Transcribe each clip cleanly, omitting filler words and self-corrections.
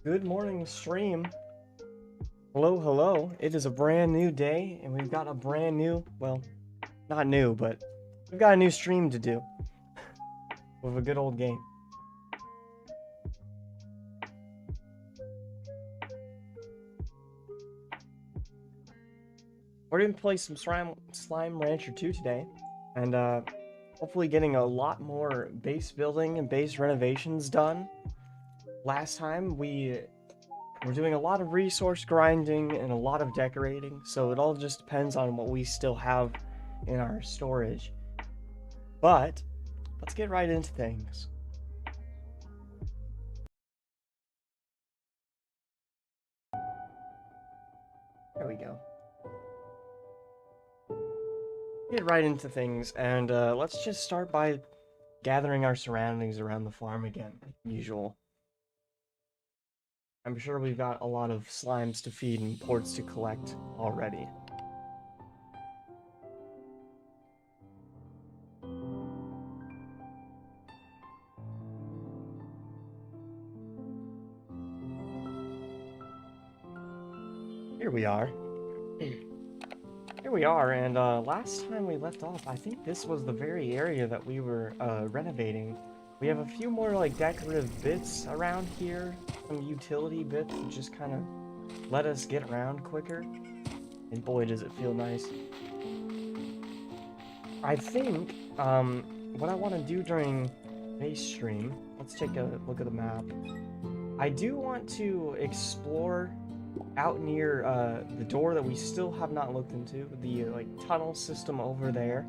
Good morning, stream. Hello, hello. It is a brand new day, and we've got a brand new, well, not new, but we've got a new stream to do with a good old game. We're gonna play some Slime Rancher 2 today, and hopefully getting a lot more base building and base renovations done. Last time we were doing a lot of resource grinding and a lot of decorating, so it all just depends on what we still have in our storage. But let's get right into things. There we go. Get right into things, and let's just start by gathering our surroundings around the farm again, usual. I'm sure we've got a lot of slimes to feed and ports to collect already. Here we are. Here we are, and last time we left off, I think this was the very area that we were renovating. We have a few more like decorative bits around here, some utility bits that just kind of let us get around quicker. And boy, does it feel nice. I think what I want to do during today's stream, let's take a look at the map. I do want to explore out near the door that we still have not looked into, the like tunnel system over there.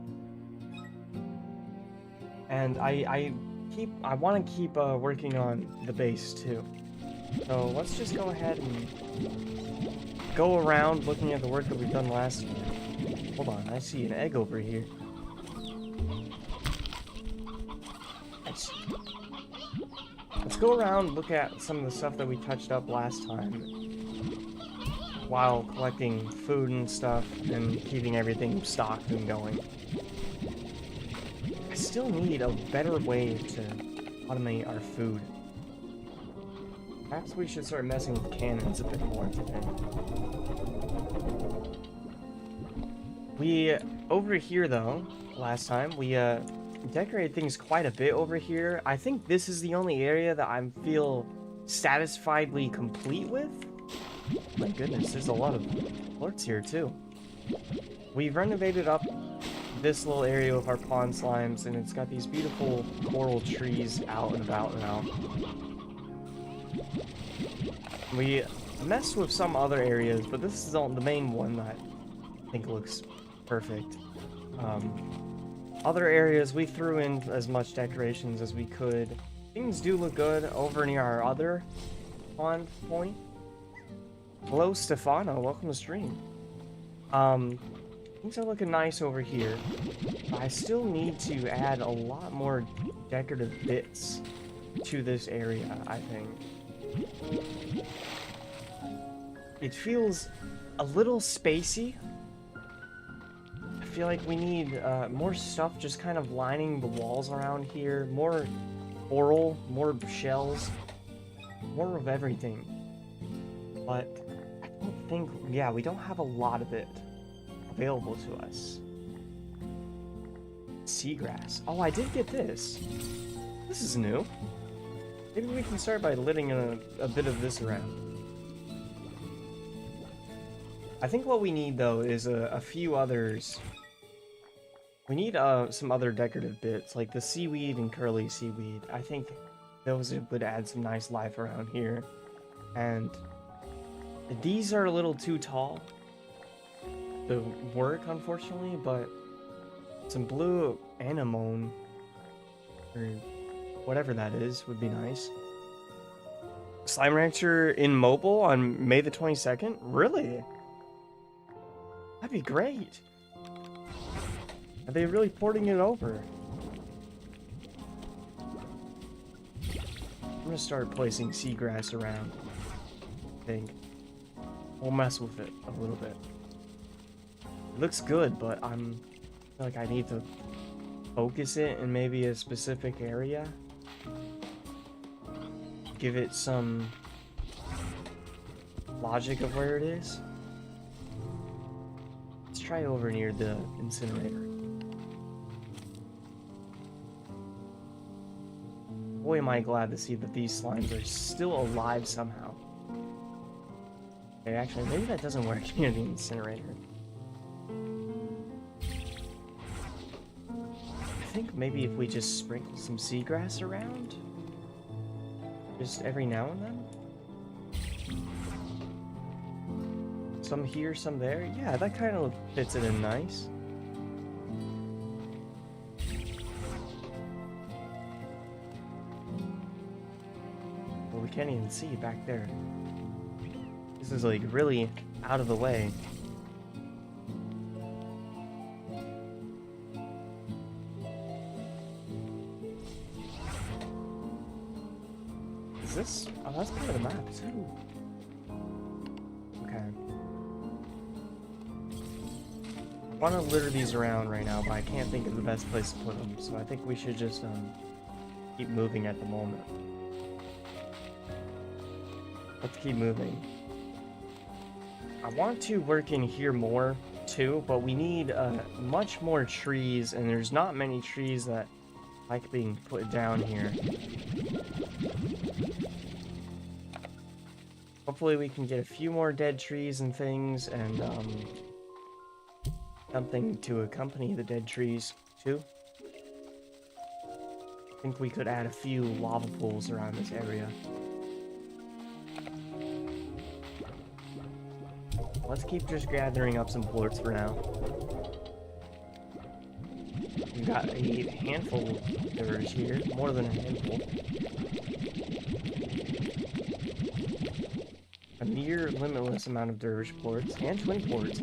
And I want to keep working on the base too. So let's just go ahead and go around looking at the work that we've done last time. Hold on, I see an egg over here. Nice. Let's go around, look at some of the stuff that we touched up last time while collecting food and stuff and keeping everything stocked and going. I still need a better way to automate our food. Perhaps we should start messing with cannons a bit more today. Over here though, last time, we decorated things quite a bit over here. I think this is the only area that I feel satisfiedly complete with. My goodness, there's a lot of plorts here too. We've renovated up this little area with our pond slimes, and it's got these beautiful coral trees out and about now. We messed with some other areas, but this is the main one that I think looks perfect. Other areas, we threw in as much decorations as we could. Things do look good over near our other pond point. Hello, Stefano. Welcome to stream. Things are looking nice over here. But I still need to add a lot more decorative bits to this area, I think. It feels a little spacey. I feel like we need more stuff just kind of lining the walls around here. More coral, more shells, more of everything. But I don't think, yeah, we don't have a lot of it available to us. Seagrass. Oh, I did get this. This is new. Maybe we can start by litting a bit of this around. I think what we need, though, is a few others. We need some other decorative bits, like the seaweed and curly seaweed. I think those would add some nice life around here. And these are a little too tall to work, unfortunately, but some blue anemone, or whatever that is, would be nice. Slime Rancher in mobile on May the 22nd? Really? That'd be great. Are they really porting it over? I'm gonna start placing seagrass around, I think. We'll mess with it a little bit. It looks good, but I feel like I need to focus it in maybe a specific area. Give it some logic of where it is. Let's try over near the incinerator. Boy, am I glad to see that these slimes are still alive somehow. Okay, actually, maybe that doesn't work near the incinerator. I think maybe if we just sprinkle some seagrass around, just every now and then. Some here, some there. Yeah, that kind of fits it in nice. Well, we can't even see back there. This is like really out of the way. Is this? Oh, that's part of the map too. Okay. I want to litter these around right now, but I can't think of the best place to put them, so I think we should just keep moving at the moment. Let's keep moving. I want to work in here more too, but we need much more trees, and there's not many trees that like being put down here. Hopefully we can get a few more dead trees and things, and something to accompany the dead trees too. I think we could add a few lava pools around this area. Let's keep just gathering up some plorts for now. We've got a handful of dirge here, more than a handful. A near limitless amount of dirge plorts and twin plorts.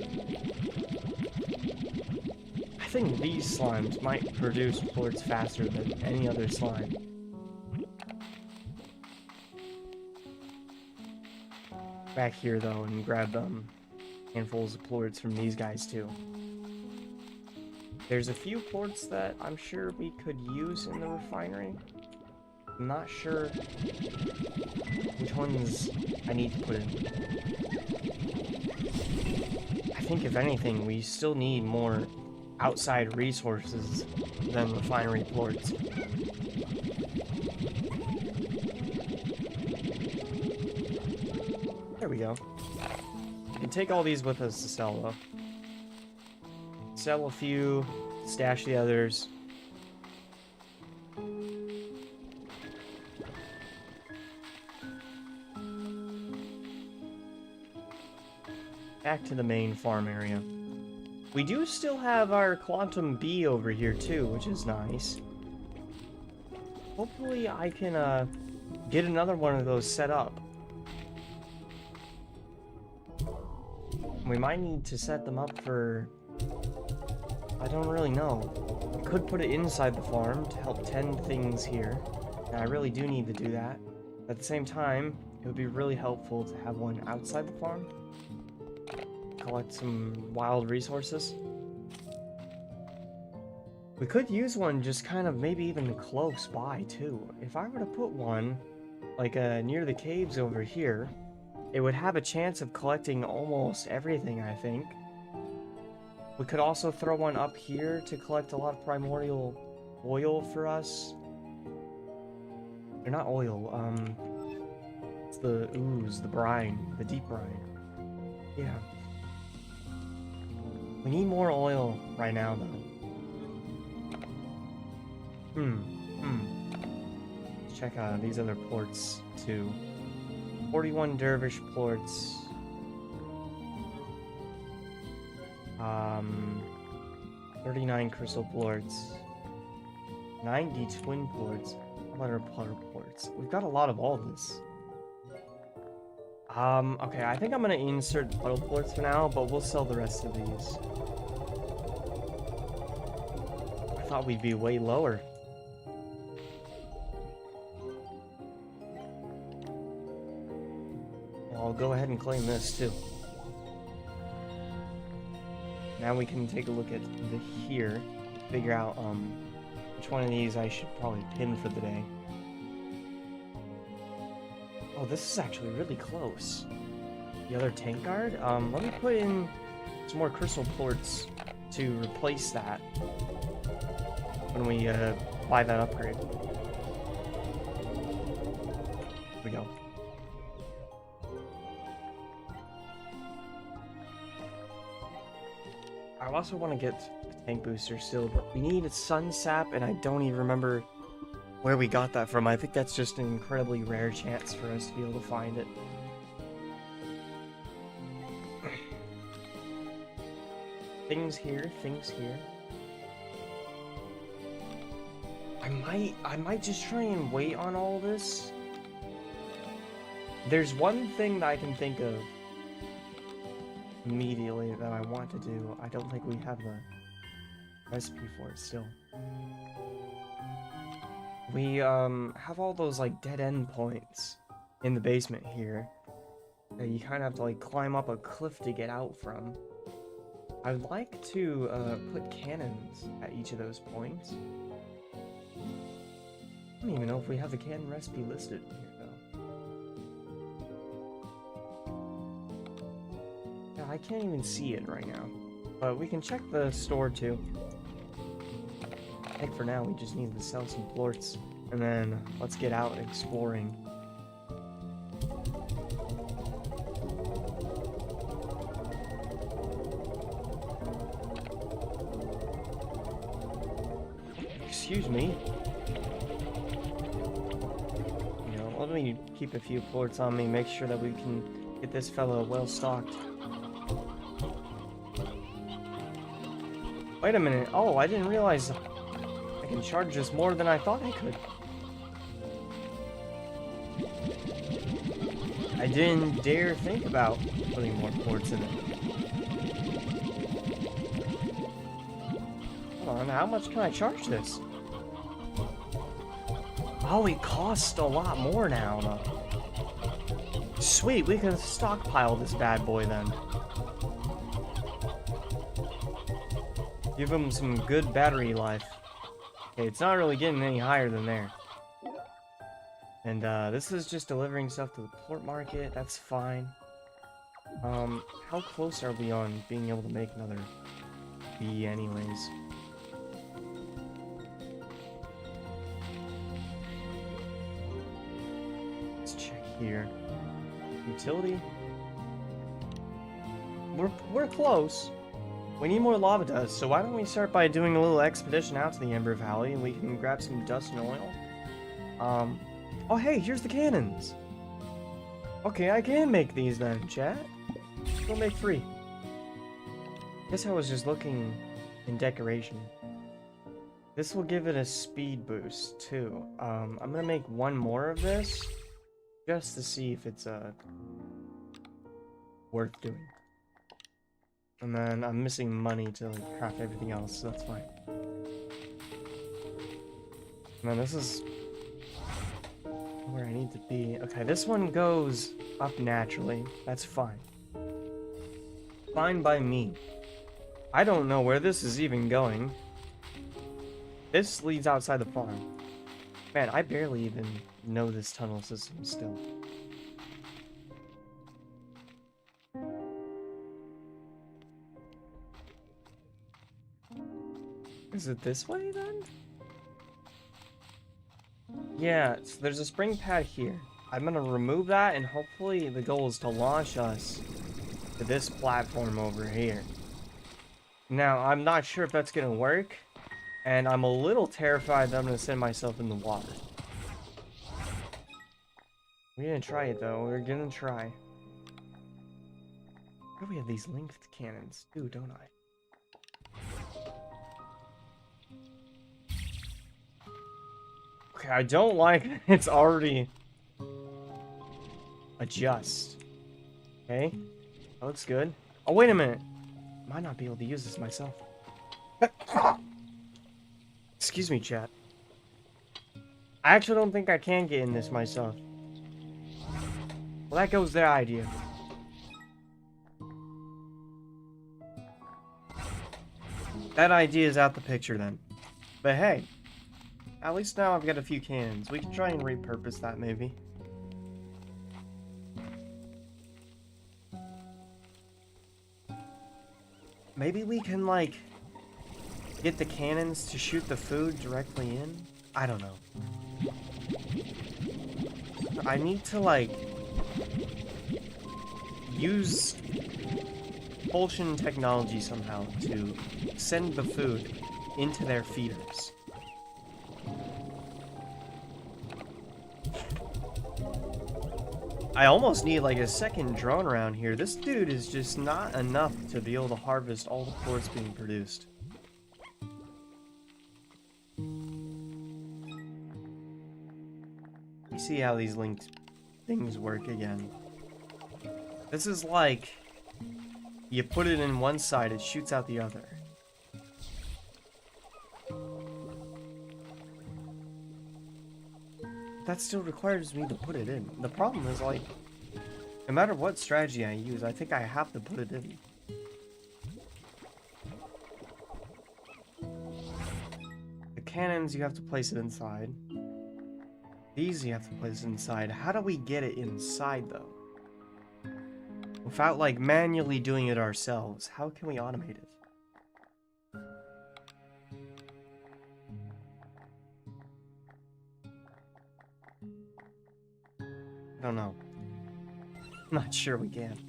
I think these slimes might produce plorts faster than any other slime. Back here though, and grab handfuls of plorts from these guys too. There's a few plorts that I'm sure we could use in the refinery. I'm not sure which ones I need to put in. I think if anything, we still need more outside resources than refinery plorts. There we go. We can take all these with us to sell though. Sell a few, stash the others. Back to the main farm area. We do still have our quantum bee over here too, which is nice. Hopefully I can get another one of those set up. We might need to set them up for... I don't really know. I could put it inside the farm to help tend things here. And I really do need to do that. At the same time, it would be really helpful to have one outside the farm. Collect some wild resources. We could use one just kind of maybe even close by too. If I were to put one like near the caves over here, it would have a chance of collecting almost everything, I think. We could also throw one up here to collect a lot of primordial oil for us. Or not oil, it's the ooze, the brine, the deep brine. Yeah. We need more oil right now, though. Let's check out these other plorts, too. 41 dervish plorts. 39 crystal plorts. 90 twin plorts. What are putter plorts? We've got a lot of all this. Okay, I think I'm gonna insert puddle plorts for now, but we'll sell the rest of these. I thought we'd be way lower. Well, I'll go ahead and claim this too. Now we can take a look at the here, figure out which one of these I should probably pin for the day. Oh, this is actually really close. the other tank guard. Let me put in some more crystal ports to replace that when we buy that upgrade. Here we go. I also want to get the tank booster still, but we need a sun sap, and I don't even remember where we got that from. I think that's just an incredibly rare chance for us to be able to find it. Things here, things here. I might just try and wait on all this. There's one thing that I can think of immediately that I want to do. I don't think we have the recipe for it still. We have all those like dead end points in the basement here that you kind of have to like climb up a cliff to get out from. I'd like to put cannons at each of those points. I don't even know if we have the cannon recipe listed here though. Yeah, I can't even see it right now, but we can check the store too. I think for now we just need to sell some plorts, and then let's get out exploring. Excuse me. You know, let me keep a few plorts on me, make sure that we can get this fellow well stocked. Wait a minute. Oh, I didn't realize I can charge this more than I thought I could. I didn't dare think about putting more plorts in it. Hold on, how much can I charge this? Oh, it costs a lot more now, though. Sweet, we can stockpile this bad boy then. Give him some good battery life. Okay, it's not really getting any higher than there. And this is just delivering stuff to the port market. That's fine. How close are we on being able to make another bee anyways? Let's check here. Utility? We're close. We need more lava dust, so why don't we start by doing a little expedition out to the Ember Valley, and we can grab some dust and oil. Oh hey, here's the cannons! Okay, I can make these then, chat. We'll make 3. Guess I was just looking in decoration. This will give it a speed boost, too. I'm gonna make 1 more of this, just to see if it's, worth doing. And then I'm missing money to like, craft everything else, so that's fine. And then this is where I need to be. Okay, this one goes up naturally. That's fine. Fine by me. I don't know where this is even going. This leads outside the farm. Man, I barely even know this tunnel system still. Is it this way then? Yeah, so there's a spring pad here. I'm gonna remove that, and hopefully the goal is to launch us to this platform over here. Now, I'm not sure if that's gonna work, and I'm a little terrified that I'm gonna send myself in the water. We're gonna try it though, we're gonna try. Oh, we have these linked cannons too, don't I? Okay, I don't like it's already adjust. Okay, that looks good. Oh, wait a minute. Might not be able to use this myself. Excuse me, chat. I actually don't think I can get in this myself. Well, that goes their idea. That idea is out the picture then. But hey, at least now I've got a few cannons. We can try and repurpose that maybe. Maybe we can, like, get the cannons to shoot the food directly in? I don't know. I need to, like, use propulsion technology somehow to send the food into their feeders. I almost need, like, a second drone around here. This dude is just not enough to be able to harvest all the quartz being produced. You see how these linked things work again. This is like, you put it in one side, it shoots out the other. That still requires me to put it in. The problem is, like, no matter what strategy I use, I think I have to put it in. The cannons, you have to place it inside. These, you have to place inside. How do we get it inside, though? Without, like, manually doing it ourselves, how can we automate it? I don't know. I'm not sure we can.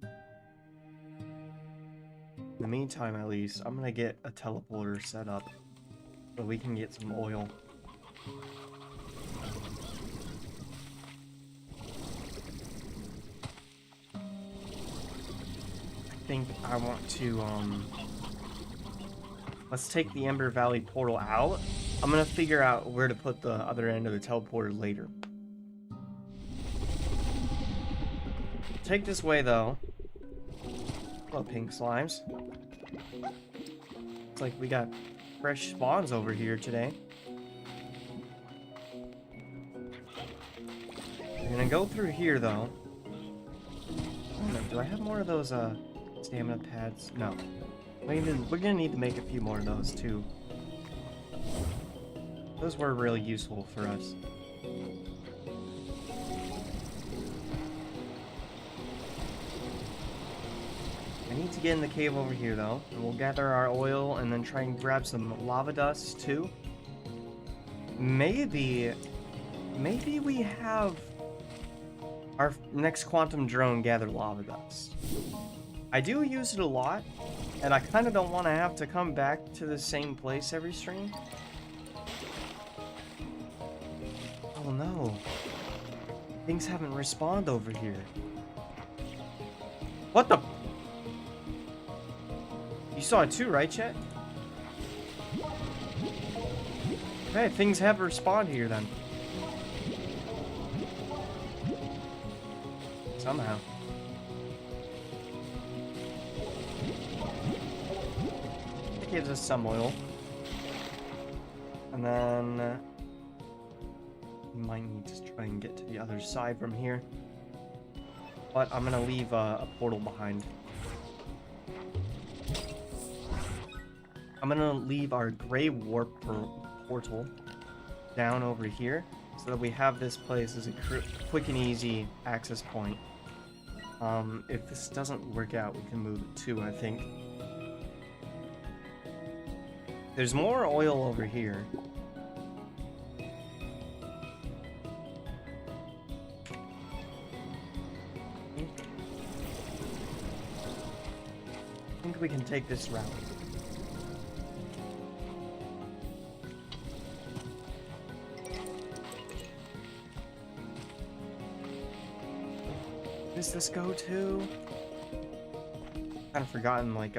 In the meantime, at least, I'm gonna get a teleporter set up so we can get some oil. I think I want to, let's take the Ember Valley portal out. I'm gonna figure out where to put the other end of the teleporter later. Take this way, though. Hello, pink slimes. Looks like we got fresh spawns over here today. We're gonna go through here, though. I don't know, do I have more of those, stamina pads? No. We're gonna need to make a few more of those, too. Those were really useful for us. I need to get in the cave over here, though, and we'll gather our oil and then try and grab some lava dust, too. Maybe we have our next quantum drone gather lava dust. I do use it a lot, and I kind of don't want to have to come back to the same place every stream. Oh no. Things haven't respawned over here. What the? You saw it too, right, chat? Okay, things have respawned here then. Somehow. It gives us some oil. And then we might need to try and get to the other side from here. But I'm gonna leave a portal behind. I'm gonna leave our gray warp portal down over here so that we have this place as a quick and easy access point. If this doesn't work out, we can move it too, I think. There's more oil over here. I think we can take this route. Does this go to? Kind of forgotten, like,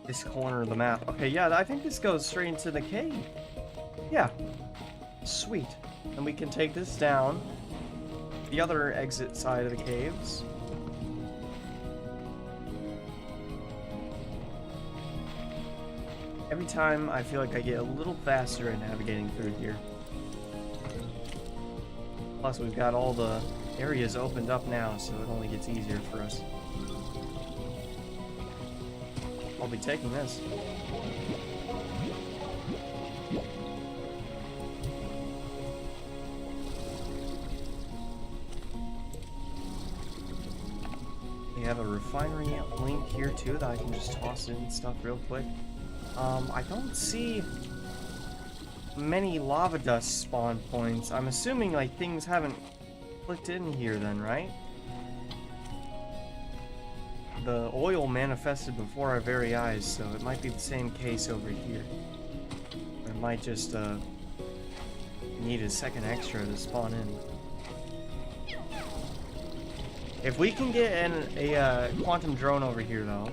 this corner of the map. Okay, yeah, I think this goes straight into the cave. Yeah. Sweet. And we can take this down the other exit side of the caves. Every time I feel like I get a little faster at navigating through here. Plus, we've got all the areas opened up now, so it only gets easier for us. I'll be taking this. We have a refinery link here too that I can just toss in stuff real quick. I don't see many lava dust spawn points. I'm assuming like things haven't clicked in here then, right? The oil manifested before our very eyes, so it might be the same case over here. It might just need a second extra to spawn in. If we can get a quantum drone over here though,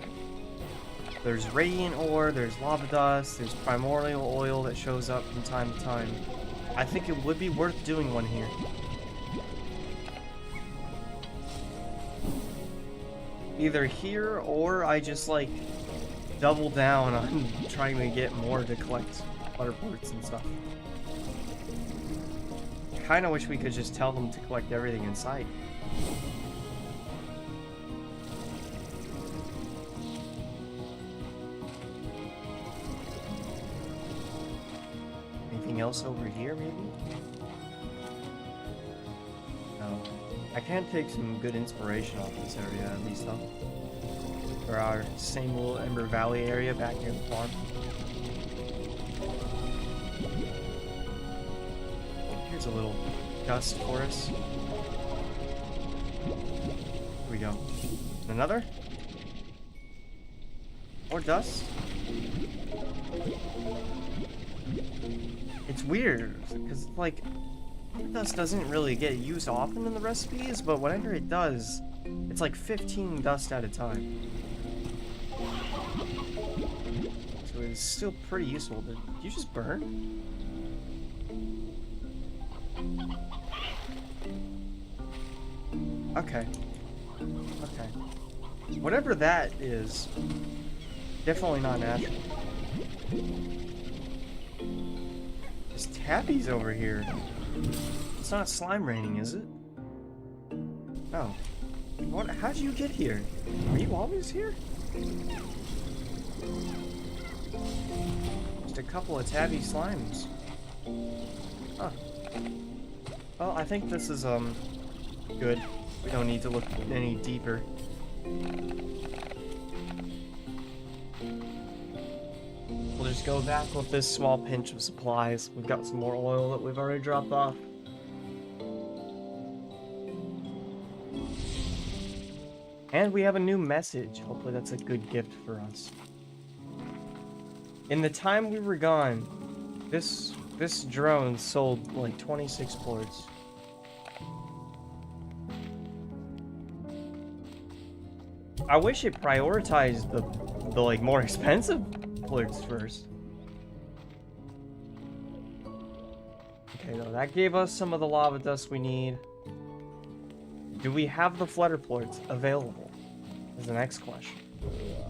there's radiant ore, there's lava dust, there's primordial oil that shows up from time to time. I think it would be worth doing one here. Either here, or I just like double down on trying to get more to collect butter ports and stuff. Kinda wish we could just tell them to collect everything inside. Anything else over here, maybe? No. I can take some good inspiration off this area, at least, though. For our same little Ember Valley area back near the farm. Here's a little dust for us. Here we go. Another? More dust? It's weird, because, like, dust doesn't really get used often in the recipes, but whenever it does, it's like 15 dust at a time. So it's still pretty useful. Did you just burn? Okay. Okay. Whatever that is, definitely not natural. There's tabbies over here. It's not slime raining, is it? Oh. What? How'd you get here? Are you always here? Just a couple of tabby slimes. Huh. Well, I think this is, good. We don't need to look any deeper. We'll just go back with this small pinch of supplies. We've got some more oil that we've already dropped off. And we have a new message. Hopefully that's a good gift for us. In the time we were gone, this drone sold like 26 plorts. I wish it prioritized the like more expensive plorts first. Okay, though, that gave us some of the lava dust we need. Do we have the flutter plorts available? Is the next question.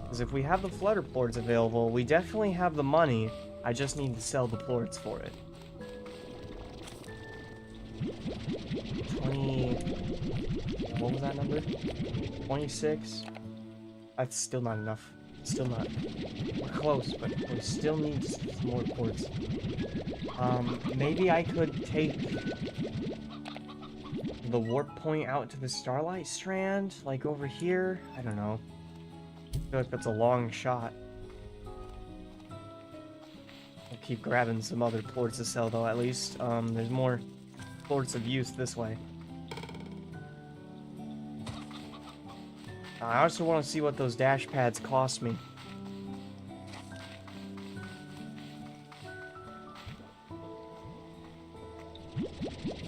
Because if we have the flutter plorts available, we definitely have the money. I just need to sell the plorts for it. 20... What was that number? 26? That's still not enough. Still not. We're close, but we still need some more plorts. Maybe I could take the warp point out to the Starlight Strand, like over here. I don't know. I feel like that's a long shot. I'll keep grabbing some other plorts to sell, though, at least. There's more plorts of use this way. I also want to see what those dash pads cost me.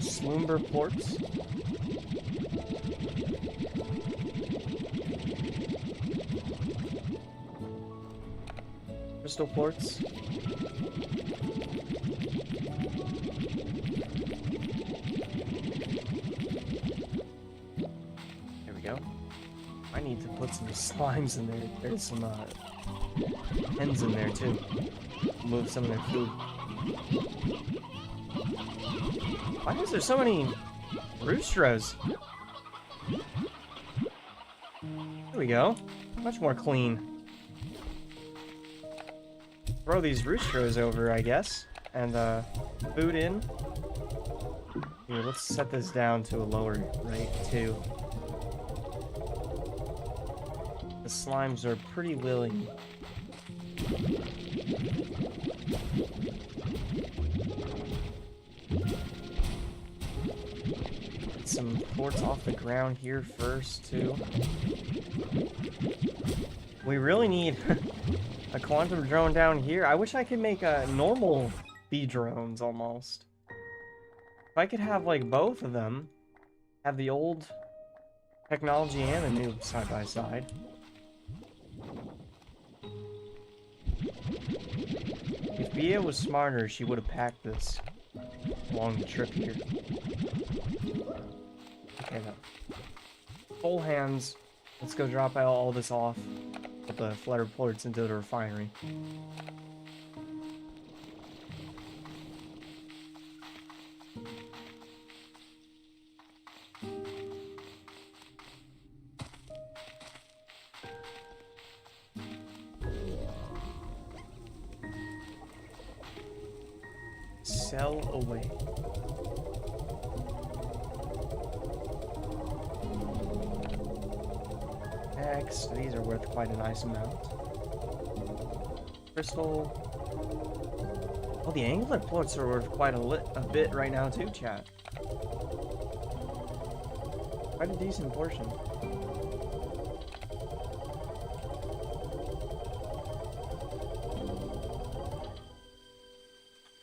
Slumber plorts. Crystal plorts. There we go. I need to put some slimes in there. There's some hens in there too. Move some of their food. Why is there so many roosters? There we go. Much more clean. Throw these roosters over, I guess, and food in. Here, let's set this down to a lower rate too. The slimes are pretty willing. Get some quartz off the ground here first, too. We really need a quantum drone down here. I wish I could make a normal bee drones, almost. If I could have, like, both of them, have the old technology and the new side by side. If Bia was smarter, she would have packed this along the trip here. Okay, then. Full hands. Let's go drop all this off. Put the flutter ports into the refinery. Sell away. X, these are worth quite a nice amount. Crystal. Oh, the angular ports are worth quite a bit right now too, chat. Quite a decent portion.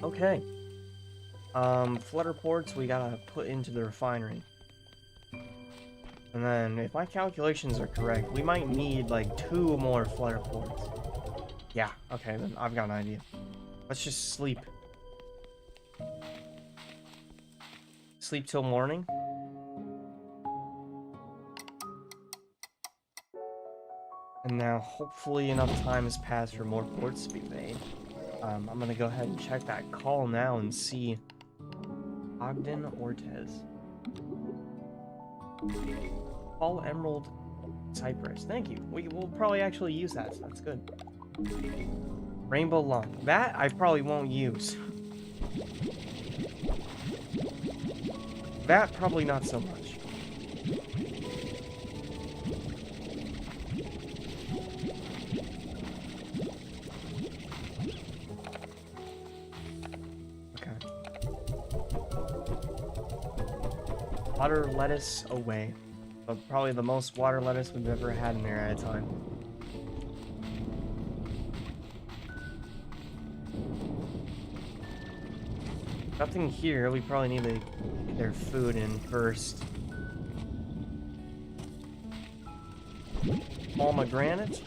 Okay. Flutter ports we gotta put into the refinery. And then, if my calculations are correct, we might need like 2 more flutter ports. Yeah, okay, then I've got an idea. Let's just sleep. Sleep till morning. And now, hopefully enough time has passed for more ports to be made. I'm gonna go ahead and check that call now and see Ogden Ortez. Paul Emerald Cypress. Thank you. We will probably actually use that, so that's good. Rainbow Lung. That I probably won't use. That probably not so much. Water lettuce away. But probably the most water lettuce we've ever had in there at a time. Nothing here. We probably need to get their food in first. Pomegranate.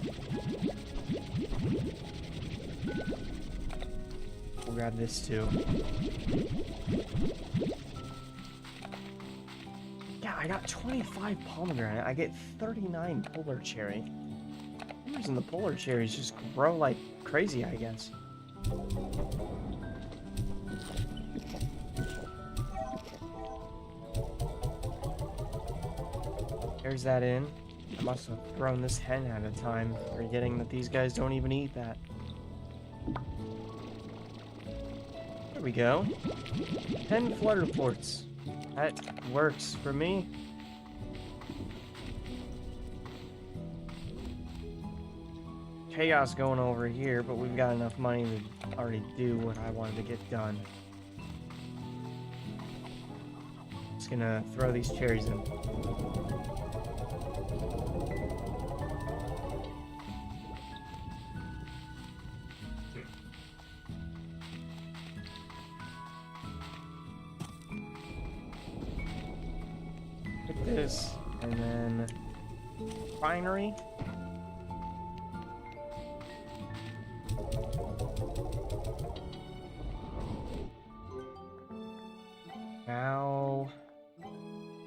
We'll grab this too. Yeah, I got 25 pomegranate. I get 39 polar cherry. For some reason the polar cherries just grow like crazy, I guess. There's that in. I must have thrown this hen at a time, forgetting that these guys don't even eat that. There we go. 10 flutter ports. That works for me. Chaos going over here, but we've got enough money to already do what I wanted to get done. Just gonna throw these cherries in. This, and then refinery. Now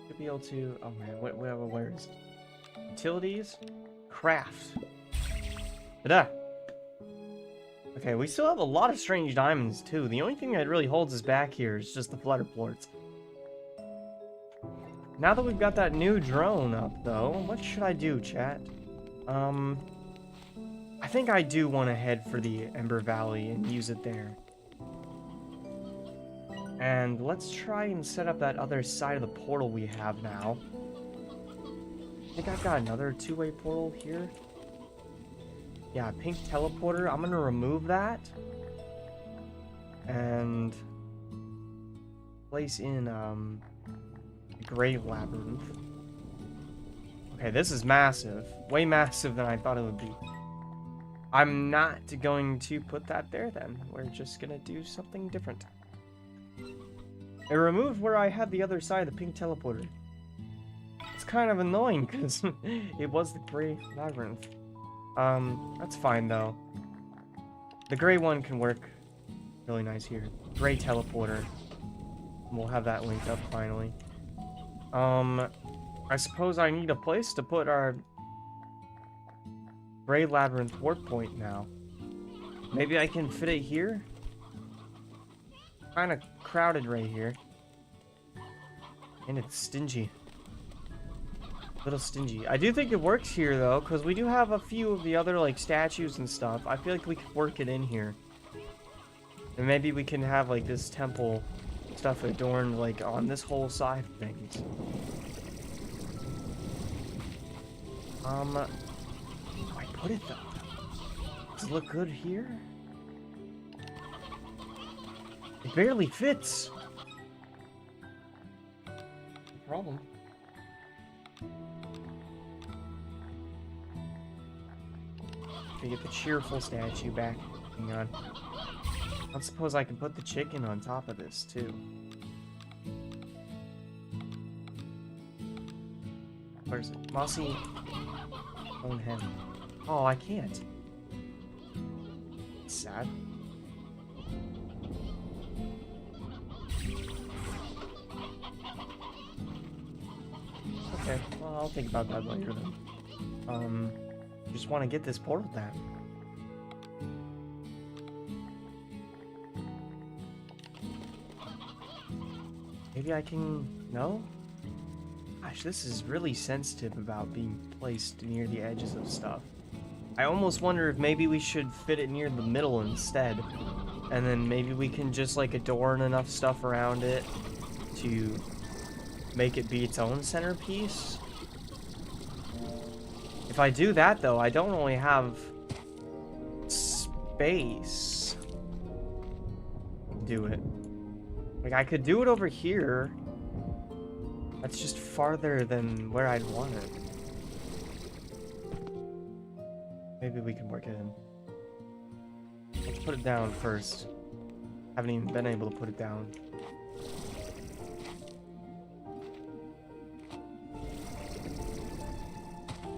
should be able to. Oh man, where is it? Utilities, craft. Ta-da! Okay, we still have a lot of strange diamonds too. The only thing that really holds us back here is just the flutter ports. Now that we've got that new drone up, though, what should I do, chat? I think I do want to head for the Ember Valley and use it there. And let's try and set up that other side of the portal we have now. I think I've got another two-way portal here. Yeah, pink teleporter. I'm gonna remove that. And place in gray labyrinth. Okay, this is massive. Way massive than I thought it would be. I'm not going to put that there then. We're just gonna do something different. It removed where I had the other side of the pink teleporter. It's kind of annoying because it was the gray labyrinth. That's fine though. The gray one can work really nice here. Gray teleporter. We'll have that linked up finally. I suppose I need a place to put our gray labyrinth warp point now. Maybe I can fit it here? Kind of crowded right here. And it's stingy. A little stingy. I do think it works here though, because we do have a few of the other like statues and stuff. I feel like we could work it in here. And maybe we can have like this temple stuff adorned like on this whole side of things. Where do I put it though? Does it look good here? It barely fits. No problem. To get the cheerful statue back. Hang on. I suppose I can put the chicken on top of this too. Where's it? Mossy bone hen. Oh, I can't. It's sad. Okay, well, I'll think about that later then. Just want to get this portal down. Maybe I can... No? Gosh, this is really sensitive about being placed near the edges of stuff. I almost wonder if maybe we should fit it near the middle instead. And then maybe we can just like adorn enough stuff around it to make it be its own centerpiece. If I do that though, I don't really have space to do it. Like, I could do it over here. That's just farther than where I'd want it. Maybe we can work it in. Let's put it down first. Haven't even been able to put it down.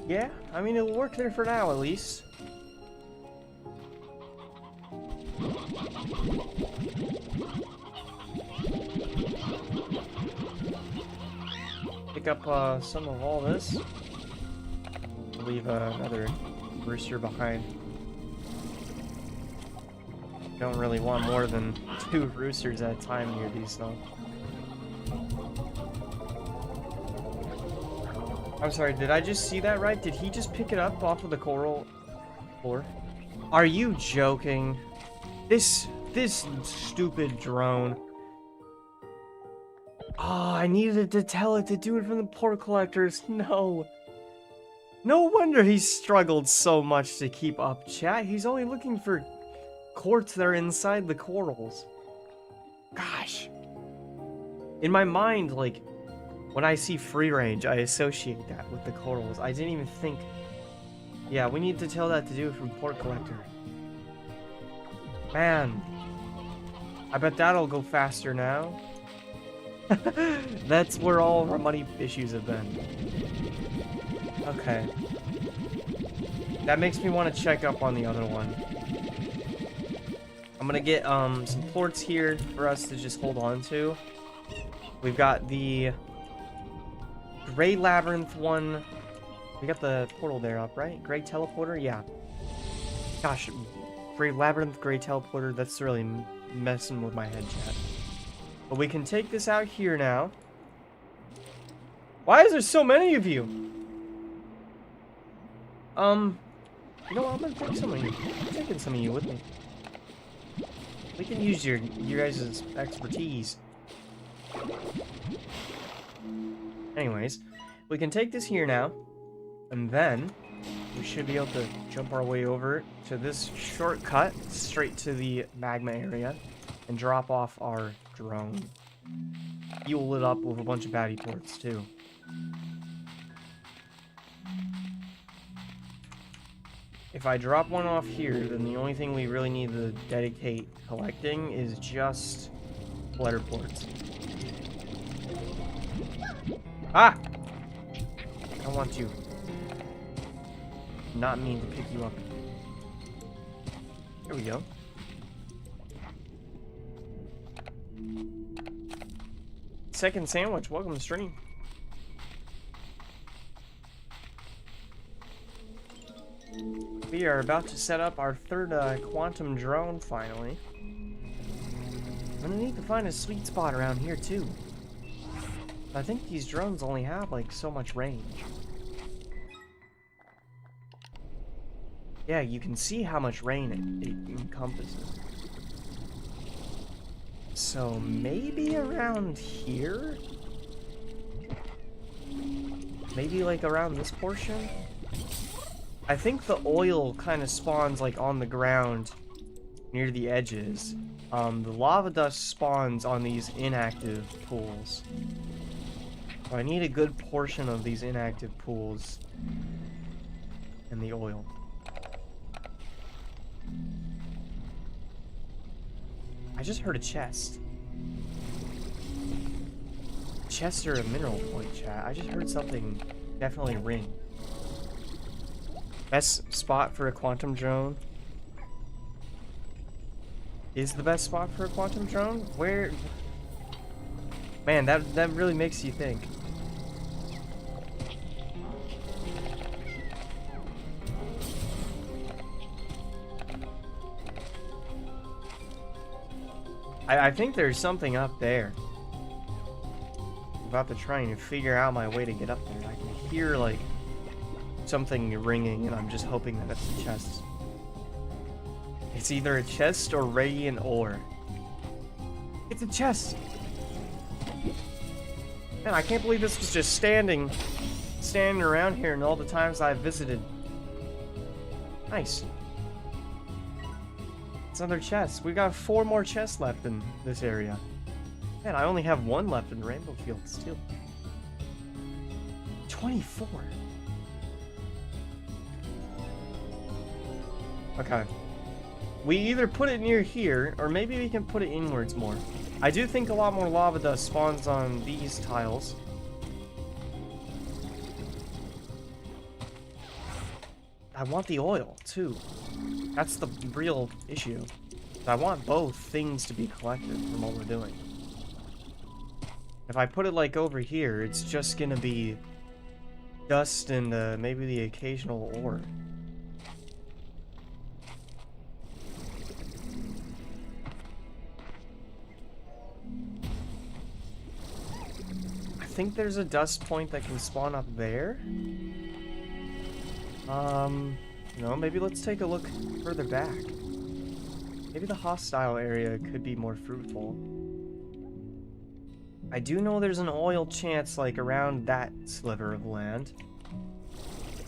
Yeah, I mean, it'll work there for now, at least. Pick up some of all this. Leave another rooster behind. Don't really want more than 2 roosters at a time near these though. I'm sorry, did I just see that right? Did he just pick it up off of the coral floor? Are you joking? This stupid drone. Oh, I needed to tell it to do it from the port collectors. No. No wonder he struggled so much to keep up, chat. He's only looking for quartz that are inside the corals. Gosh. In my mind, like, when I see free range, I associate that with the corals. I didn't even think. Yeah, we need to tell that to do it from port collector. Man. I bet that'll go faster now. That's where all of our money issues have been. Okay. That makes me want to check up on the other one. I'm gonna get some ports here for us to just hold on to. We've got the gray labyrinth one. We got the portal there up, right? Gray teleporter? Yeah. Gosh, gray labyrinth, gray teleporter. That's really messing with my head, chat. But we can take this out here now. Why is there so many of you? You know what? I'm gonna take some of you. I'm taking some of you with me. We can use your guys' expertise. Anyways, we can take this here now, and then we should be able to jump our way over to this shortcut straight to the magma area and drop off our drone. Fuel it up with a bunch of baddie ports too. If I drop one off here, then the only thing we really need to dedicate collecting is just letter ports. Ah! I want to. Not mean to pick you up. There we go. Second sandwich, welcome to stream. We are about to set up our third quantum drone finally. I'm gonna need to find a sweet spot around here too. I think these drones only have like so much range. Yeah, you can see how much rain it encompasses. So maybe around here? Maybe like around this portion? I think the oil kind of spawns like on the ground near the edges. The lava dust spawns on these inactive pools. So I need a good portion of these inactive pools and the oil. I just heard a chest. Chest or a mineral point, chat. I just heard something definitely ring. Best spot for a quantum drone is the best spot for a quantum drone? Where? Man, that really makes you think. I think there's something up there. I'm about to try and figure out my way to get up there. I can hear like something ringing, and I'm just hoping that it's a chest. It's either a chest or radiant ore. It's a chest! Man, I can't believe this was just standing around here in all the times I've visited. Nice. It's another chest. We got 4 more chests left in this area. Man, I only have 1 left in Rainbow Fields too. 24. Okay. We either put it near here, or maybe we can put it inwards more. I do think a lot more lava dust spawns on these tiles. I want the oil, too. That's the real issue. I want both things to be collected from what we're doing. If I put it like over here, it's just gonna be dust and maybe the occasional ore. I think there's a dust point that can spawn up there. No, maybe let's take a look further back. Maybe the hostile area could be more fruitful. I do know there's an oil chance like around that sliver of land.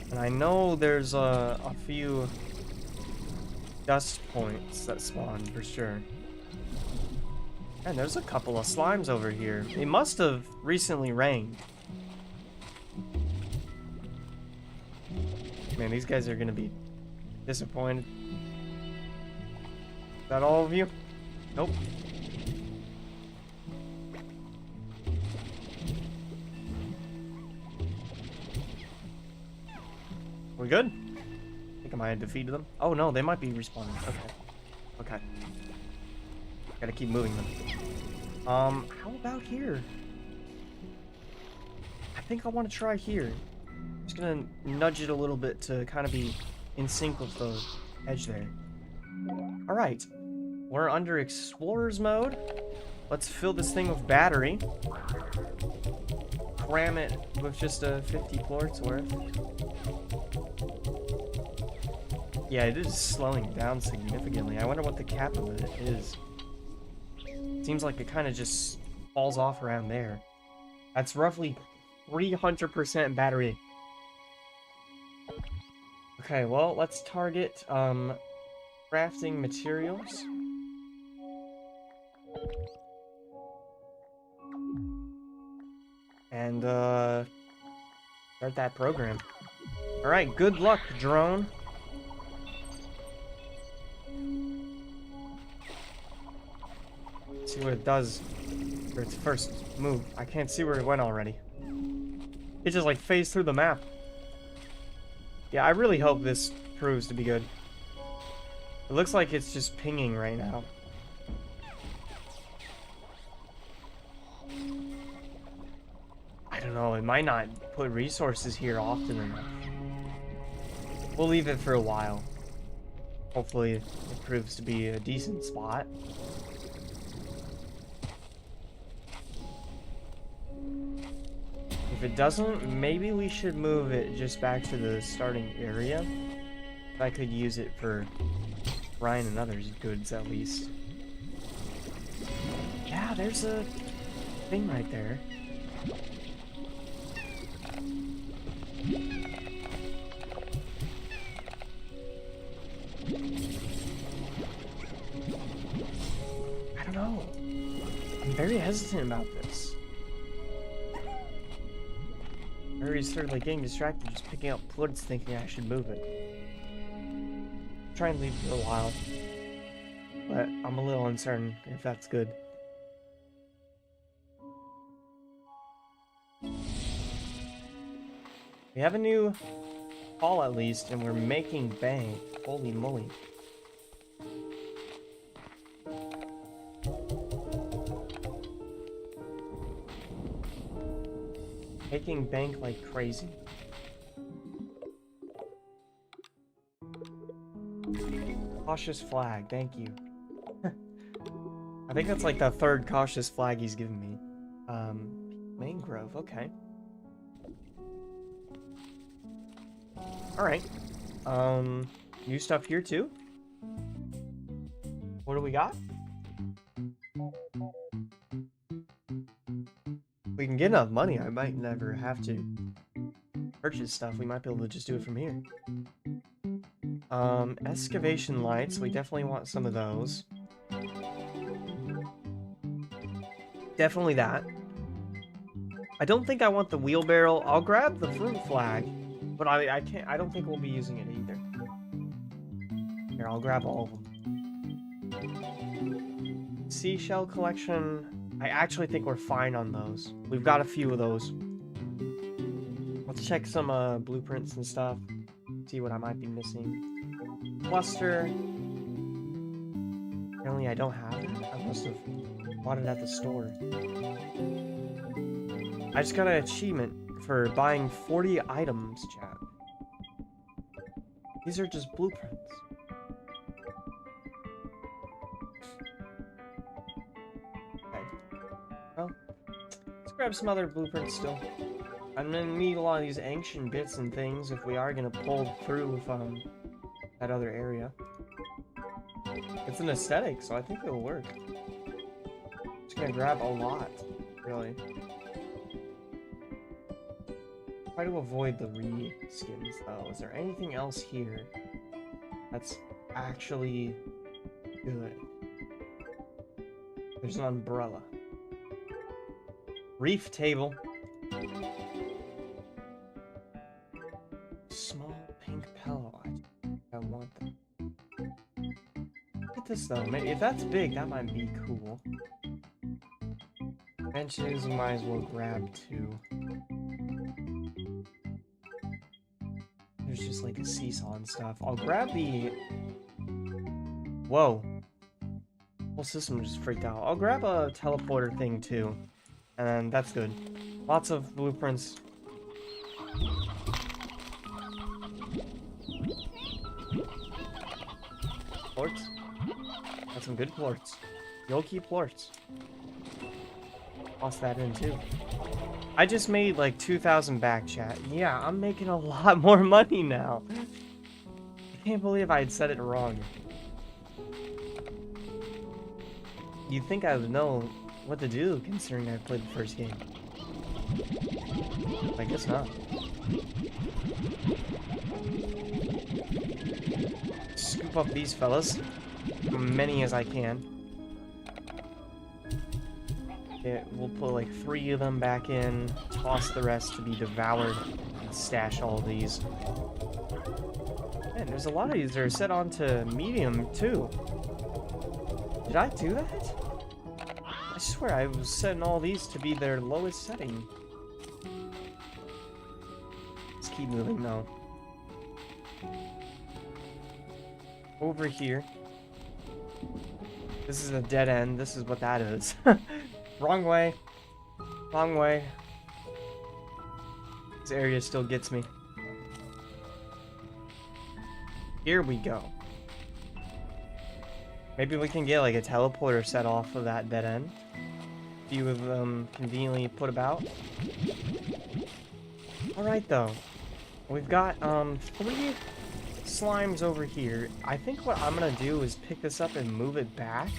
And I know there's a few dust points that spawn for sure. And there's a couple of slimes over here. It must have recently rained. Man, these guys are gonna be disappointed. Is that all of you? Nope. We good? I think I might have defeated them. Oh no, they might be respawning. Okay. Okay. Gotta keep moving them. How about here? I think I want to try here. Just gonna nudge it a little bit to kind of be in sync with the edge there. Alright. We're under explorers mode. Let's fill this thing with battery. Cram it with just a 50 plorts worth. Yeah, it is slowing down significantly. I wonder what the cap of it is. Seems like it kind of just falls off around there. That's roughly 300% battery. Okay, well, let's target crafting materials. And start that program. Alright, good luck, drone. Let's see what it does for its first move. I can't see where it went already. It just like phased through the map. Yeah, I really hope this proves to be good. It looks like it's just pinging right now. I don't know, it might not put resources here often enough. We'll leave it for a while. Hopefully it proves to be a decent spot. If it doesn't, maybe we should move it just back to the starting area. I could use it for Ryan and others' goods at least. Yeah, there's a thing right there. I don't know. I'm very hesitant about this. I already started like getting distracted just picking up plants thinking I should move it. Try and leave it for a while. But I'm a little uncertain if that's good. We have a new hall at least, and we're making bank. Holy moly. Making bank like crazy. Cautious flag, thank you. I think that's like the third cautious flag he's given me. Mangrove, okay. Alright. New stuff here too? What do we got? We can get enough money, I might never have to purchase stuff. We might be able to just do it from here. Excavation lights, we definitely want some of those. Definitely that. I don't think I want the wheelbarrow. I'll grab the fruit flag, but I don't think we'll be using it either. Here, I'll grab all of them. Seashell collection, I actually think we're fine on those. We've got a few of those. Let's check some blueprints and stuff. See what I might be missing. Cluster. Apparently I don't have it. I must have bought it at the store. I just got an achievement for buying 40 items, chat. These are just blueprints. Okay. Well, let's grab some other blueprints still. I'm gonna need a lot of these ancient bits and things if we are gonna pull through from that other area. It's an aesthetic, so I think it'll work. Just gonna grab a lot, really. Try to avoid the re-skins though. Is there anything else here that's actually good? There's an umbrella. Reef table. Small pink pillow. I want that. Look at this though. Maybe if that's big, that might be cool. Benches, we might as well grab 2. There's just like a seesaw and stuff. I'll grab the... Whoa. Whole system just freaked out. I'll grab a teleporter thing too. And then that's good. Lots of blueprints. Plorts. Got some good plorts. Yoki plorts. Toss that in too. I just made like 2,000 back, chat. Yeah, I'm making a lot more money now. I can't believe I had said it wrong. You'd think I would know what to do considering I played the first game. I guess not. Scoop up these fellas. Many as I can. Okay, we'll put like 3 of them back in. Toss the rest to be devoured. And stash all of these. Man, there's a lot of these that are set on to medium too. Did I do that? I swear I was setting all these to be their lowest setting. Let's keep moving though. Over here. This is a dead end. This is what that is. Wrong way. Wrong way. This area still gets me. Here we go. Maybe we can get like a teleporter set off of that dead end. A few of them conveniently put about. Alright though. We've got 3 slimes over here. I think what I'm gonna do is pick this up and move it back.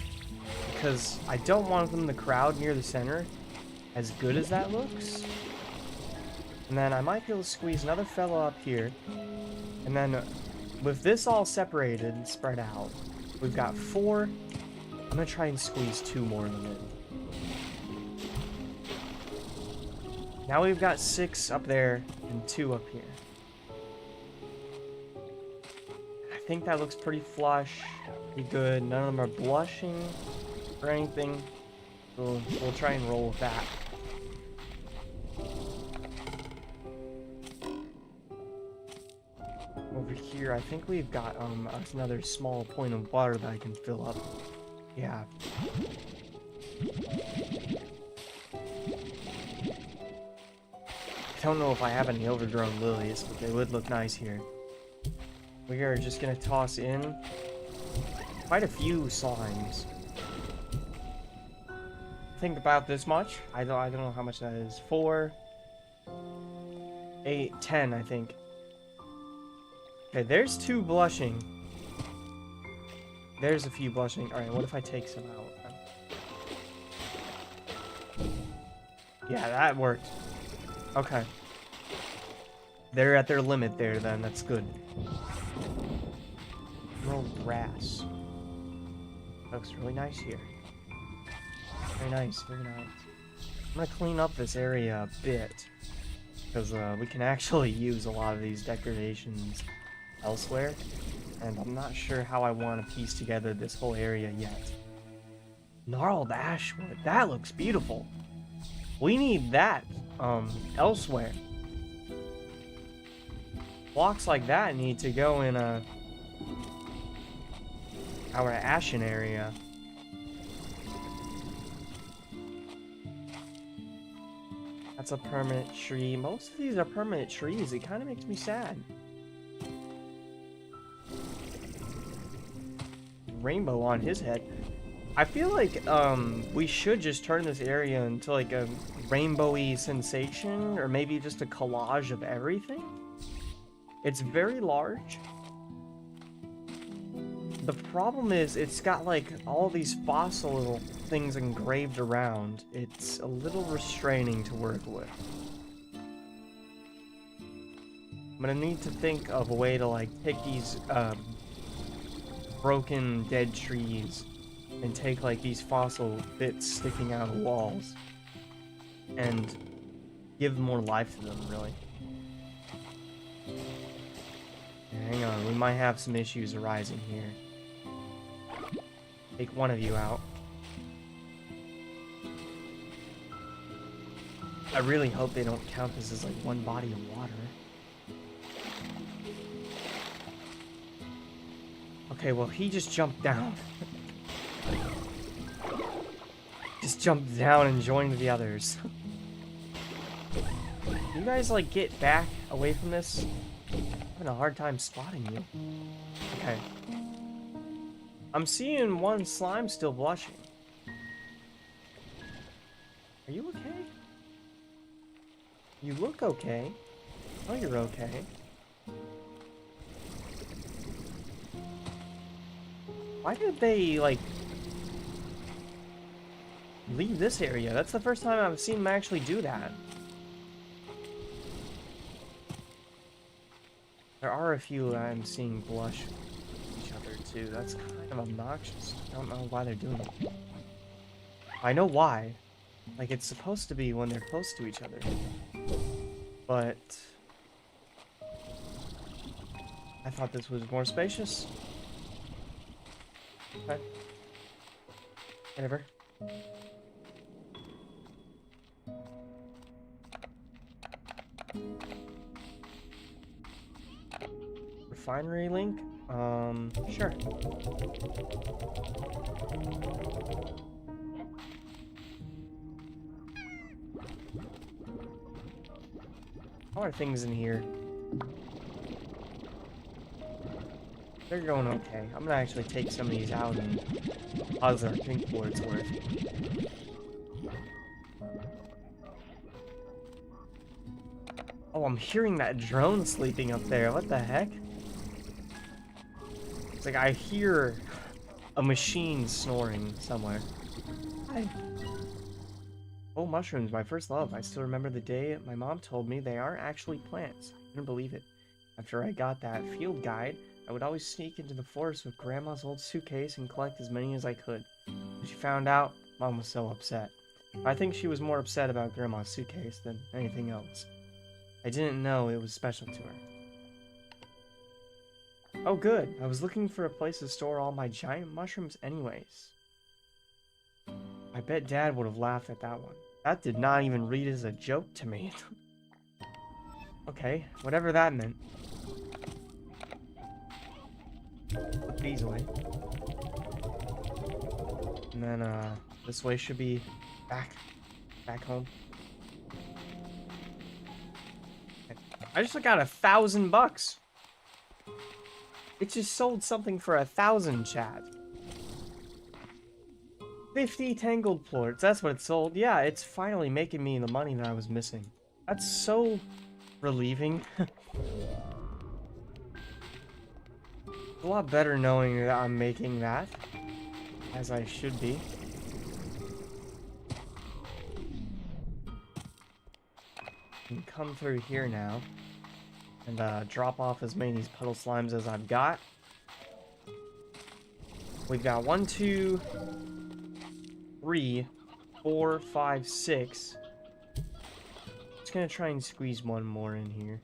Because I don't want them to crowd near the center. As good as that looks. And then I might be able to squeeze another fellow up here. And then with this all separated and spread out, we've got 4. I'm gonna try and squeeze 2 more of them in. Now we've got 6 up there and 2 up here. I think that looks pretty flush, pretty good. None of them are blushing or anything. We'll try and roll with that. Over here, I think we've got another small point of water that I can fill up. Yeah. I don't know if I have any overgrown lilies, but they would look nice here. We are just gonna toss in quite a few slimes. Think about this much. I don't know how much that is. 4, 8, 10, I think. Okay, there's 2 blushing. There's a few blushing. Alright, what if I take some out? Yeah, that worked. Okay. They're at their limit there then, that's good. Emerald grass. Looks really nice here. Very nice, very nice. I'm gonna clean up this area a bit. Because we can actually use a lot of these decorations elsewhere, and I'm not sure how I want to piece together this whole area yet. Gnarled ashwood, that looks beautiful. We need that elsewhere. Blocks like that need to go in our ashen area. That's a permanent tree. Most of these are permanent trees. It kind of makes me sad. Rainbow on his head. I feel like we should just turn this area into like a rainbowy sensation, or maybe just a collage of everything. It's very large. The problem is it's got like all these fossil things engraved around. It's a little restraining to work with. I'm gonna need to think of a way to like take these broken dead trees and take like these fossil bits sticking out of walls and give more life to them, really. Hang on, we might have some issues arising here. Take one of you out. I really hope they don't count this as like one body of water. Okay, well, he just jumped down. Just jumped down and joined the others. You guys, like, get back away from this? I'm having a hard time spotting you. Okay. I'm seeing one slime still blushing. Are you okay? You look okay. Oh, you're okay. Why did they, like, leave this area? That's the first time I've seen them actually do that. There are a few I'm seeing blush each other too. That's kind of obnoxious. I don't know why they're doing it. I know why. Like, it's supposed to be when they're close to each other. But I thought this was more spacious. Okay. Whatever. Refinery link? Sure. How are things in here? They're going okay. I'm gonna actually take some of these out and pause our pink board's worth. Oh, I'm hearing that drone sleeping up there. What the heck? It's like I hear a machine snoring somewhere. Hi. Oh, mushrooms, my first love. I still remember the day my mom told me they aren't actually plants. I couldn't believe it. After I got that field guide, I would always sneak into the forest with Grandma's old suitcase and collect as many as I could. When she found out, Mom was so upset. I think she was more upset about Grandma's suitcase than anything else. I didn't know it was special to her. Oh good, I was looking for a place to store all my giant mushrooms anyways. I bet Dad would have laughed at that one. That did not even read as a joke to me. Okay, whatever that meant. Put these away. And then, this way should be back home. I just got $1,000. It just sold something for 1,000, chat. 50 tangled plorts, that's what it sold. Yeah, it's finally making me the money that I was missing. That's so relieving. It's a lot better knowing that I'm making that, as I should be. Can come through here now and drop off as many of these puddle slimes as I've got. We've got 1, 2, 3, 4, 5, 6. Just gonna try and squeeze one more in here.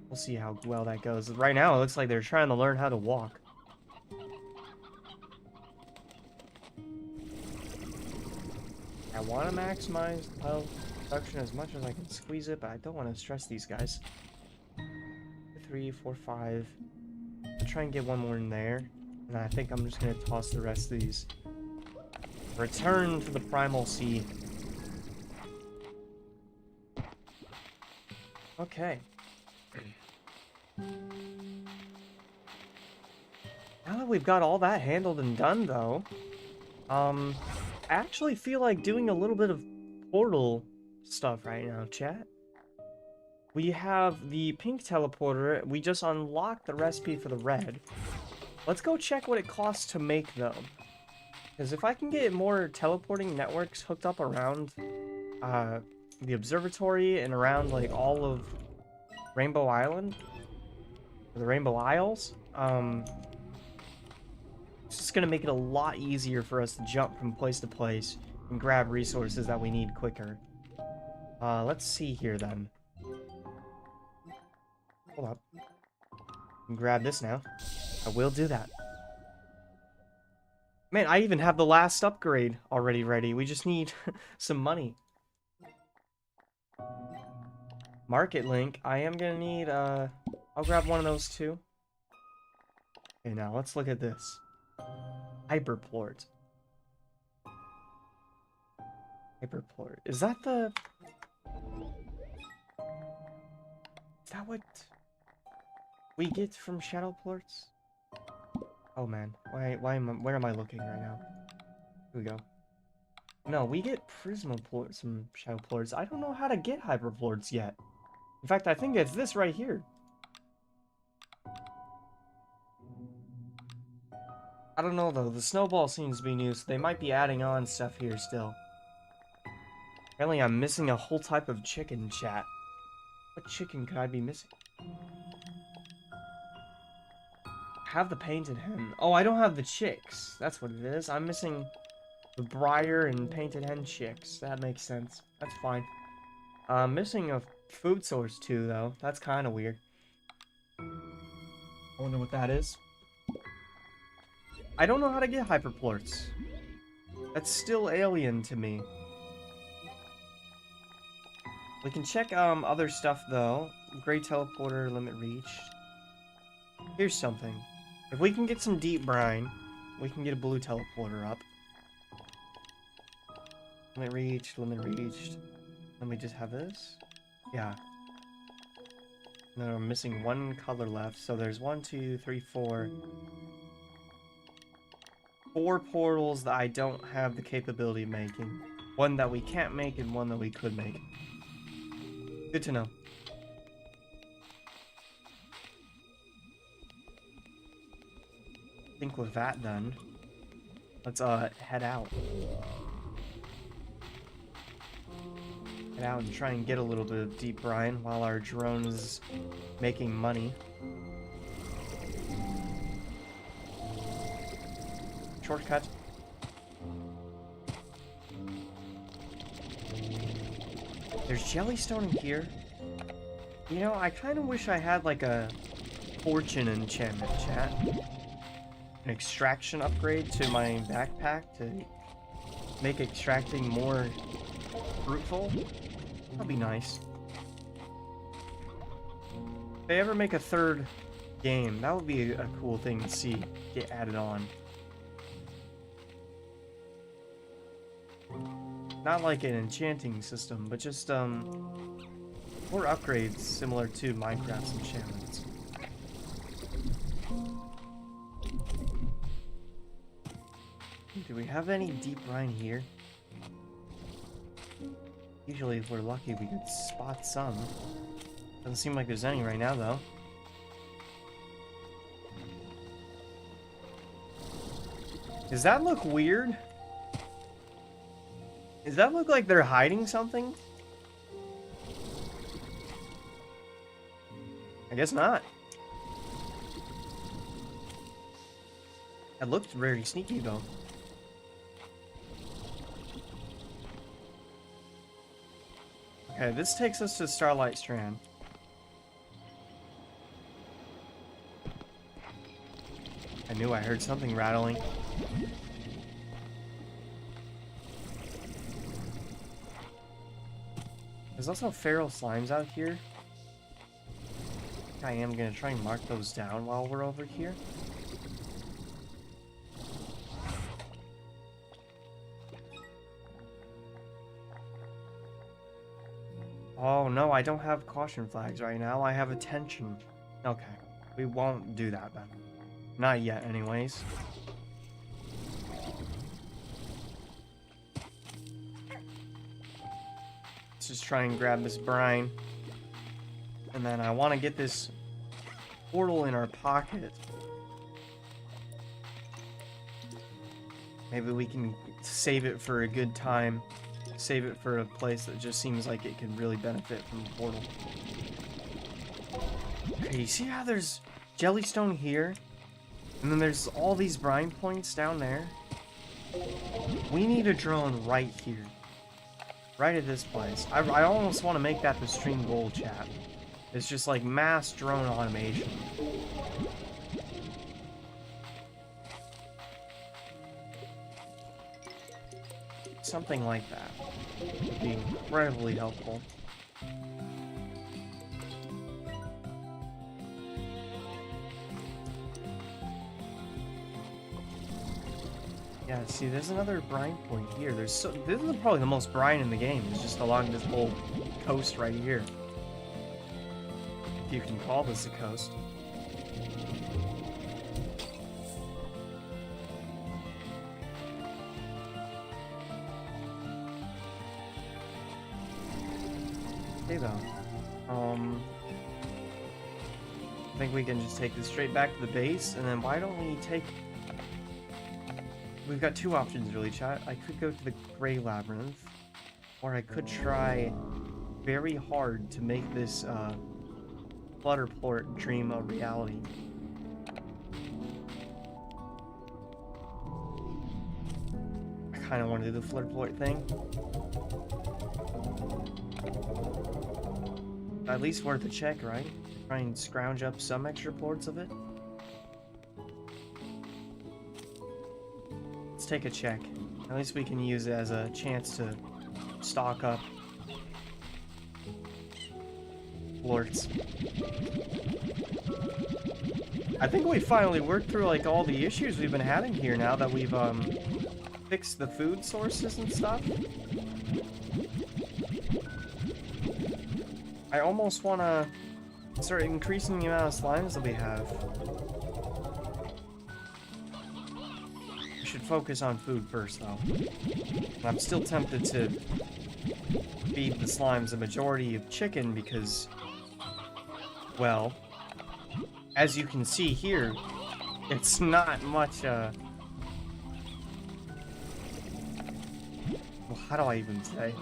We'll see how well that goes. Right now, it looks like they're trying to learn how to walk. I want to maximize puddle production as much as I can squeeze it, but I don't want to stress these guys. 3, 4, 5. I'll try and get one more in there. And I think I'm just going to toss the rest of these. Return to the primal sea. Okay. Now that we've got all that handled and done, though, I actually feel like doing a little bit of portal stuff right now, chat. We have the pink teleporter. We just unlocked the recipe for the red. Let's go check what it costs to make them. Because if I can get more teleporting networks hooked up around the observatory and around like all of Rainbow Island, or the Rainbow Isles, it's just gonna make it a lot easier for us to jump from place to place and grab resources that we need quicker. Let's see here then. Hold up. I can grab this now. I will do that. Man, I even have the last upgrade already ready. We just need some money. Market link. I am gonna need, I'll grab one of those too. Okay, now let's look at this. Hyperplort. Hyperplort. Is that the... Is that what we get from shadow plorts? Oh man, where am I looking right now? Here we go. No, we get PRISMACORE from shadow plorts. I don't know how to get hyperplorts yet. In fact, I think it's this right here. I don't know though, the snowball seems to be new, so they might be adding on stuff here still. Apparently I'm missing a whole type of chicken, chat. What chicken could I be missing? have the painted hen. Oh, I don't have the chicks. That's what it is. I'm missing the briar and painted hen chicks. That makes sense. That's fine. I'm missing a food source too, though. That's kind of weird. I wonder what that is. I don't know how to get hyperplorts. That's still alien to me. We can check other stuff though. Gray teleporter, limit reach. Here's something. If we can get some deep brine, we can get a blue teleporter up. Limit reached, limit reached. Let me just have this. Yeah. No, we're missing one color left. So there's 1, 2, 3, 4. 4 portals that I don't have the capability of making. One that we can't make and one that we could make. Good to know. I think with that done, let's head out. Head out and try and get a little bit of deep brine while our drone is making money. Shortcut. There's jellystone in here. You know, I kind of wish I had like a fortune enchantment, chat. An extraction upgrade to my backpack to make extracting more fruitful. That'd be nice. If they ever make a third game, that would be a cool thing to see get added on. Not like an enchanting system, but just more upgrades similar to Minecraft's enchantments. Do we have any deep brine here? Usually if we're lucky we could spot some. Doesn't seem like there's any right now though. Does that look weird? Does that look like they're hiding something? I guess not. That looked very sneaky though. Okay, this takes us to Starlight Strand. I knew I heard something rattling. There's also feral slimes out here. I am gonna try and mark those down while we're over here. Oh no, I don't have caution flags right now. I have attention. Okay, we won't do that then. Not yet, anyways. Let's just try and grab this brine. And then I want to get this portal in our pocket. Maybe we can save it for a good time. Save it for a place that just seems like it can really benefit from the portal. Okay, you see how there's jellystone here? And then there's all these brine points down there? We need a drone right here. Right at this place. I almost want to make that the stream goal, chat. It's just like mass drone automation. Something like that would be incredibly helpful. Yeah, see, there's another brine point here. This is probably the most brine in the game. It's just along this whole coast right here. If you can call this a coast. Okay though. I think we can just take this straight back to the base, and then why don't we take... We've got two options really, chat. I could go to the Gray Labyrinth, or I could try very hard to make this Flutterport dream a reality. kind of want to do the flare thing. At least worth a check, right? Try and scrounge up some extra ports of it. Let's take a check. At least we can use it as a chance to stock up plorts. I think we finally worked through like all the issues we've been having here now that we've fixed the food sources and stuff. I almost want to start increasing the amount of slimes that we have. We should focus on food first, though. I'm still tempted to feed the slimes a majority of chicken because, well, as you can see here, it's not much, well, how do I even say?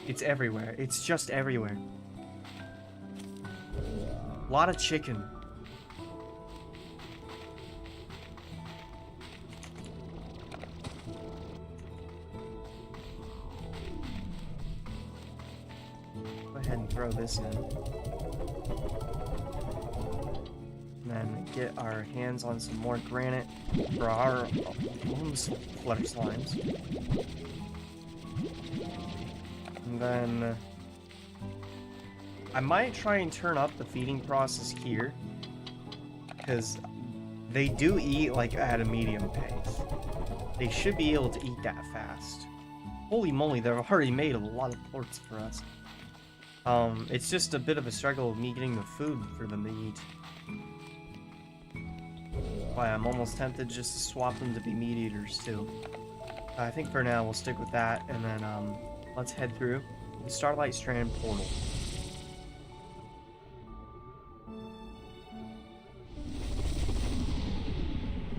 It's everywhere. It's just everywhere. A lot of chicken. Go ahead and throw this in. And then get our hands on some more granite for our own flutter slimes. And then I might try and turn up the feeding process here, because they do eat like at a medium pace. They should be able to eat that fast. Holy moly, they've already made a lot of plorts for us. It's just a bit of a struggle of me getting the food for them to eat. Why, I'm almost tempted just to swap them to be meat eaters too. I think for now we'll stick with that, and then let's head through the Starlight Strand portal.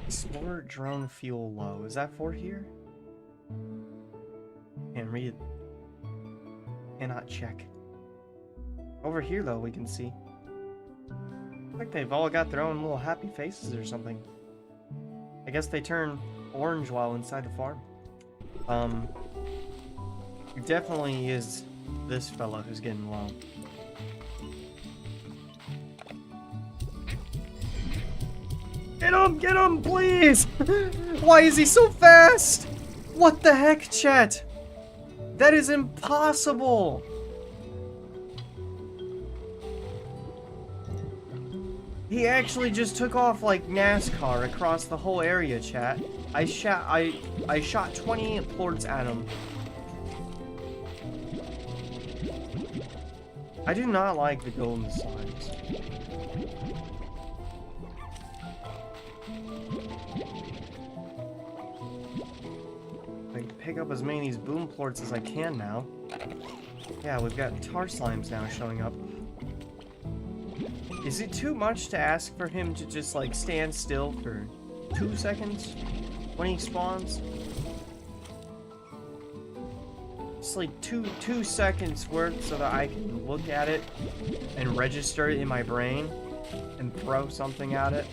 Explore drone fuel low. Is that for here? Can't read it. Cannot check. Over here though, we can see. Looks like they've all got their own little happy faces or something. I guess they turn orange while inside the farm. It definitely is this fella who's getting low. Get him, please! Why is he so fast? What the heck, chat? That is impossible! He actually just took off like NASCAR across the whole area, chat. I shot 28 plorts at him. I do not like the golden slimes. I can pick up as many of these boom plorts as I can now. Yeah, we've got tar slimes now showing up. Is it too much to ask for him to just like stand still for 2 seconds when he spawns? It's like two seconds worth so that I can look at it and register it in my brain and throw something at it.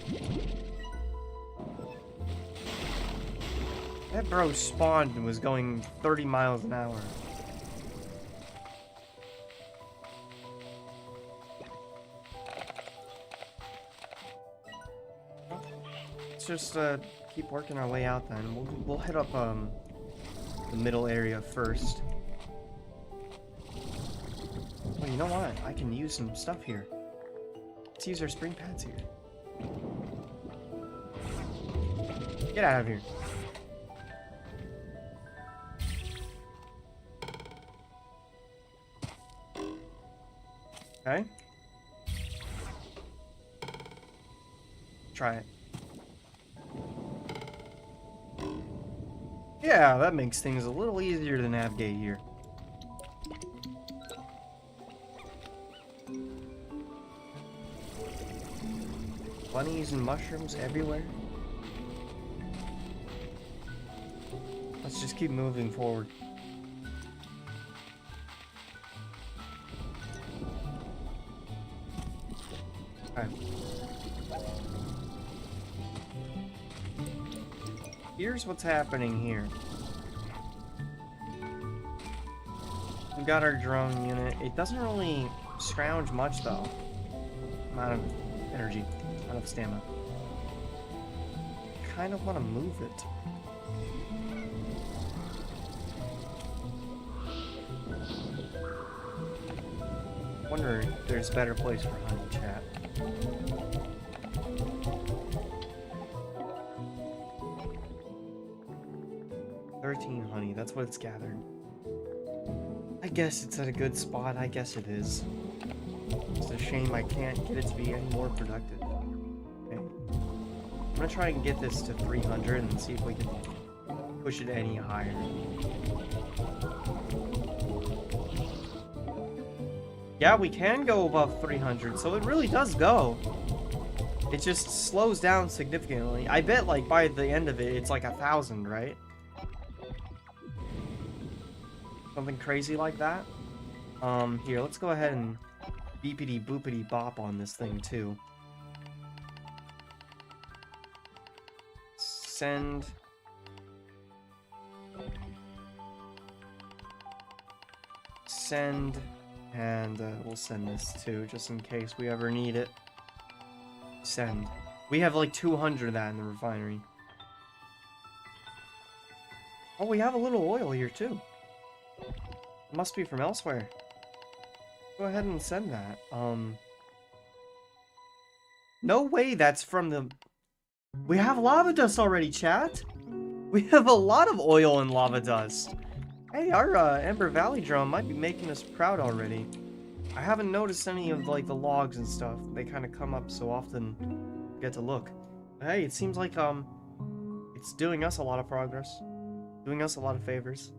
That bro spawned and was going 30 miles an hour. Let's just keep working our way out then. We'll hit up the middle area first. Oh, you know what? I can use some stuff here. Let's use our spring pads here. Get out of here. Okay. Try it. Yeah, that makes things a little easier to navigate here. Bunnies and mushrooms everywhere. Let's just keep moving forward. Alright. Here's what's happening here. we've got our drone unit. It doesn't really scrounge much though. Amount of energy, amount of stamina. Kind of want to move it. Wonder if there's a better place for honey, chat. Honey, that's what it's gathered. I guess it's at a good spot. I guess it is. It's a shame I can't get it to be any more productive. Okay. I'm gonna try and get this to 300 and see if we can push it any higher. Yeah, we can go above 300, so it really does go. It just slows down significantly. I bet, like, by the end of it, it's like 1,000, right? Something crazy like that. Here, let's go ahead and beepity boopity bop on this thing too. Send. Send. And we'll send this too, just in case we ever need it. Send. We have like 200 of that in the refinery. Oh, we have a little oil here too. It must be from elsewhere. Go ahead and send that. No way that's from the... We have lava dust already, chat! We have a lot of oil and lava dust. Hey, our Ember Valley drone might be making us proud already. I haven't noticed any of like the logs and stuff. They kind of come up so often. I get to look. But hey, it seems like it's doing us a lot of progress. Doing us a lot of favors.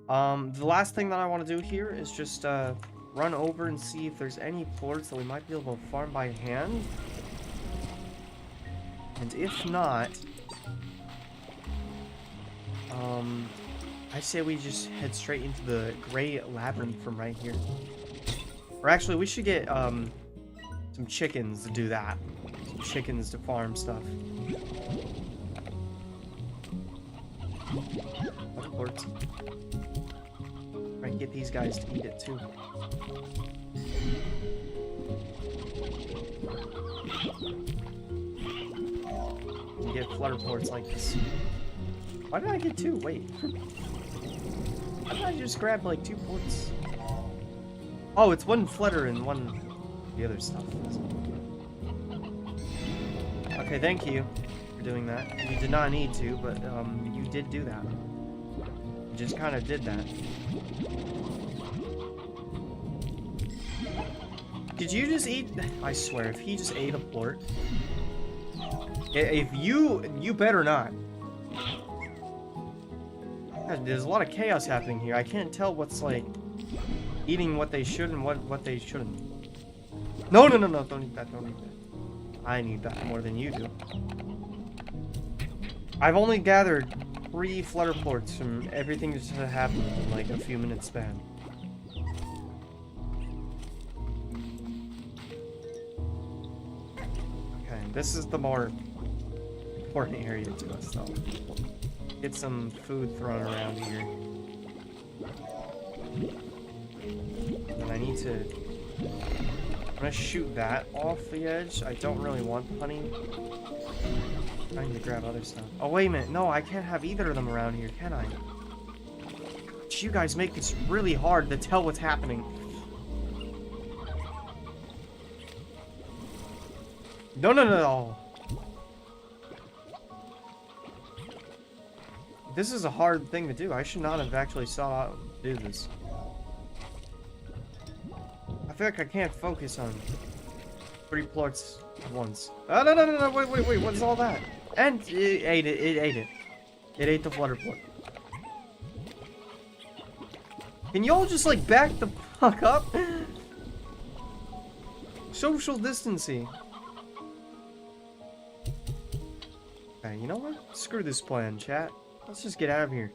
The last thing that I want to do here is just run over and see if there's any ports that we might be able to farm by hand. And if not, I say we just head straight into the gray labyrinth from right here. Or actually, we should get some chickens to do that. Some chickens to farm stuff. What ports? Try and get these guys to eat it too. You get flutter ports like this. Why did I get two? Wait. Why did I just grab like 2 ports? Oh, it's one flutter and one the other stuff. Okay, thank you for doing that. You did not need to, but you did do that. You just kind of did that. Did you just eat? I swear, if he just ate a port. If you better not. God, there's a lot of chaos happening here. I can't tell what's like eating what they should and what they shouldn't. No, don't eat that, don't eat that. I need that more than you do. I've only gathered 3 flutter ports from everything that's happened in like a few minutes span. Okay, this is the more important area to us though. Get some food thrown around here. And I need to... I'm gonna shoot that off the edge. I don't really want honey. I'm trying to grab other stuff. Oh, wait a minute. No, I can't have either of them around here, can I? Gosh, you guys make this really hard to tell what's happening. No. This is a hard thing to do. I should not have actually saw how to do this. I feel like I can't focus on 3 plorts at once. Oh, no, wait, what is all that? And it ate it, It ate the flutter plort. Can y'all just like back the fuck up? Social distancing. Okay, you know what? Screw this plan, chat. Let's just get out of here.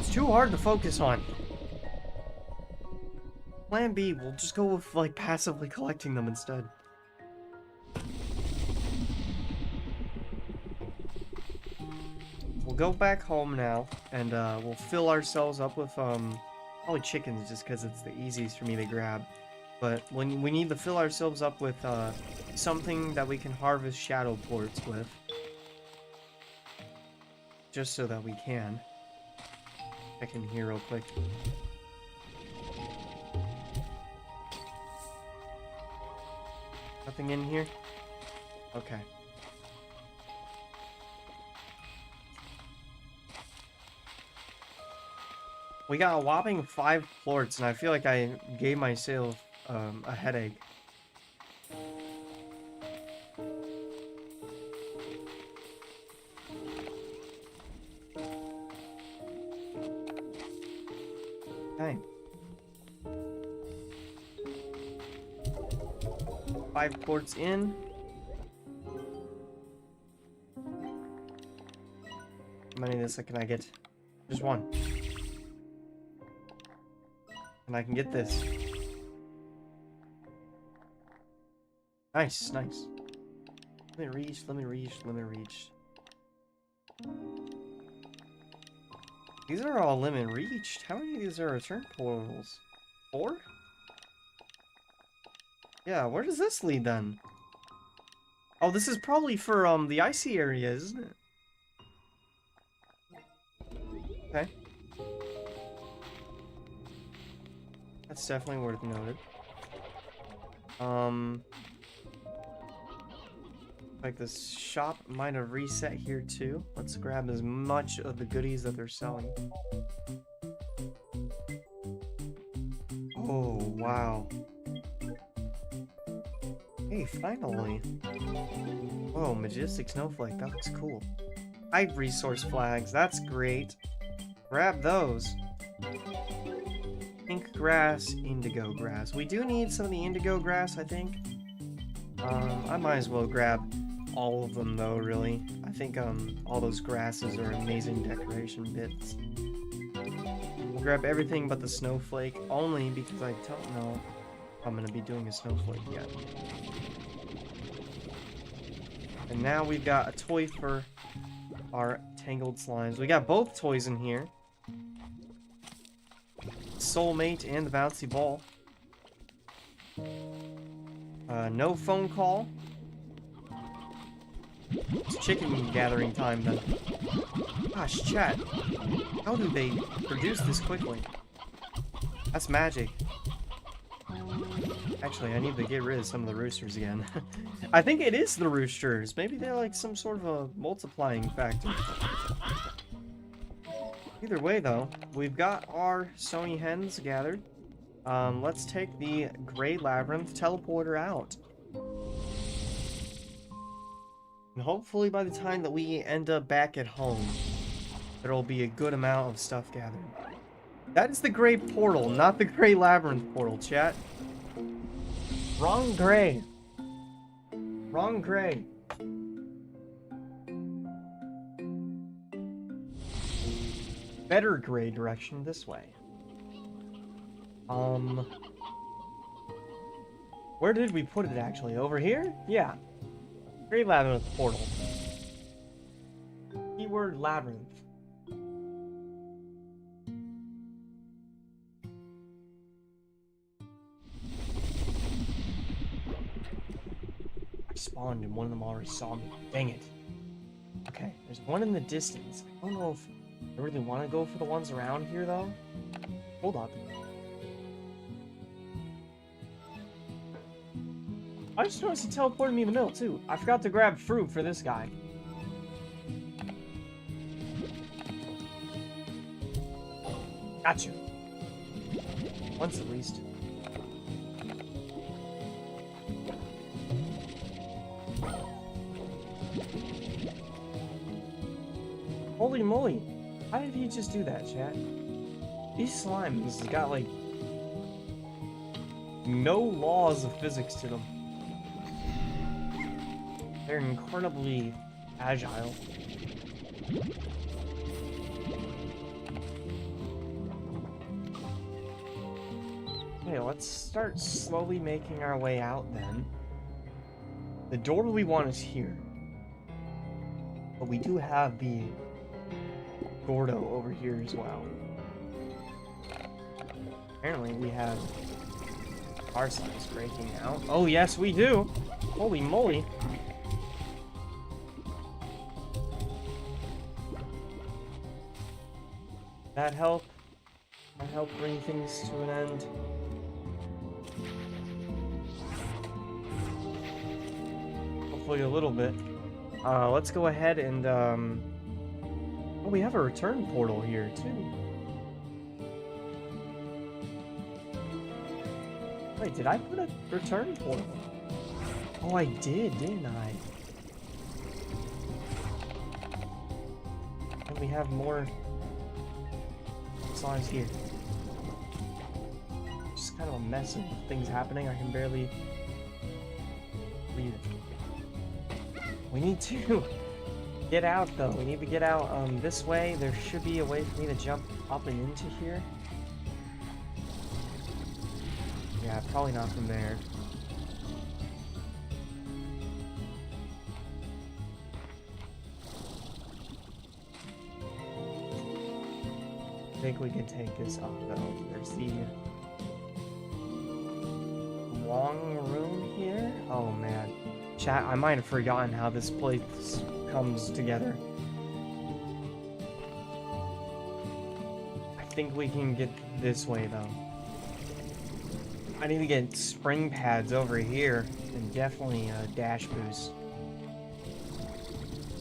It's too hard to focus on. Plan B, we'll just go with, like, passively collecting them instead. we'll go back home now, and we'll fill ourselves up with probably chickens, just because it's the easiest for me to grab. But when we need to fill ourselves up with something that we can harvest shadow ports with, just so that we can. Check in here real quick. Nothing in here? Okay. We got a whopping 5 plorts, and I feel like I gave myself a headache. Okay. 5 plorts in. How many of this can I get? Just one. And I can get this. Nice, nice. Limit reach, limit reach, limit reach. These are all limit reached. How many of these are return portals? 4? Yeah, where does this lead then? Oh, this is probably for the icy area, isn't it? Okay. That's definitely worth noted. Like this shop might have reset here too. Let's grab as much of the goodies that they're selling. Oh, wow. Hey, finally. Whoa, Majestic Snowflake, that looks cool. Hide resource flags, that's great. Grab those. Pink grass, indigo grass. We do need some of the indigo grass, I think. I might as well grab all of them though, really. I think all those grasses are amazing decoration bits. I'll grab everything but the snowflake, only because I don't know if I'm gonna be doing a snowflake yet. And now we've got a toy for our tangled slimes. We got both toys in here. Soulmate and the bouncy ball. No phone call. It's chicken gathering time then. Gosh, chat. How do they produce this quickly? That's magic. Actually, I need to get rid of some of the roosters again. I think it is the roosters. Maybe they're like some sort of a multiplying factor. Either way, though, we've got our Sony hens gathered. Let's take the Gray Labyrinth teleporter out. And hopefully by the time that we end up back at home, there'll be a good amount of stuff gathered. That is the Gray Portal, not the Gray Labyrinth portal, chat. Wrong Gray. Wrong Gray. Better Gray direction this way. Where did we put it actually? Over here? Yeah. Gray Labyrinth portal. Keyword labyrinth. I spawned and one of them already saw me. Dang it. Okay, there's one in the distance. I don't know if I really want to go for the ones around here though. Hold up. I just noticed he teleported me in the middle, too. I forgot to grab fruit for this guy. Gotcha. Once at least. Holy moly. How did he just do that, chat? These slimes has got, like, no laws of physics to them. They're incredibly agile. Okay, let's start slowly making our way out then. The door we want is here. But we do have the Gordo over here as well. Apparently we have our slimes breaking out. Oh yes, we do! Holy moly! That help bring things to an end. Hopefully a little bit. Let's go ahead and oh, we have a return portal here too. Wait, did I put a return portal? Oh, I did, didn't I? And we have more slimes here. Just kind of a mess of things happening. I can barely read it. We need to get out, though. We need to get out this way. There should be a way for me to jump up and into here. Yeah, probably not from there. I think we can take this up, though. There's the long room here. Oh, man. Chat, I might have forgotten how this place comes together. I think we can get this way, though. I need to get spring pads over here, and definitely a dash boost.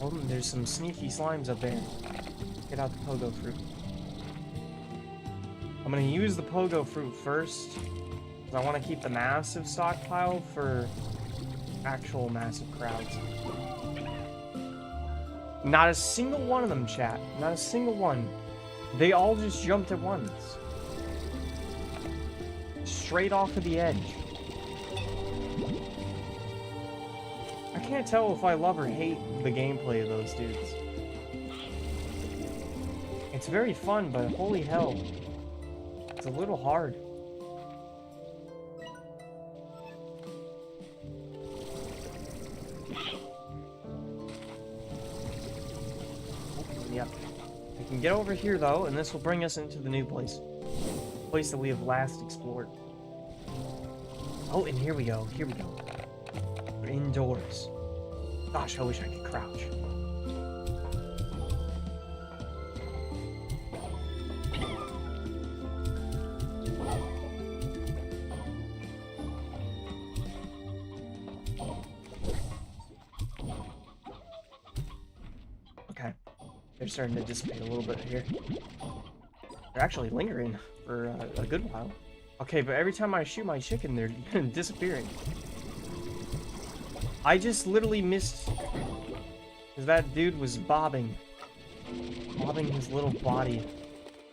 Oh, there's some sneaky slimes up there. Get out the pogo fruit. I'm gonna use the pogo fruit first, because I want to keep the massive stockpile for actual massive crowds. Not a single one of them, chat. Not a single one. They all just jumped at once. Straight off of the edge. I can't tell if I love or hate the gameplay of those dudes. It's very fun, but holy hell. It's a little hard. Yep. We can get over here though, and this will bring us into the new place. The place that we have last explored. Oh, and here we go. Here we go. We're indoors. Gosh, I wish I could crouch. Okay. They're starting to dissipate a little bit here. They're actually lingering for a good while. Okay, but every time I shoot my chicken, they're disappearing. I just literally missed... because that dude was bobbing his little body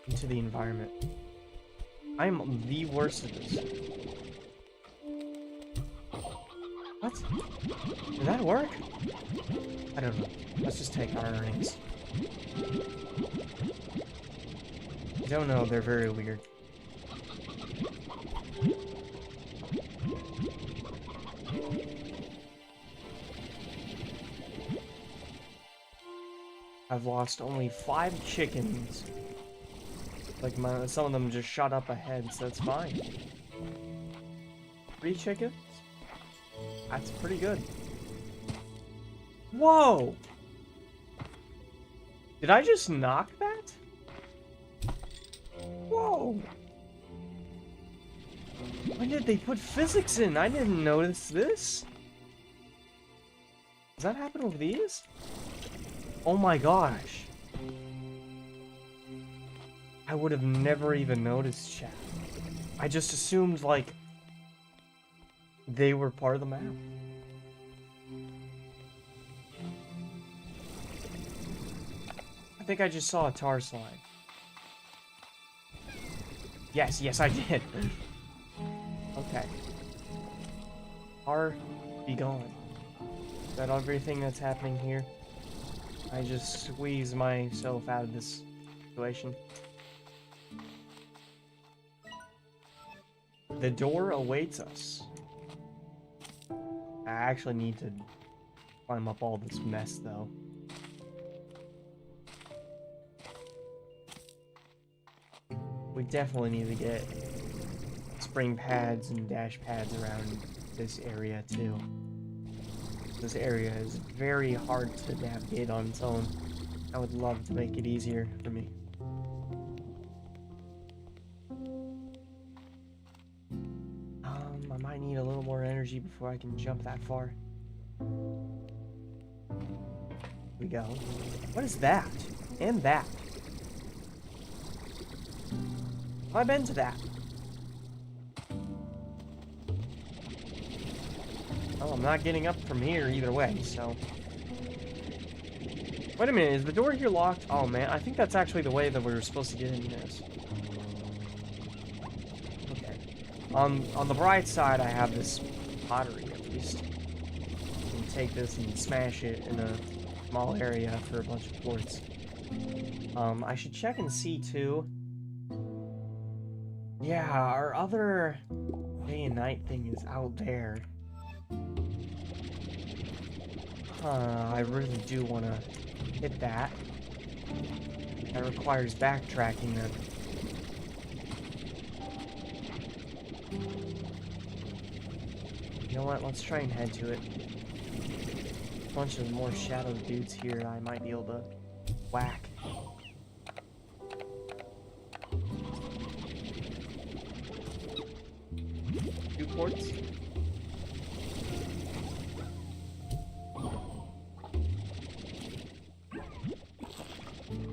into the environment. I am the worst at this. What? Did that work? I don't know. Let's just take our earnings. I don't know, they're very weird. I've lost only 5 chickens. Like, some of them just shot up ahead, so it's fine. 3 chickens? That's pretty good. Whoa! Did I just knock that? Whoa! When did they put physics in? I didn't notice this. Does that happen with these? Oh my gosh. I would have never even noticed, chat. I just assumed, like, they were part of the map. I think I just saw a tar slime. Yes, yes I did. Okay. Tar, be gone. Is that everything that's happening here? I just squeeze myself out of this situation. The door awaits us. I actually need to climb up all this mess, though. We definitely need to get spring pads and dash pads around this area too. This area is very hard to navigate on its own. I would love to make it easier for me. I might need a little more energy before I can jump that far. Here we go. What is that? And that. Have I been to that? Well, I'm not getting up from here either way, so... Wait a minute, is the door here locked? Oh man, I think that's actually the way that we were supposed to get in this. Okay. On the bright side, I have this pottery, at least. I can take this and smash it in a small area for a bunch of quartz. I should check and see, too. Yeah, our other day and night thing is out there. I really do want to hit that. That requires backtracking then. You know what? Let's try and head to it. A bunch of more shadow dudes here I might be able to whack. Two quartz?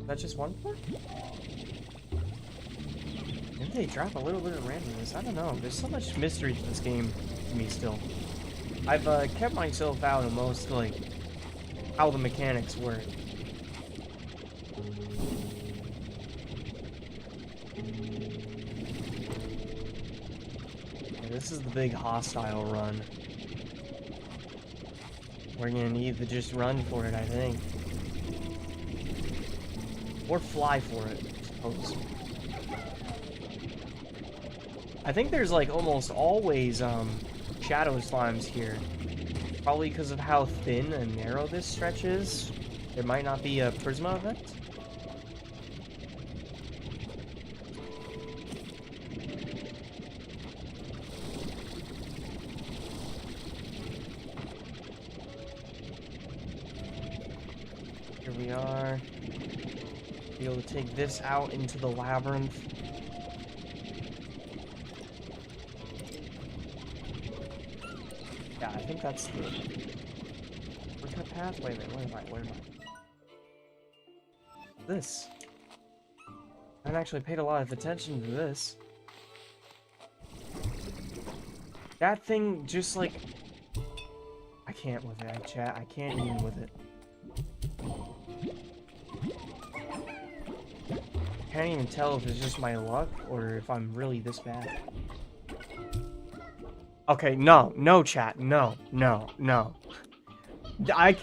Is that just one port? Maybe they drop a little bit of randomness. I don't know. There's so much mystery to this game to me still. I've kept myself out of most, like, how the mechanics work. Yeah, this is the big hostile run. We're gonna need to just run for it, I think. Or fly for it, I suppose. I think there's like almost always shadow slimes here. Probably because of how thin and narrow this stretch is. There might not be a Prisma event. Here we are. Be able to take this out into the labyrinth. Yeah, I think that's the shortcut path. Wait a minute, where am I? This. I haven't actually paid a lot of attention to this. That thing just like... I can't with it, chat. I can't even with it. I can't even tell if it's just my luck or if I'm really this bad. Okay, no, chat, no. It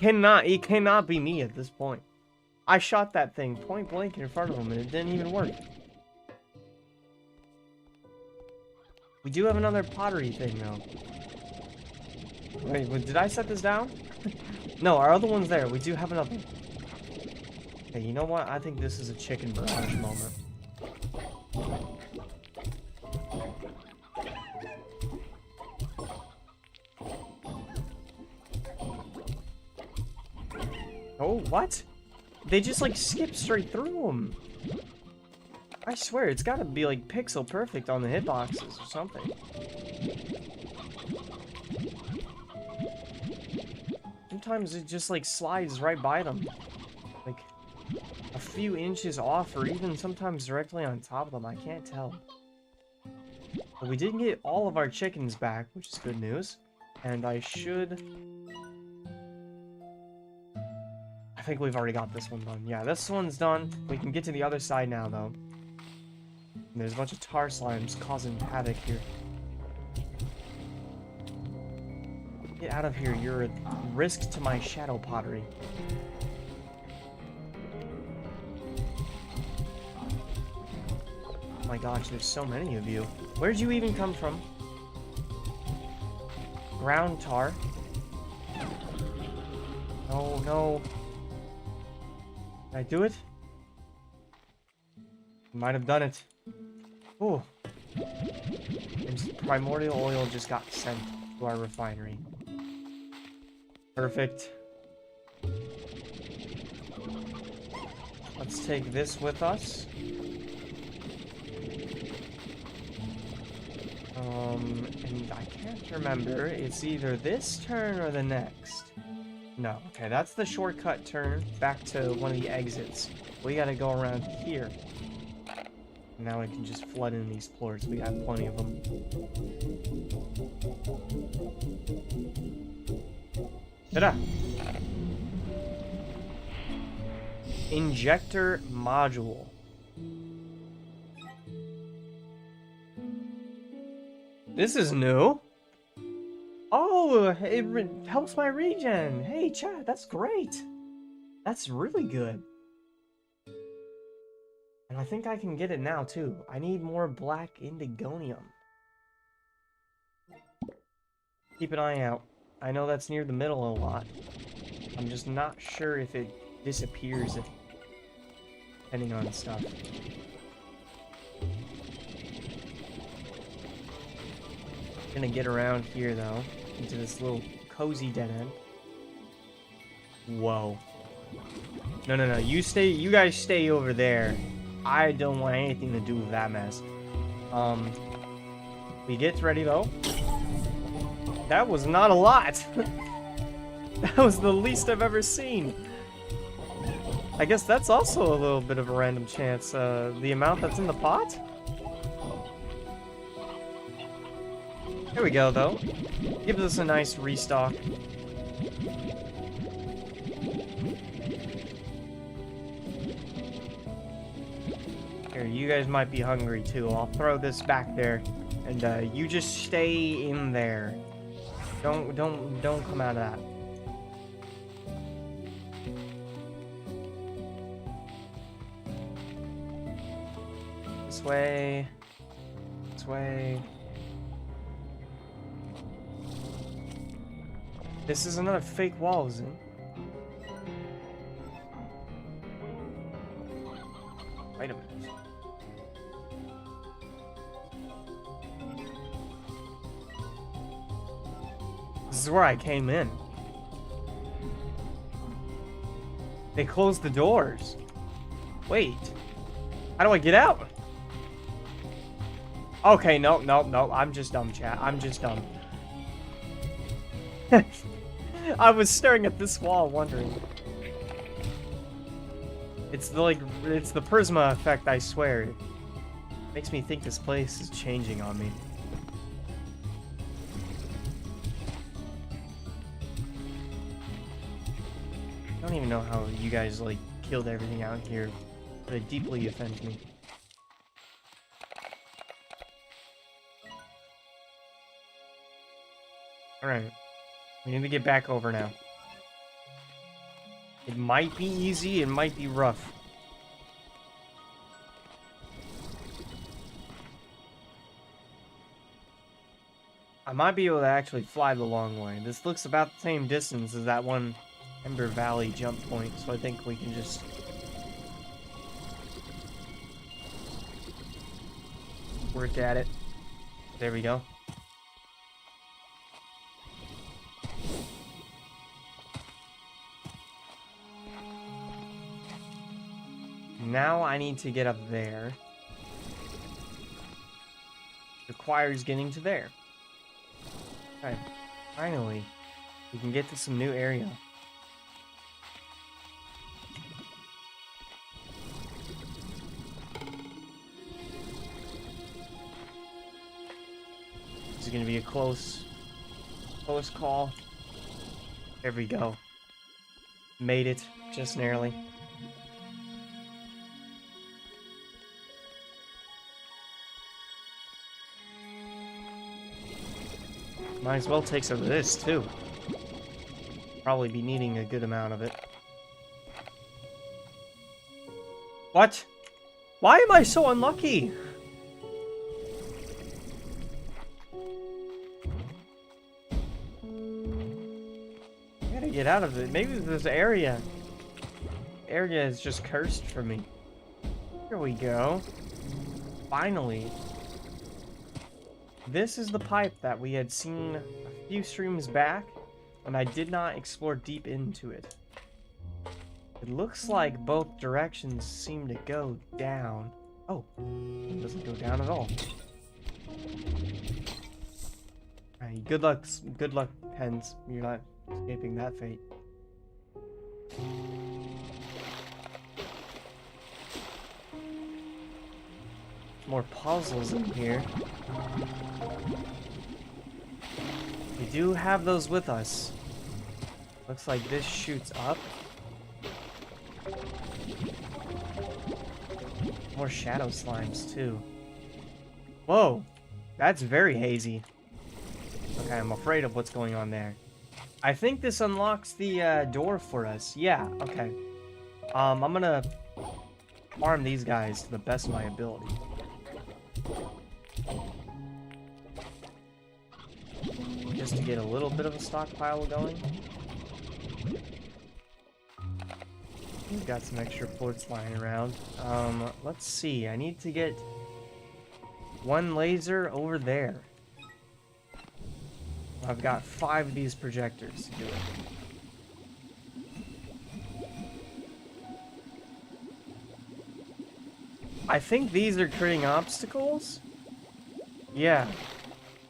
cannot be me at this point. I shot that thing point blank in front of him and it didn't even work. We do have another pottery thing though. Wait, did I set this down? No, our other one's there. We do have another. Okay, you know what? I think this is a chicken barrage moment. Oh, what? They just like skip straight through them. I swear, it's gotta be like pixel perfect on the hitboxes or something. Sometimes it just like slides right by them. Like a few inches off or even sometimes directly on top of them. I can't tell. But we did get all of our chickens back, which is good news. And I think we've already got this one done. Yeah, this one's done. We can get to the other side now, though. And there's a bunch of tar slimes causing havoc here. Get out of here. You're a risk to my shadow pottery. Oh my gosh, there's so many of you. Where'd you even come from? Ground tar. Oh, no. Did I do it? Might have done it. Oh. And primordial oil just got sent to our refinery. Perfect. Let's take this with us. And I can't remember. It's either this turn or the next. No. Okay, that's the shortcut turn back to one of the exits. We gotta go around here. Now we can just flood in these floors. We have plenty of them. Ta-da! Injector module. This is new. Oh, it helps my regen. Hey, chat, that's great. That's really good. And I think I can get it now, too. I need more black indigonium. Keep an eye out. I know that's near the middle a lot. I'm just not sure if it disappears depending on stuff. Gonna get around here, though, into this little cozy dead end. Whoa. No. You guys stay over there. I don't want anything to do with that mess. We get ready, though. That was not a lot. That was the least I've ever seen. I guess that's also a little bit of a random chance. The amount that's in the pot? Here we go, though. Gives us a nice restock. Here, you guys might be hungry too. I'll throw this back there, and you just stay in there. Don't come out of that. This way. This way. This is another fake wall, isn't it? Wait a minute. This is where I came in. They closed the doors. Wait. How do I get out? Okay, no. I'm just dumb, chat. I'm just dumb. I was staring at this wall, wondering. It's the Prisma effect, I swear. It makes me think this place is changing on me. I don't even know how you guys, killed everything out here, but it deeply offends me. Alright. We need to get back over now. It might be easy, it might be rough. I might be able to actually fly the long way. This looks about the same distance as that one Ember Valley jump point, so I think we can just... work at it. There we go. Now I need to get up there. Requires getting to there. Okay, finally, we can get to some new area. This is gonna be a close call. There we go. Made it, just narrowly. Might as well take some of this, too. Probably be needing a good amount of it. What? Why am I so unlucky? I gotta get out of it. Maybe this area is just cursed for me. Here we go. Finally. This is the pipe that we had seen a few streams back, and I did not explore deep into it. It looks like both directions seem to go down. Oh, it doesn't go down at all. Alright, good luck, hens. You're not escaping that fate. More puzzles in here. We do have those with us. Looks like this shoots up. More shadow slimes too. Whoa, that's very hazy. Okay, I'm afraid of what's going on there. I think this unlocks the door for us. Yeah, okay. I'm gonna farm these guys to the best of my ability. Just to get a little bit of a stockpile going. We've got some extra ports lying around. Let's see. I need to get one laser over there. I've got 5 of these projectors to do it. I think these are creating obstacles. Yeah.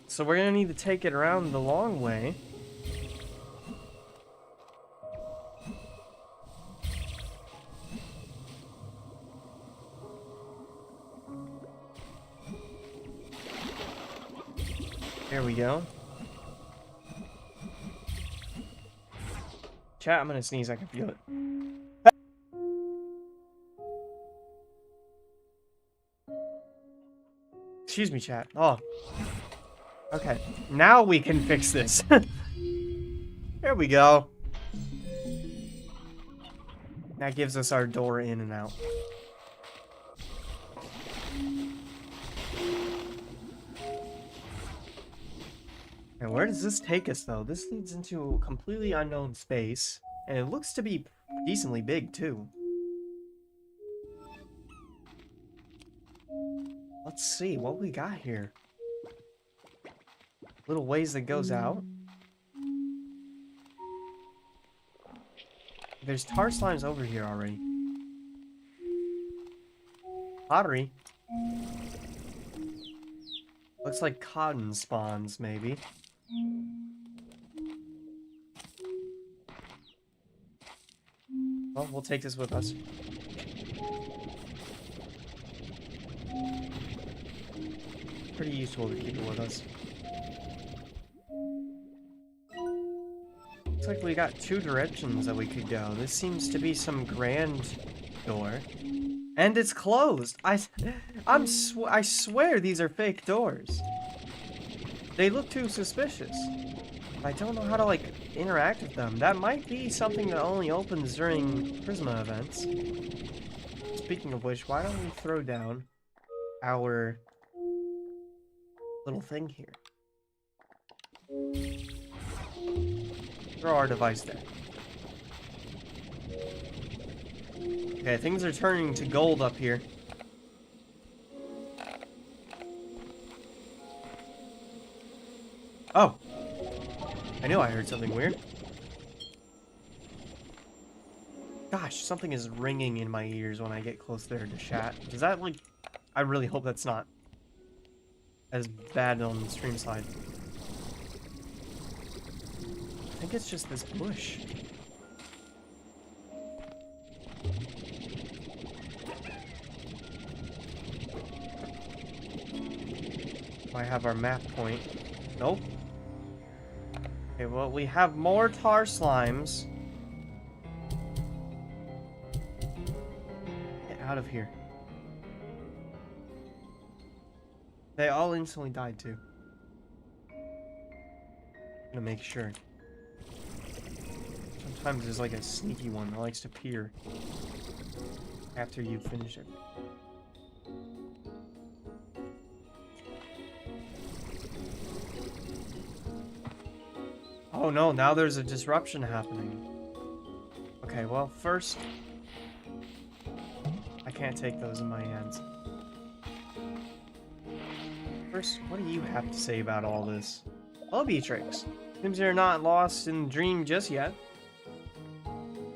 So we're gonna need to take it around the long way. There we go. Chat, I'm gonna sneeze, I can feel it. Excuse me, chat. Oh. Okay, now we can fix this. There we go. That gives us our door in and out. And where does this take us, though? This leads into a completely unknown space, and it looks to be decently big, too. Let's see what we got here. Little ways that goes out. There's tar slimes over here already. Pottery. Looks like cotton spawns, maybe. Well, we'll take this with us. Pretty useful to keep it with us. Looks like we got 2 directions that we could go. This seems to be some grand door. And it's closed! I swear these are fake doors. They look too suspicious. I don't know how to, like, interact with them. That might be something that only opens during Prisma events. Speaking of which, why don't we throw down our little thing here? Throw our device there. Okay, things are turning to gold up here. Oh! I knew I heard something weird. Gosh, something is ringing in my ears when I get close there to chat. Does that, like... I really hope that's not as bad on the stream side. I think it's just this bush. I have our map point. Nope. Okay, well, we have more tar slimes. Get out of here. They all instantly died too. I'm gonna make sure. Sometimes there's like a sneaky one that likes to peer after you finish it. Oh no, now there's a disruption happening. Okay, well, first... I can't take those in my hands. First, what do you have to say about all this? Well, Beatrix, seems you're not lost in the dream just yet.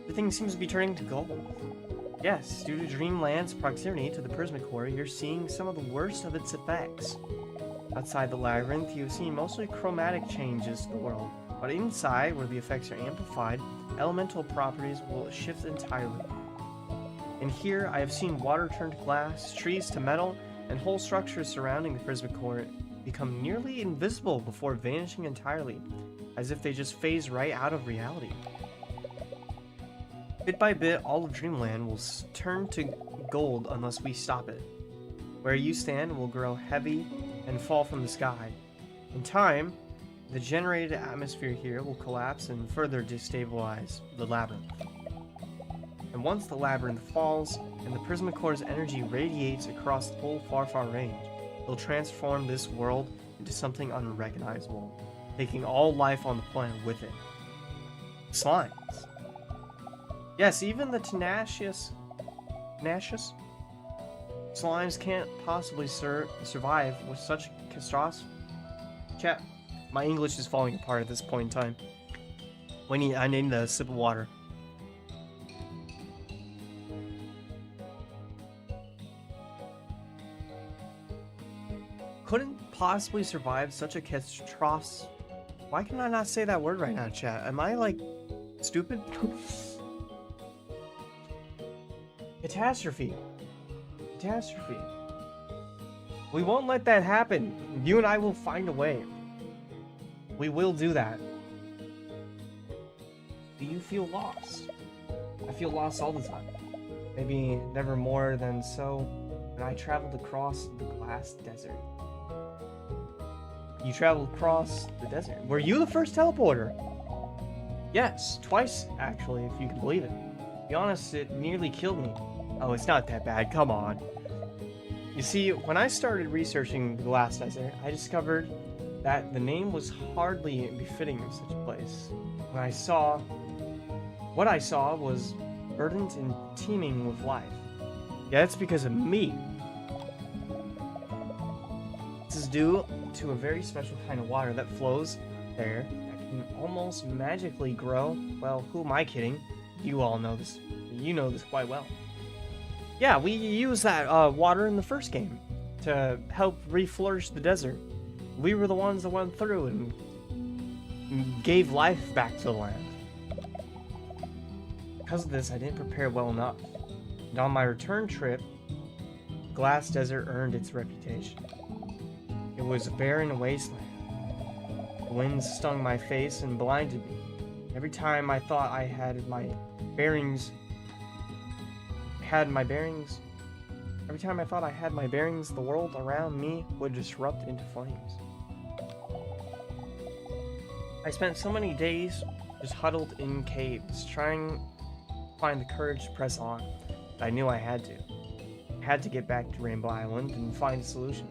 Everything seems to be turning to gold. Yes, due to Dreamland's proximity to the Prismacore, you're seeing some of the worst of its effects. Outside the labyrinth, you've seen mostly chromatic changes to the world, but inside, where the effects are amplified, elemental properties will shift entirely. In here, I have seen water turn to glass, trees to metal, and whole structures surrounding the Prismacore become nearly invisible before vanishing entirely, as if they just phase right out of reality. Bit by bit, all of Dreamland will turn to gold unless we stop it. Where you stand will grow heavy and fall from the sky. In time, the generated atmosphere here will collapse and further destabilize the labyrinth. And once the labyrinth falls and the Prismacore's energy radiates across the whole far range, it'll transform this world into something unrecognizable, taking all life on the planet with it. Slimes. Yes, even the tenacious slimes can't possibly survive with such catastrophe. Chat, my English is falling apart at this point in time. I need a sip of water. Couldn't possibly survive such a catastrophe. Why can I not say that word right now, chat? Am I, like, stupid? Catastrophe. We won't let that happen. You and I will find a way. We will do that. Do you feel lost? I feel lost all the time. Maybe never more than so when I traveled across the glass desert. You traveled across the desert. Were you the first teleporter? Yes, twice actually, if you can believe it. To be honest, it nearly killed me. Oh, it's not that bad, come on. You see, when I started researching the glass desert, I discovered that the name was hardly befitting of such a place. What I saw was verdant and teeming with life. Yeah, it's because of me. This is due to a very special kind of water that flows there that can almost magically grow. Well, who am I kidding? You all know this. You know this quite well. Yeah, we used that water in the first game to help reflourish the desert. We were the ones that went through and gave life back to the land. Because of this, I didn't prepare well enough. And on my return trip, Glass Desert earned its reputation. It was a barren wasteland. The winds stung my face and blinded me. Every time I thought I had my bearings, the world around me would disrupt into flames. I spent so many days just huddled in caves, trying to find the courage to press on, but I knew I had to. I had to get back to Rainbow Island and find a solution.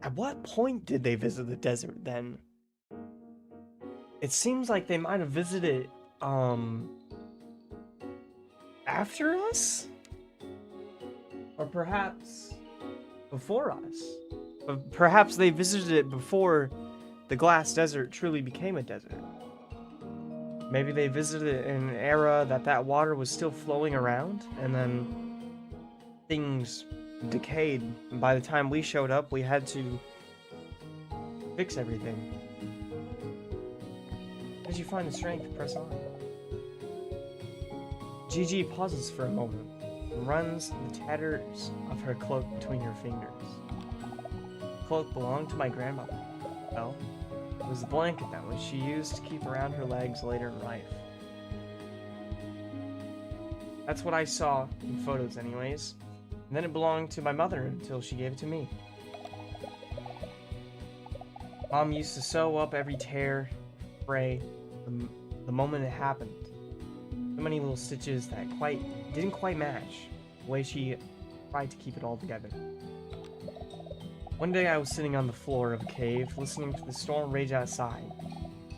At what point did they visit the desert then? It seems like they might have visited, after us? Or perhaps before us? Perhaps they visited it before the Glass Desert truly became a desert. Maybe they visited it in an era that water was still flowing around, and then things decayed, and by the time we showed up, we had to fix everything. How did you find the strength to press on? Gigi pauses for a moment and runs the tatters of her cloak between her fingers. The cloak belonged to my grandmother. Well, it was the blanket that she used to keep around her legs later in life. That's what I saw in photos anyways. And then it belonged to my mother until she gave it to me. Mom used to sew up every tear, fray, the moment it happened. So many little stitches that didn't quite match the way she tried to keep it all together. One day I was sitting on the floor of a cave, listening to the storm rage outside.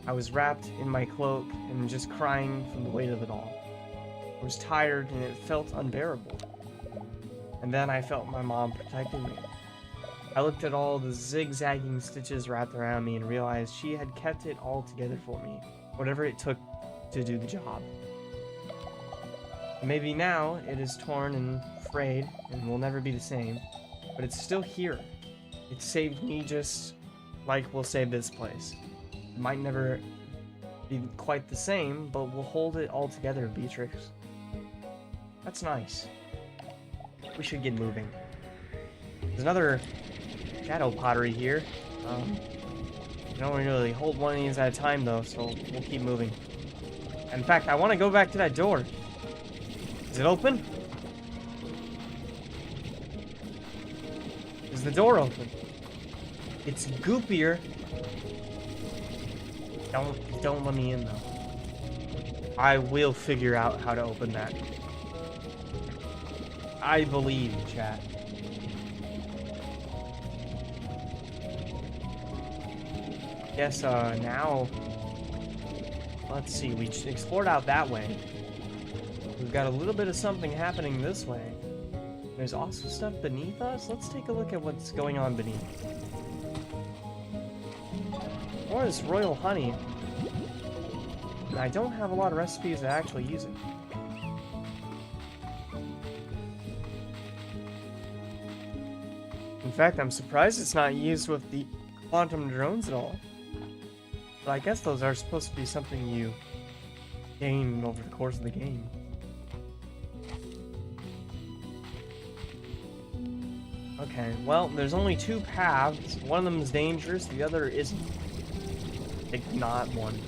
I was wrapped in my cloak and just crying from the weight of it all. I was tired and it felt unbearable. And then I felt my mom protecting me. I looked at all the zigzagging stitches wrapped around me and realized she had kept it all together for me, whatever it took to do the job. Maybe now it is torn and frayed and will never be the same, but it's still here. It saved me just like we'll save this place. It might never be quite the same, but we'll hold it all together, Beatrix. That's nice. We should get moving. There's another shadow pottery here. You don't really hold one of these at a time though, so we'll keep moving. In fact, I want to go back to that door. Is it open? Is the door open? It's goopier. Don't let me in though. I will figure out how to open that. I believe, chat. Guess now let's see, we explored out that way. We've got a little bit of something happening this way. There's also stuff beneath us. Let's take a look at what's going on beneath. More is royal honey. And I don't have a lot of recipes that actually use it. In fact, I'm surprised it's not used with the quantum drones at all. But I guess those are supposed to be something you gain over the course of the game. Okay, well, there's only two paths. One of them is dangerous, the other isn't. Pick not one.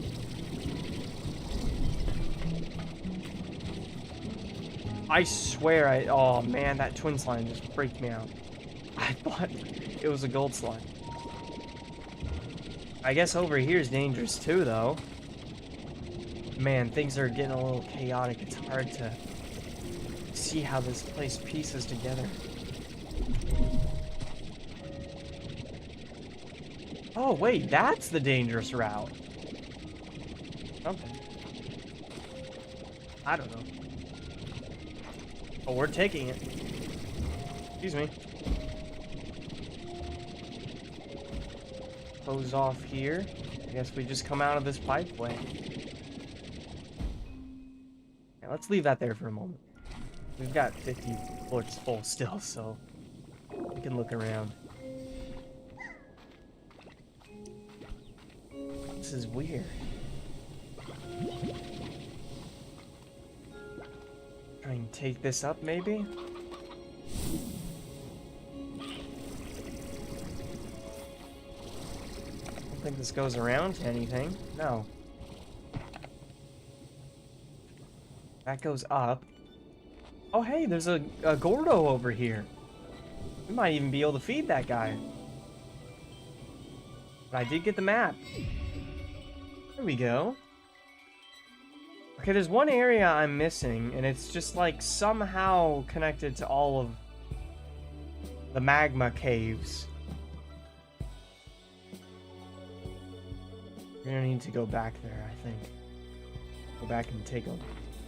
I swear oh man, that twin slime just freaked me out. I thought it was a gold slime. I guess over here is dangerous too, though. Man, things are getting a little chaotic. It's hard to see how this place pieces together. Oh, wait, that's the dangerous route. Okay. I don't know. Oh, we're taking it. Excuse me. Close off here. I guess we just come out of this pipeway. Yeah, let's leave that there for a moment. We've got 50 floors full still, so we can look around. This is weird. Try and take this up, maybe? I don't think this goes around to anything. No. That goes up. Oh, hey, there's a Gordo over here. We might even be able to feed that guy. But I did get the map. There we go. Okay, there's one area I'm missing, and it's just like somehow connected to all of the magma caves. We're gonna need to go back there, I think. Go back and take a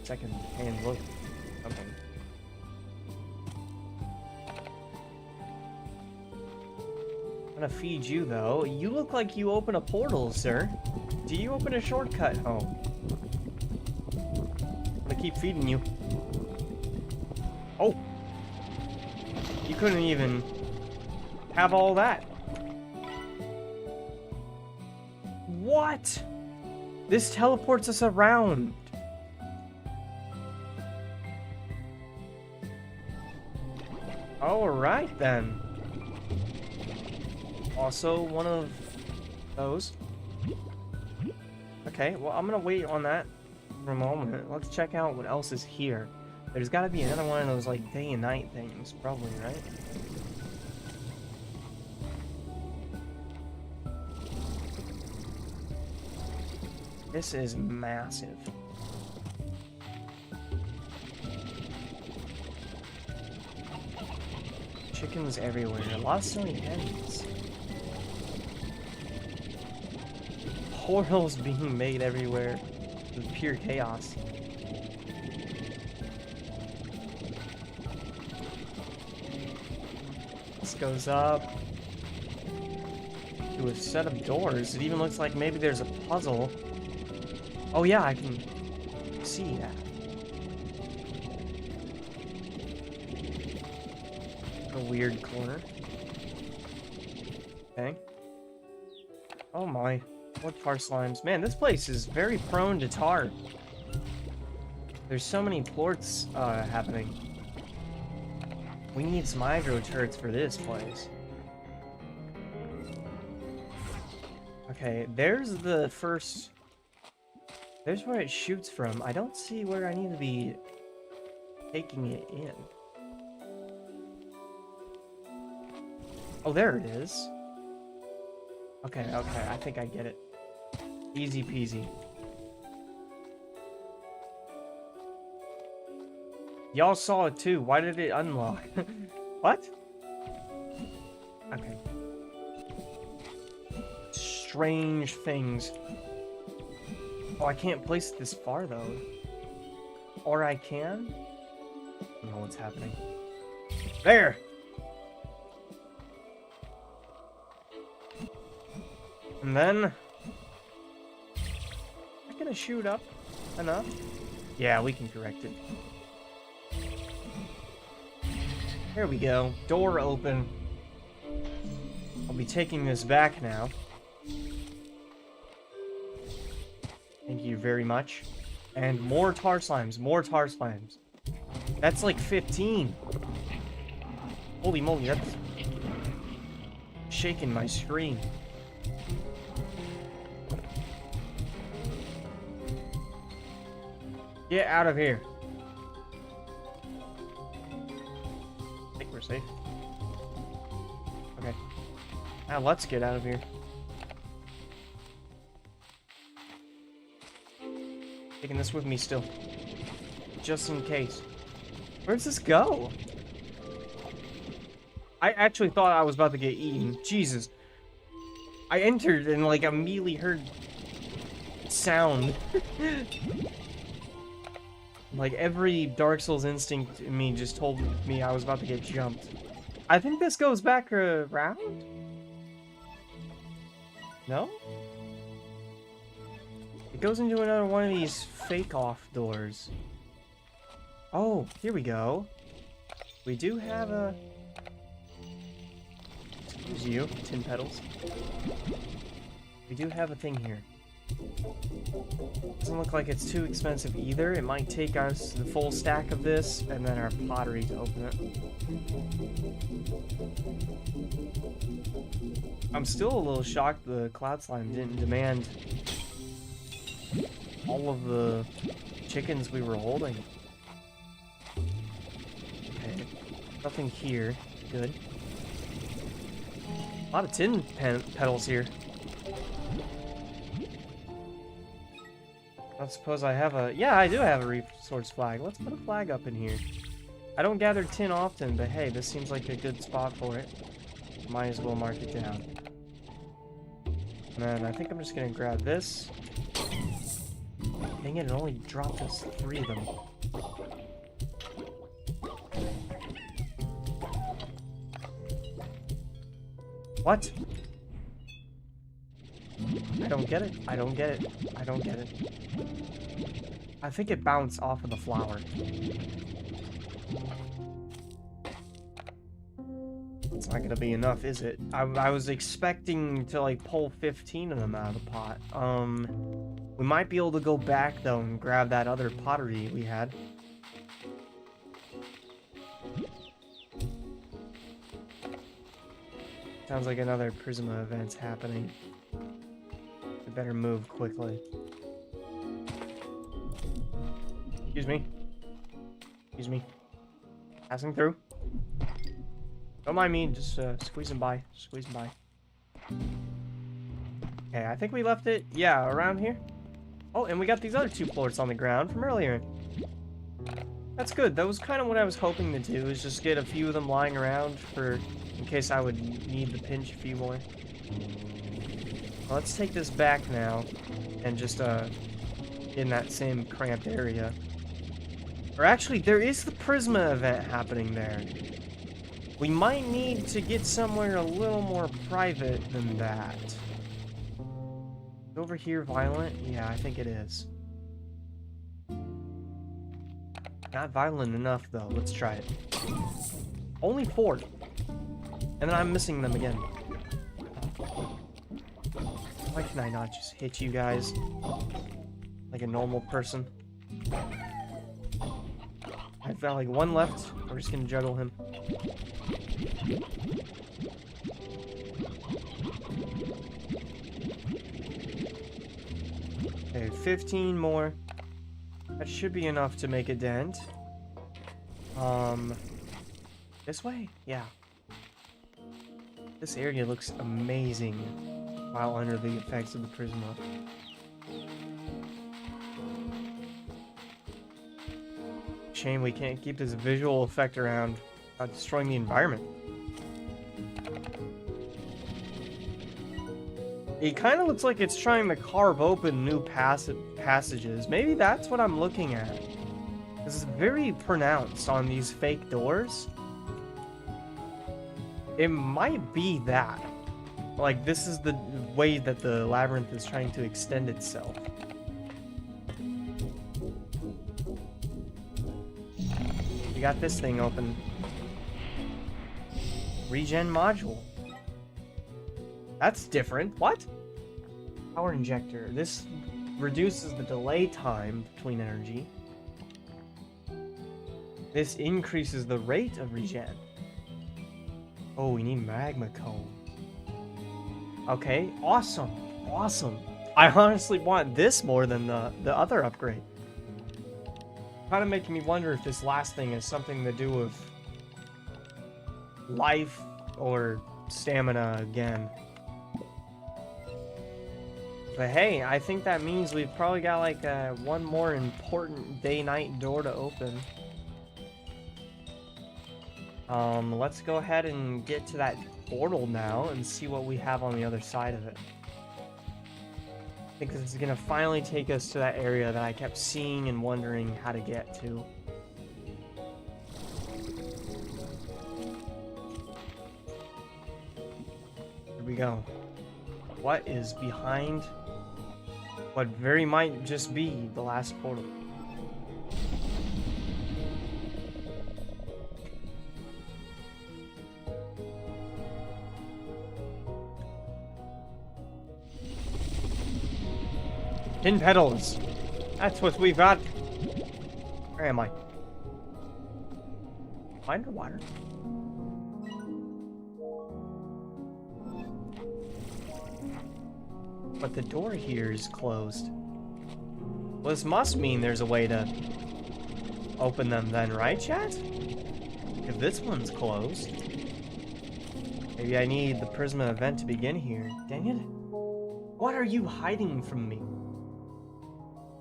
second-hand look at something. I'm gonna feed you, though. You look like you open a portal, sir. Do you open a shortcut home? I'm gonna keep feeding you. Oh! You couldn't even have all that. What? This teleports us around. Alright then. Also, one of those. Okay, well, I'm gonna wait on that for a moment. Let's check out what else is here. There's gotta be another one of those, like, day and night things, probably, right? This is massive. Chickens everywhere. A lot of silly hens. Portals being made everywhere with pure chaos. This goes up. to a set of doors. It even looks like maybe there's a puzzle. Oh yeah, I can see that. A weird corner. Okay. Oh my. What tar slimes. Man, this place is very prone to tar. There's so many plorts happening. We need some aggro turrets for this place. Okay, there's the first... There's where it shoots from. I don't see where I need to be taking it in. Oh, there it is. Okay, I think I get it. Easy peasy. Y'all saw it too. Why did it unlock? What? Okay. Strange things. Oh, I can't place it this far though. Or I can? I don't know what's happening. There! And then... Am I gonna shoot up enough? Yeah, we can correct it. There we go. Door open. I'll be taking this back now. Thank you very much. And more tar slimes. More tar slimes. That's like 15. Holy moly, that's shaking my screen. Get out of here. I think we're safe. Okay. Now let's get out of here. Taking this with me still. Just in case. Where's this go? I actually thought I was about to get eaten. Jesus. I entered and like immediately heard sound. Like every Dark Souls instinct in me just told me I was about to get jumped. I think this goes back around? No? It goes into another one of these fake-off doors. Oh, here we go. We do have a... Excuse you, tin petals. We do have a thing here. Doesn't look like it's too expensive either. It might take us the full stack of this and then our pottery to open it. I'm still a little shocked the cloud slime didn't demand all of the chickens we were holding. Okay, nothing here. Good. A lot of tin petals here. I suppose I have a... Yeah, I do have a resource flag. Let's put a flag up in here. I don't gather tin often, but hey, this seems like a good spot for it. Might as well mark it down. And then I think I'm just gonna grab this. Dang it, it only dropped us 3 of them. What? I don't get it. I don't get it. I don't get it. I think it bounced off of the flower. It's not gonna be enough, is it? I was expecting to like pull 15 of them out of the pot. We might be able to go back though and grab that other pottery we had. Sounds like another Prisma event's happening. We better move quickly. Excuse me. Excuse me. Passing through. Don't mind me, just squeezing by. Squeezing by. Okay, I think we left it, yeah, around here. Oh, and we got these other 2 plorts on the ground from earlier. That's good. That was kind of what I was hoping to do, is just get a few of them lying around for in case I would need to pinch a few more. Let's take this back now and just in that same cramped area. Or actually, there is the Prisma event happening there. We might need to get somewhere a little more private than that. Over here, violent? Yeah, I think it is. Not violent enough, though. Let's try it. Only 4. And then I'm missing them again. Why can I not just hit you guys like a normal person? I've got like 1 left. We're just gonna juggle him. Okay, 15 more. That should be enough to make a dent. This way? Yeah. This area looks amazing while under the effects of the Prisma. Shame we can't keep this visual effect around without destroying the environment. It kind of looks like it's trying to carve open new passages. Maybe that's what I'm looking at. This is very pronounced on these fake doors. It might be that. Like, this is the way that the labyrinth is trying to extend itself. We got this thing open. Regen module. That's different. What? Power injector. This reduces the delay time between energy. This increases the rate of regen. Oh, we need magma cone. Okay, awesome. Awesome. I honestly want this more than the other upgrade. Kind of making me wonder if this last thing has something to do with life or stamina again. But hey, I think that means we've probably got like one more important day-night door to open. Let's go ahead and get to that portal now and see what we have on the other side of it. I think this is gonna finally take us to that area that I kept seeing and wondering how to get to. Here we go. What is behind what very might just be the last portal? Tin petals. That's what we've got. Where am I? Underwater. But the door here is closed. Well, this must mean there's a way to open them then, right, chat? If this one's closed. Maybe I need the Prisma event to begin here. Dang it. What are you hiding from me?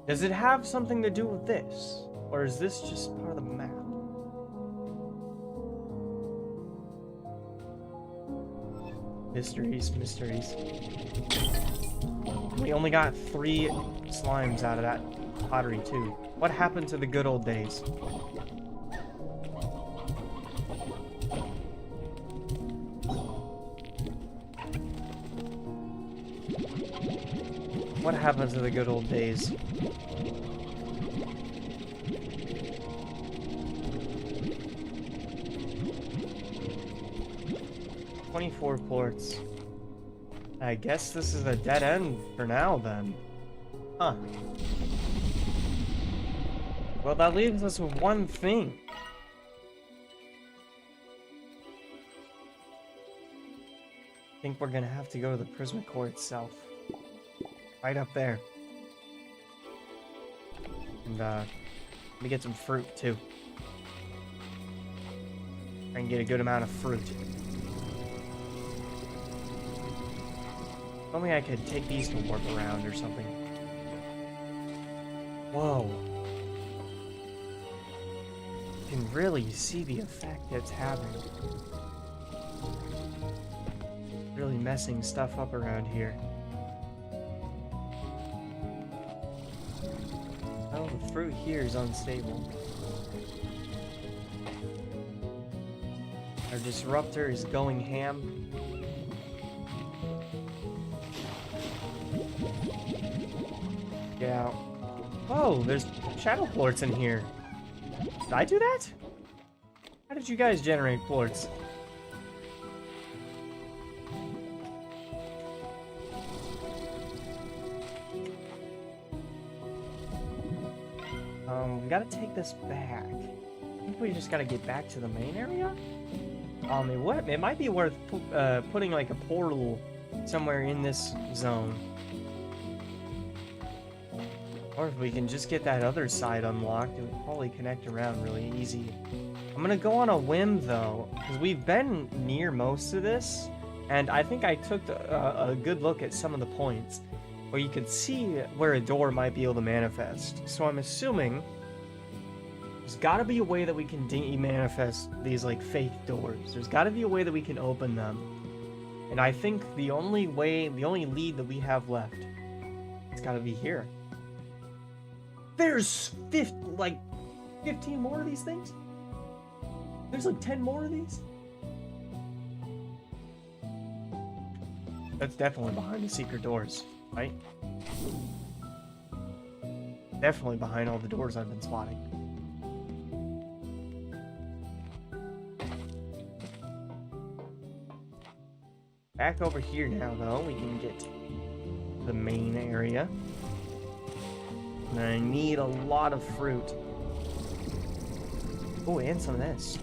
Does it have something to do with this? Or is this just part of the map? Mysteries, mysteries. We only got 3 slimes out of that pottery too. What happened to the good old days? What happened to the good old days? "24 ports. I guess this is a dead end for now, then. Huh. Well, that leaves us with one thing. I think we're gonna have to go to the PRISMACORE itself. Right up there. And, let me get some fruit, too. I can get a good amount of fruit. If only I could take these to warp around or something. Whoa. You can really see the effect it's having. Really messing stuff up around here. Oh, the fruit here is unstable. Our disruptor is going ham. Yeah. Oh, there's shadow plorts in here. Did I do that? How did you guys generate plorts? We gotta take this back. I think we just gotta get back to the main area? It might be worth putting like a portal somewhere in this zone. Or if we can just get that other side unlocked, it would probably connect around really easy. I'm gonna go on a whim though, because we've been near most of this, and I think I took a good look at some of the points where you could see where a door might be able to manifest. So I'm assuming there's gotta be a way that we can de-manifest these like fake doors. There's gotta be a way that we can open them. And I think the only lead that we have left, it's gotta be here. There's 15 more of these things? There's like 10 more of these? That's definitely behind the secret doors, right? Definitely behind all the doors I've been spotting. Back over here now, though, we can get the main area. And I need a lot of fruit. Oh, and some of this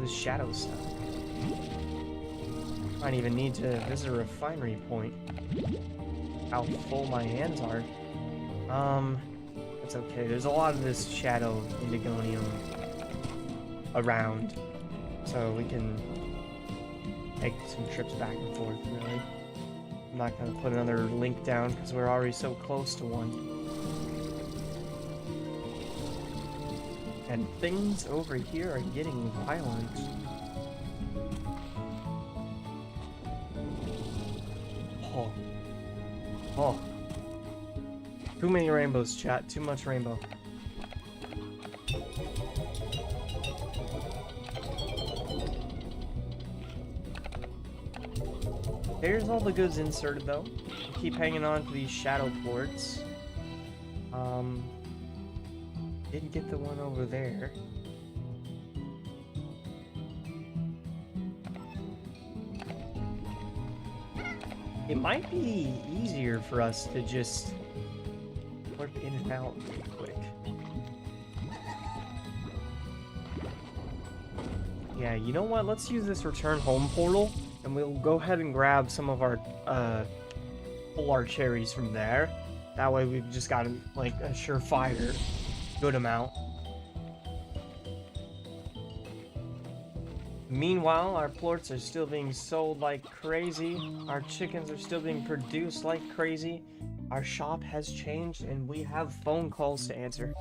shadow stuff. Might even need to visit a refinery point. How full my hands are. It's okay. There's a lot of this shadow indigonium around, so we can make some trips back and forth, really. I'm not gonna put another link down because we're already so close to one. And things over here are getting violent. Oh. Oh. Too many rainbows, chat. Too much rainbow. There's all the goods inserted, though. Keep hanging on to these shadow plorts. Didn't get the one over there. It might be easier for us to just warp in and out real quick. Yeah, you know what? Let's use this return home portal, and we'll go ahead and grab some of our pull our cherries from there. That way we've just got like a surefire good amount. Meanwhile, our plorts are still being sold like crazy. Our chickens are still being produced like crazy. Our shop has changed and we have phone calls to answer.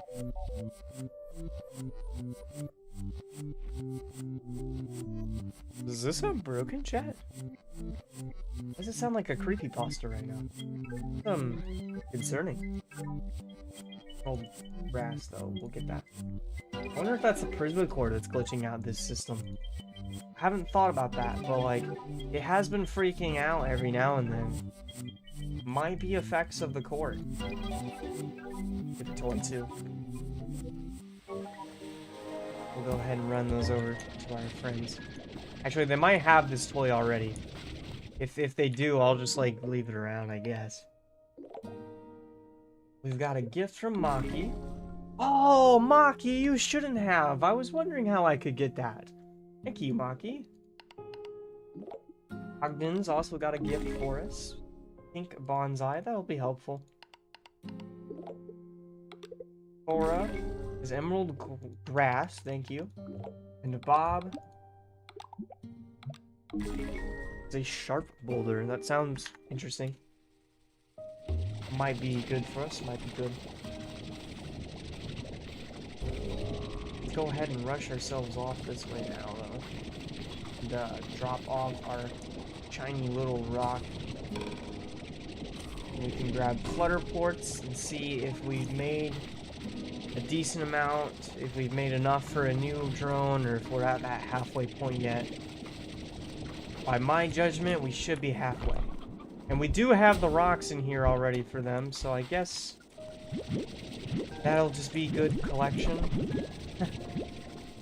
Is this a broken chat? Does it sound like a creepypasta right now? Concerning. Oh, brass though, we'll get that. I wonder if that's the PRISMACORE that's glitching out this system. I haven't thought about that, but like, it has been freaking out every now and then. Might be effects of the core. Get the toy too. We'll go ahead and run those over to our friends. Actually, they might have this toy already. If they do, I'll just like leave it around, I guess. We've got a gift from Maki. Oh, Maki, you shouldn't have. I was wondering how I could get that. Thank you, Maki. Ogden's also got a gift for us. Pink bonsai, that'll be helpful. Cora is emerald grass, thank you. And Bob is a sharp boulder. That sounds interesting. Might be good for us, might be good. Let's go ahead and rush ourselves off this way now, though. And drop off our shiny little rock. And we can grab flutter ports and see if we've made a decent amount, if we've made enough for a new drone, or if we're at that halfway point yet. By my judgment, we should be halfway. And we do have the rocks in here already for them, so I guess that'll just be good collection.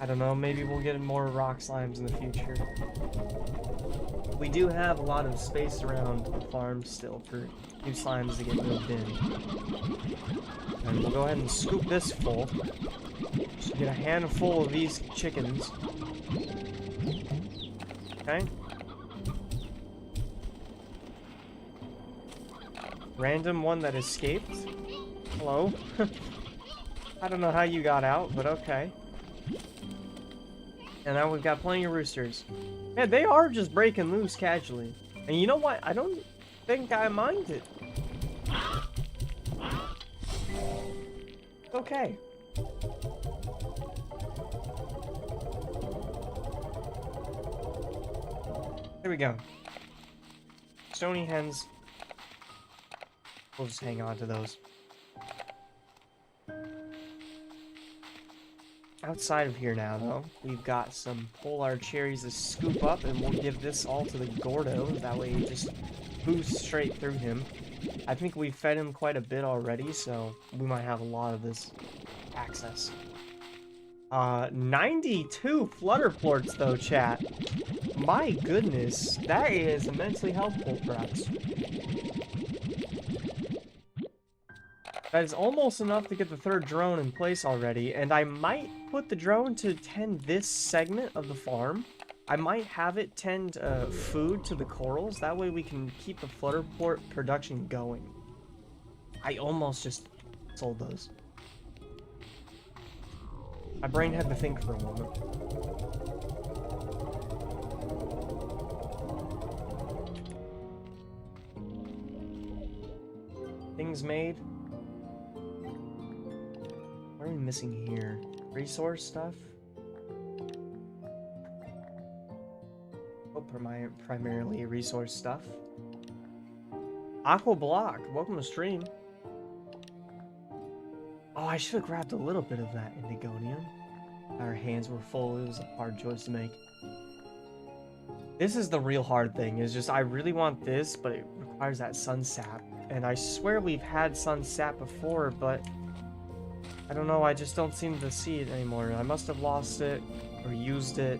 I don't know, maybe we'll get more rock slimes in the future. We do have a lot of space around the farm still for new slimes to get moved in. And we'll go ahead and scoop this full. Just get a handful of these chickens. Okay. Random one that escaped. Hello. I don't know how you got out, but okay. And now we've got plenty of roosters. Yeah, they are just breaking loose casually. And you know what? I don't think I mind it. It's okay. There we go. Stony hens. We'll just hang on to those. Outside of here now, though, we've got some polar cherries to scoop up, and we'll give this all to the Gordo. That way it just boosts straight through him. I think we've fed him quite a bit already, so we might have a lot of this access. 92 flutterplorts, though, chat. My goodness, that is immensely helpful for us. That is almost enough to get the third drone in place already, and I might put the drone to tend this segment of the farm. I might have it tend food to the corals, that way we can keep the flutterplort production going. I almost just sold those. My brain had to think for a moment. Things made. What are we missing here? Resource stuff? Oh, primarily resource stuff. Aqua Block, welcome to stream. Oh, I should have grabbed a little bit of that Indigonium. Our hands were full, it was a hard choice to make. This is the real hard thing, is just I really want this, but it requires that sun sap. And I swear we've had sun sap before, but I don't know, I just don't seem to see it anymore. I must have lost it or used it.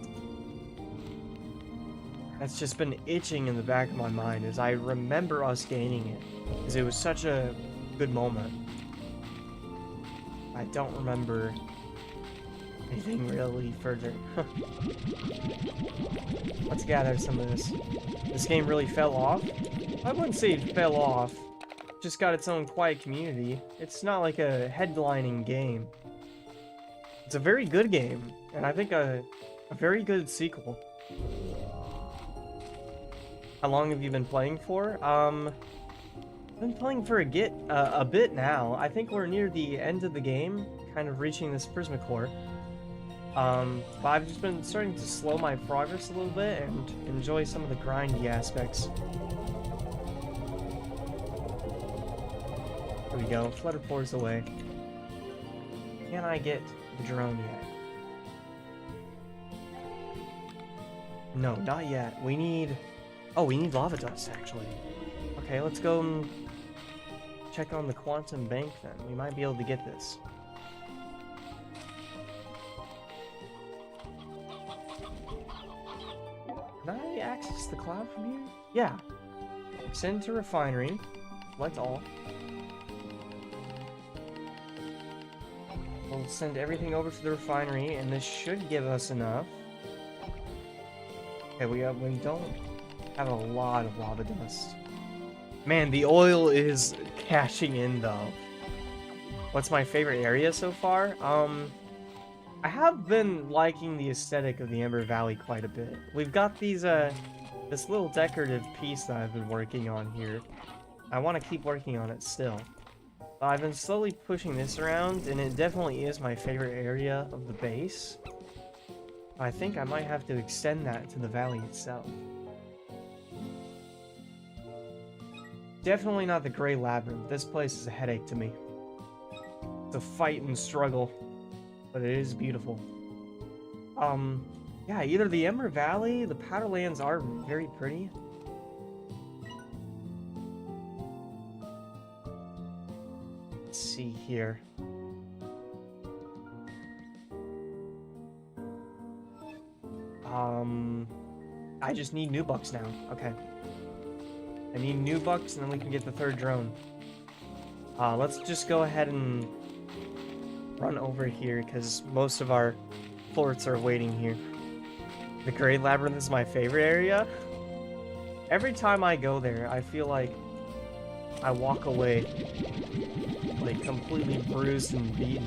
That's just been itching in the back of my mind, as I remember us gaining it, because it was such a good moment. I don't remember anything really further. Let's gather some of this. This game really fell off? I wouldn't say it fell off. Just got its own quiet community. It's not like a headlining game. It's a very good game, and I think a very good sequel. How long have you been playing for? I've been playing for a bit now. I think we're near the end of the game, kind of reaching this Prismacore. But I've just been starting to slow my progress a little bit and enjoy some of the grindy aspects. There we go, flutter pours away. Can I get the drone yet? No, not yet. We need... Oh, we need lava dust, actually. Okay, let's go and check on the quantum bank then. We might be able to get this. Can I access the cloud from here? Yeah. Send to refinery. Select all. We'll send everything over to the refinery, and this should give us enough. Okay, we don't have a lot of lava dust. Man, the oil is cashing in though. What's my favorite area so far? I have been liking the aesthetic of the Ember Valley quite a bit. We've got these this little decorative piece that I've been working on here. I want to keep working on it still. I've been slowly pushing this around, and it definitely is my favorite area of the base. I think I might have to extend that to the valley itself. Definitely not the Grey Labyrinth. This place is a headache to me. It's a fight and struggle, but it is beautiful. Yeah, either the Ember Valley, the Powderlands are very pretty. Let's see here. I just need new bucks now. Okay. I need new bucks, and then we can get the third drone. Let's just go ahead and run over here, because most of our forts are waiting here. The Great Labyrinth is my favorite area. Every time I go there, I feel like I walk away, like, completely bruised and beaten.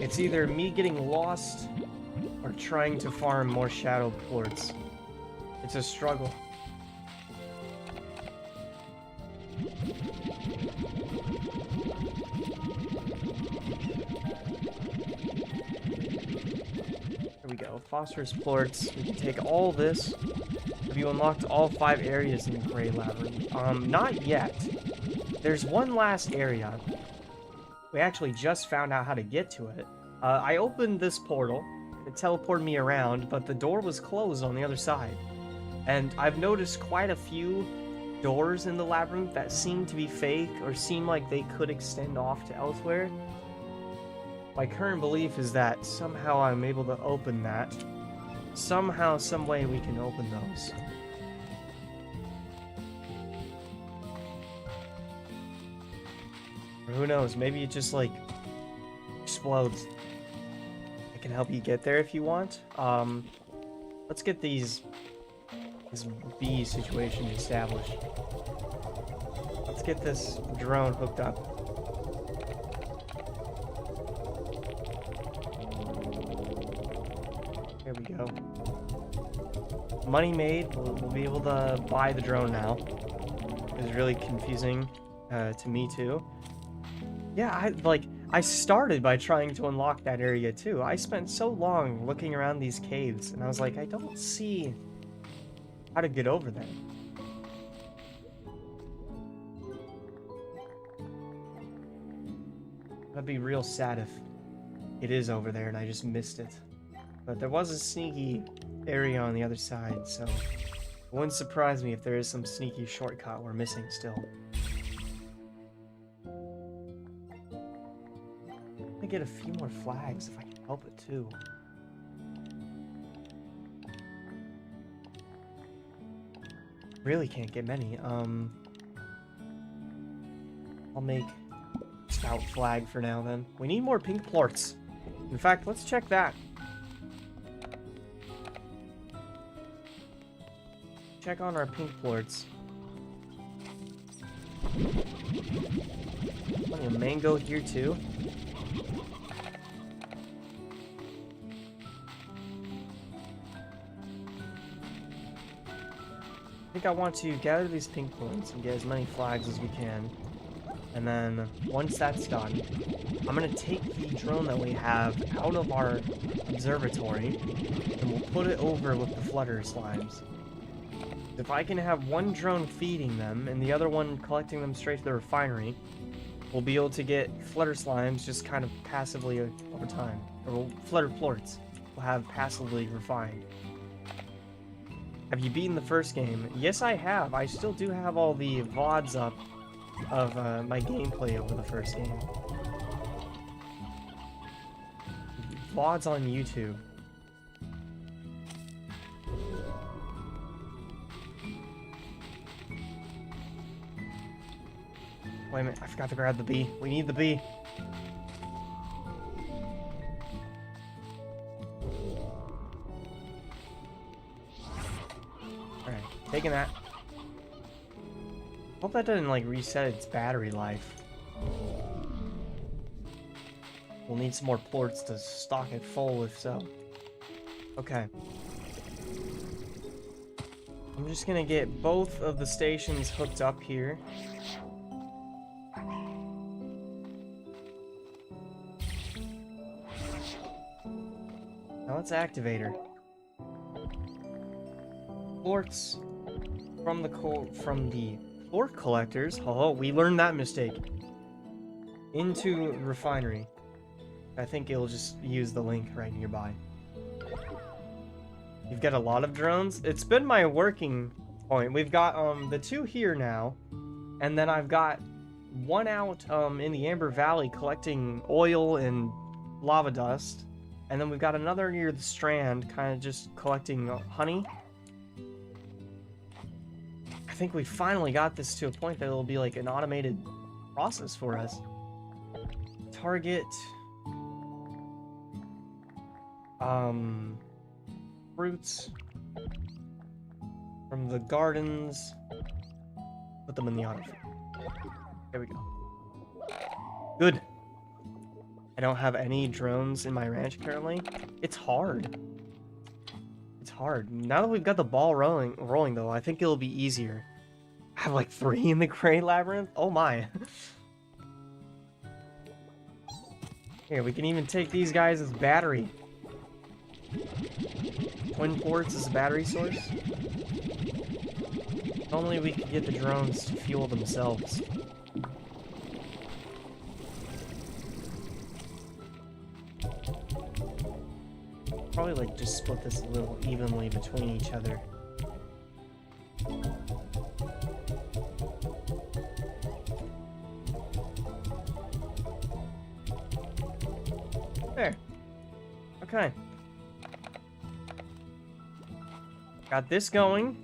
It's either me getting lost, or trying to farm more shadow ports. It's a struggle. There we go. Phosphorus ports. We can take all this. Have you unlocked all 5 areas in the Grey Labyrinth? Not yet. There's one last area. We actually just found out how to get to it. I opened this portal. It teleported me around, but the door was closed on the other side. And I've noticed quite a few doors in the labyrinth that seem to be fake or seem like they could extend off to elsewhere. My current belief is that somehow I'm able to open that. Somehow, some way we can open those. Or who knows, maybe it just like explodes. I can help you get there if you want. Let's get this bee situation established. Let's get this drone hooked up. There we go. Money made. We'll be able to buy the drone now. It was really confusing to me too. Yeah, I started by trying to unlock that area too. I spent so long looking around these caves, and I was like, I don't see how to get over there. That'd be real sad if it is over there and I just missed it. But there was a sneaky area on the other side, so it wouldn't surprise me if there is some sneaky shortcut we're missing still. I get a few more flags if I can help it too. Really can't get many. I'll make scout flag for now then. We need more pink plorts. In fact, let's check that. Check on our pink plorts. Plenty of mango here too. I think I want to gather these pink plorts and get as many flags as we can. And then, once that's done, I'm going to take the drone that we have out of our observatory, and we'll put it over with the flutter slimes. If I can have one drone feeding them, and the other one collecting them straight to the refinery, we'll be able to get flutter slimes just kind of passively over time. Or flutter plorts will have passively refined. Have you beaten the first game? Yes, I have. I still do have all the VODs up of my gameplay over the first game. VODs on YouTube. Wait a minute, I forgot to grab the bee. We need the bee. Alright, taking that. Hope that doesn't, like, reset its battery life. We'll need some more plorts to stock it full, if so. Okay. I'm just gonna get both of the stations hooked up here. Now let's activate her. Plorts from the plort collectors. Oh, we learned that mistake. Into refinery. I think it'll just use the link right nearby. You've got a lot of drones. It's been my working point. We've got the 2 here now, and then I've got 1 out in the Amber Valley collecting oil and lava dust, and then we've got another near the Strand, kind of just collecting honey. I think we finally got this to a point that it'll be like an automated process for us. Target fruits from the gardens. Put them in the auto. There we go. Good. I don't have any drones in my ranch currently. It's hard. It's hard. Now that we've got the ball rolling though, I think it'll be easier. I have like 3 in the Gray Labyrinth. Oh my. Here, we can even take these guys as battery. Twin ports as a battery source. If only we could get the drones to fuel themselves. Probably like just split this a little evenly between each other. There. Okay. Got this going.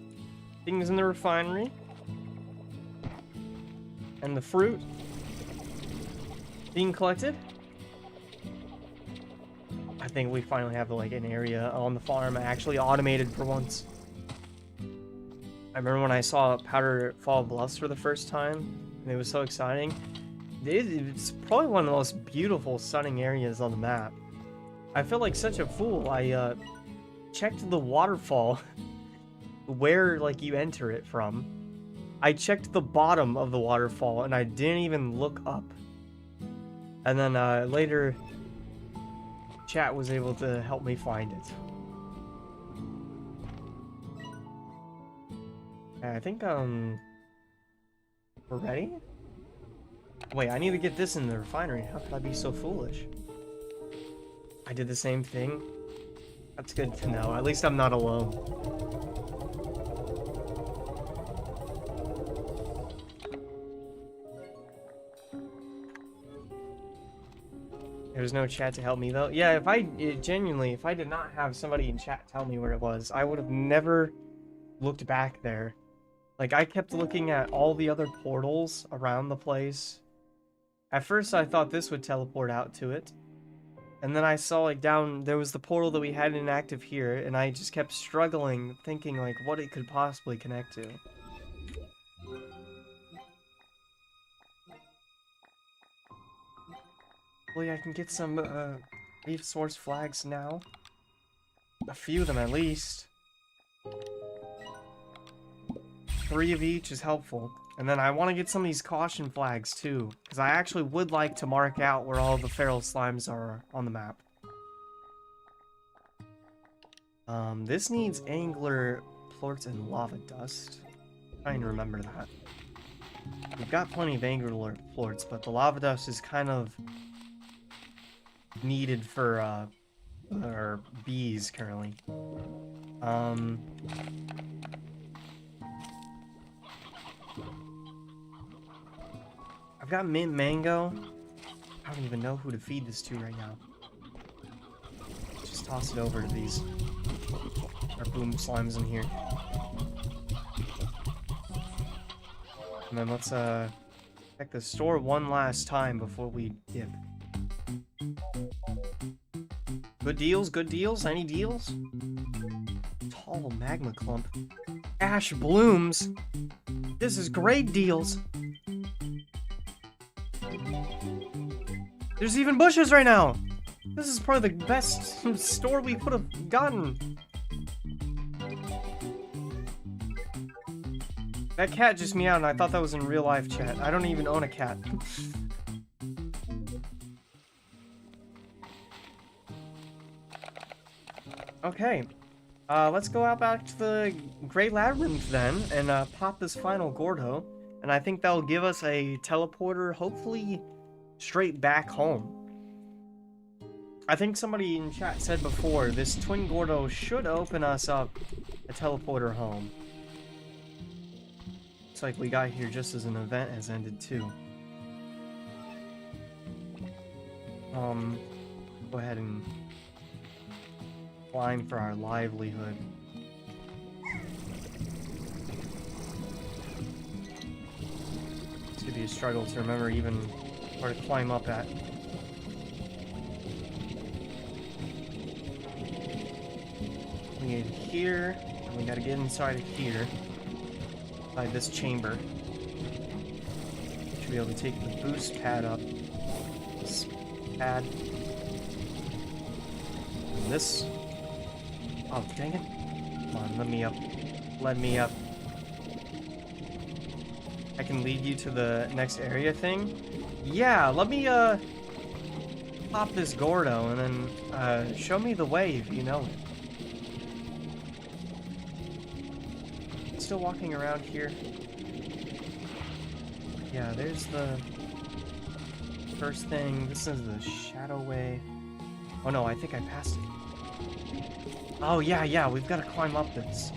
Things in the refinery. And the fruit being collected. I think we finally have like an area on the farm actually automated for once. I remember when I saw Powder Fall Bluffs for the first time, and it was so exciting. It's probably one of the most beautiful, stunning areas on the map. I felt like such a fool. I checked the waterfall, where like you enter it from. I checked the bottom of the waterfall, and I didn't even look up. And then later, chat was able to help me find it. I think we're ready? Wait, I need to get this in the refinery. How could I be so foolish? I did the same thing. That's good to know. At least I'm not alone. There's no chat to help me though. Yeah, if I genuinely, if I did not have somebody in chat tell me where it was, I would have never looked back there. Like, I kept looking at all the other portals around the place. At first, I thought this would teleport out to it. And then I saw, like, down, there was the portal that we had inactive here, and I just kept struggling, thinking, like, what it could possibly connect to. Hopefully I can get some, reef source flags now. A few of them, at least. 3 of each is helpful. And then I want to get some of these caution flags too, because I actually would like to mark out where all the feral slimes are on the map. This needs angler plorts and lava dust. I'm trying to remember that. We've got plenty of angler plorts, but the lava dust is kind of needed for our bees currently. I've got mint mango. I don't even know who to feed this to right now. Just toss it over to these boom slimes in here. And then let's check the store one last time before we dip. Good deals, good deals. Any deals? Tall magma clump. Ash blooms. This is great deals. There's even bushes right now! This is probably the best store we could have gotten. That cat just meowed and I thought that was in real life chat. I don't even own a cat. Okay. Let's go out back to the Great Labyrinth then and pop this final Gordo. And I think that'll give us a teleporter, hopefully straight back home. I think somebody in chat said before, this Twin Gordo should open us up a teleporter home. Looks like we got here just as an event has ended too. Go ahead and climb for our livelihood. It's gonna be a struggle to remember even where to climb up at. We get here, and we gotta get inside of here. Inside this chamber. Should be able to take the boost pad up. This pad. And this. Oh, dang it. Come on, let me up. Let me up. I can lead you to the next area thing? Yeah, let me, pop this Gordo and then, show me the way if you know it. Still walking around here. Yeah, there's the first thing. This is the shadow way. Oh no, I think I passed it. Oh yeah, we've got to climb up this.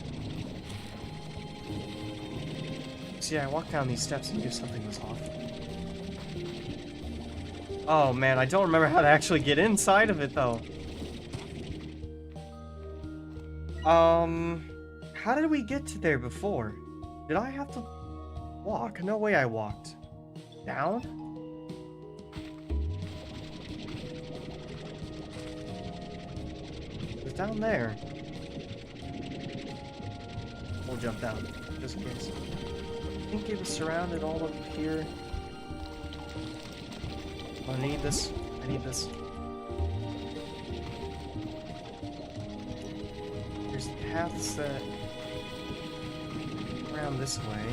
See, I walked down these steps and knew something was off. Oh man, I don't remember how to actually get inside of it though. How did we get to there before? Did I have to walk? No way I walked. Down? It was down there. We'll jump down, just in case. I think it was surrounded all up here. I need this. I need this. There's paths that around this way.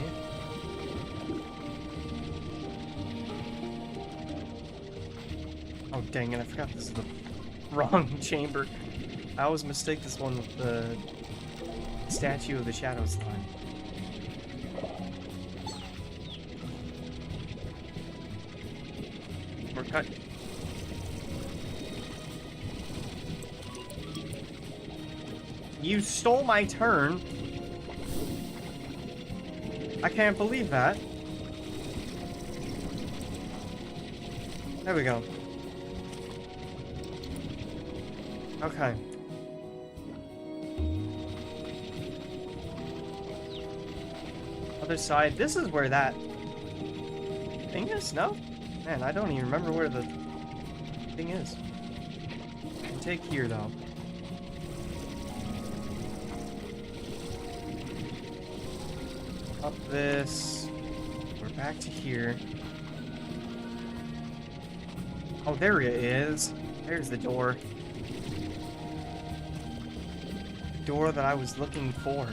Oh dang it, I forgot this is the wrong chamber. I always mistake this one with the Statue of the Shadow Slime. Shortcut. You stole my turn. I can't believe that. There we go. Okay. Other side. This is where that thing is? No? Man, I don't even remember where the thing is. I can take here, though. Up this. We're back to here. Oh, there it is. There's the door. The door that I was looking for.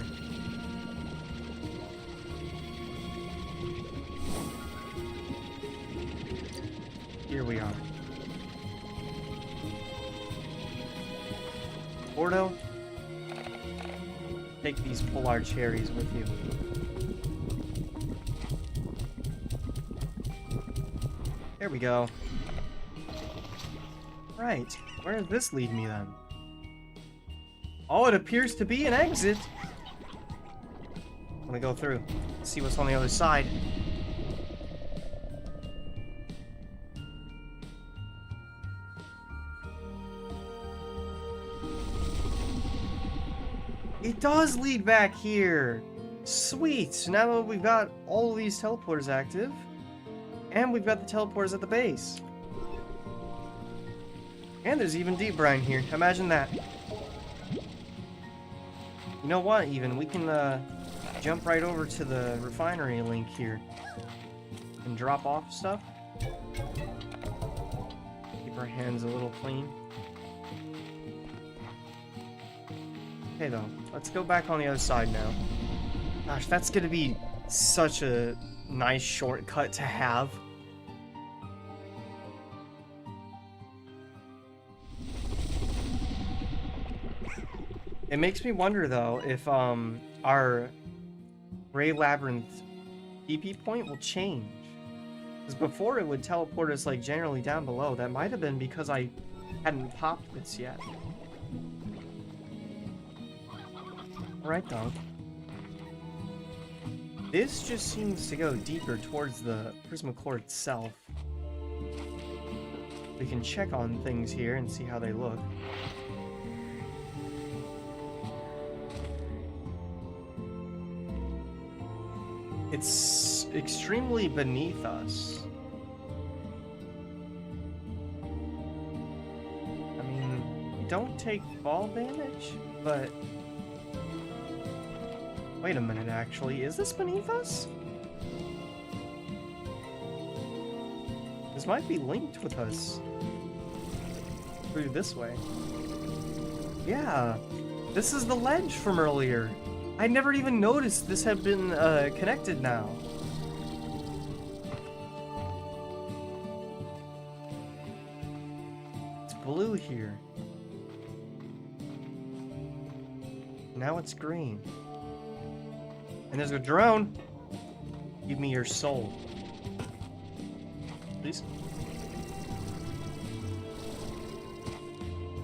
Here we are. Gordo, take these polar cherries with you. There we go. Right, where does this lead me then? Oh, it appears to be an exit. I'm gonna go through, see what's on the other side. It does lead back here. Sweet. So now that we've got all of these teleporters active, and we've got the teleporters at the base. And there's even deep brine here. Imagine that. You know what, even? We can jump right over to the refinery link here and drop off stuff. Keep our hands a little clean. Okay, though. Let's go back on the other side now. Gosh, that's gonna be such a nice shortcut to have. It makes me wonder, though, if our Gray Labyrinth DP point will change. Because before it would teleport us, like, generally down below. That might have been because I Hadn't popped this yet. Alright though. This just seems to go deeper towards the Prismacore itself. We can check on things here and see how they look. It's extremely beneath us. I mean, we don't take fall damage, but... Wait a minute, actually. Is this beneath us? This might be linked with us. Through this way. Yeah. This is the ledge from earlier. I never even noticed this had been connected now. It's blue here. Now it's green. And there's a drone. Give me your soul. Please.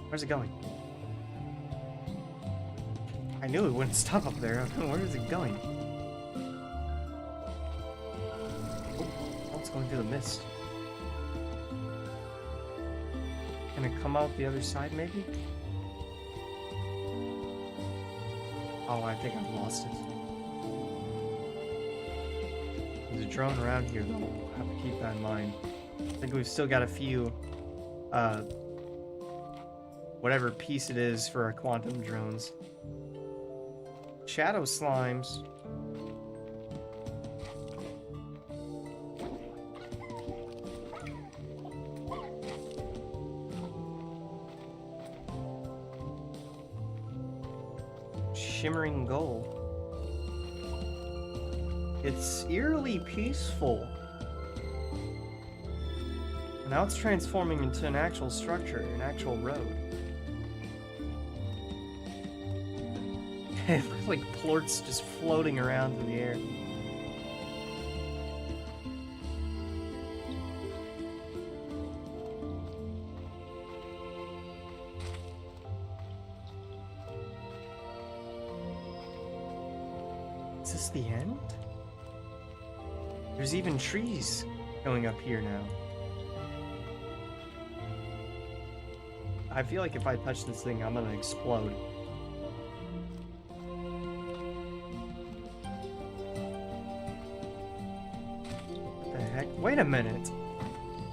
Where's it going? I knew it wouldn't stop up there. Where is it going? Oh, it's going through the mist. Can it come out the other side, maybe? Oh, I think I've lost it. There's a drone around here, though. I'll have to keep that in mind. I think we've still got a few, whatever piece it is for our quantum drones. Shadow slimes. Shimmering gold. It's eerily peaceful. Now it's transforming into an actual structure, an actual road. It looks like plorts just floating around in the air. Is this the end? There's even trees going up here now. I feel like if I touch this thing, I'm gonna explode. What the heck? Wait a minute.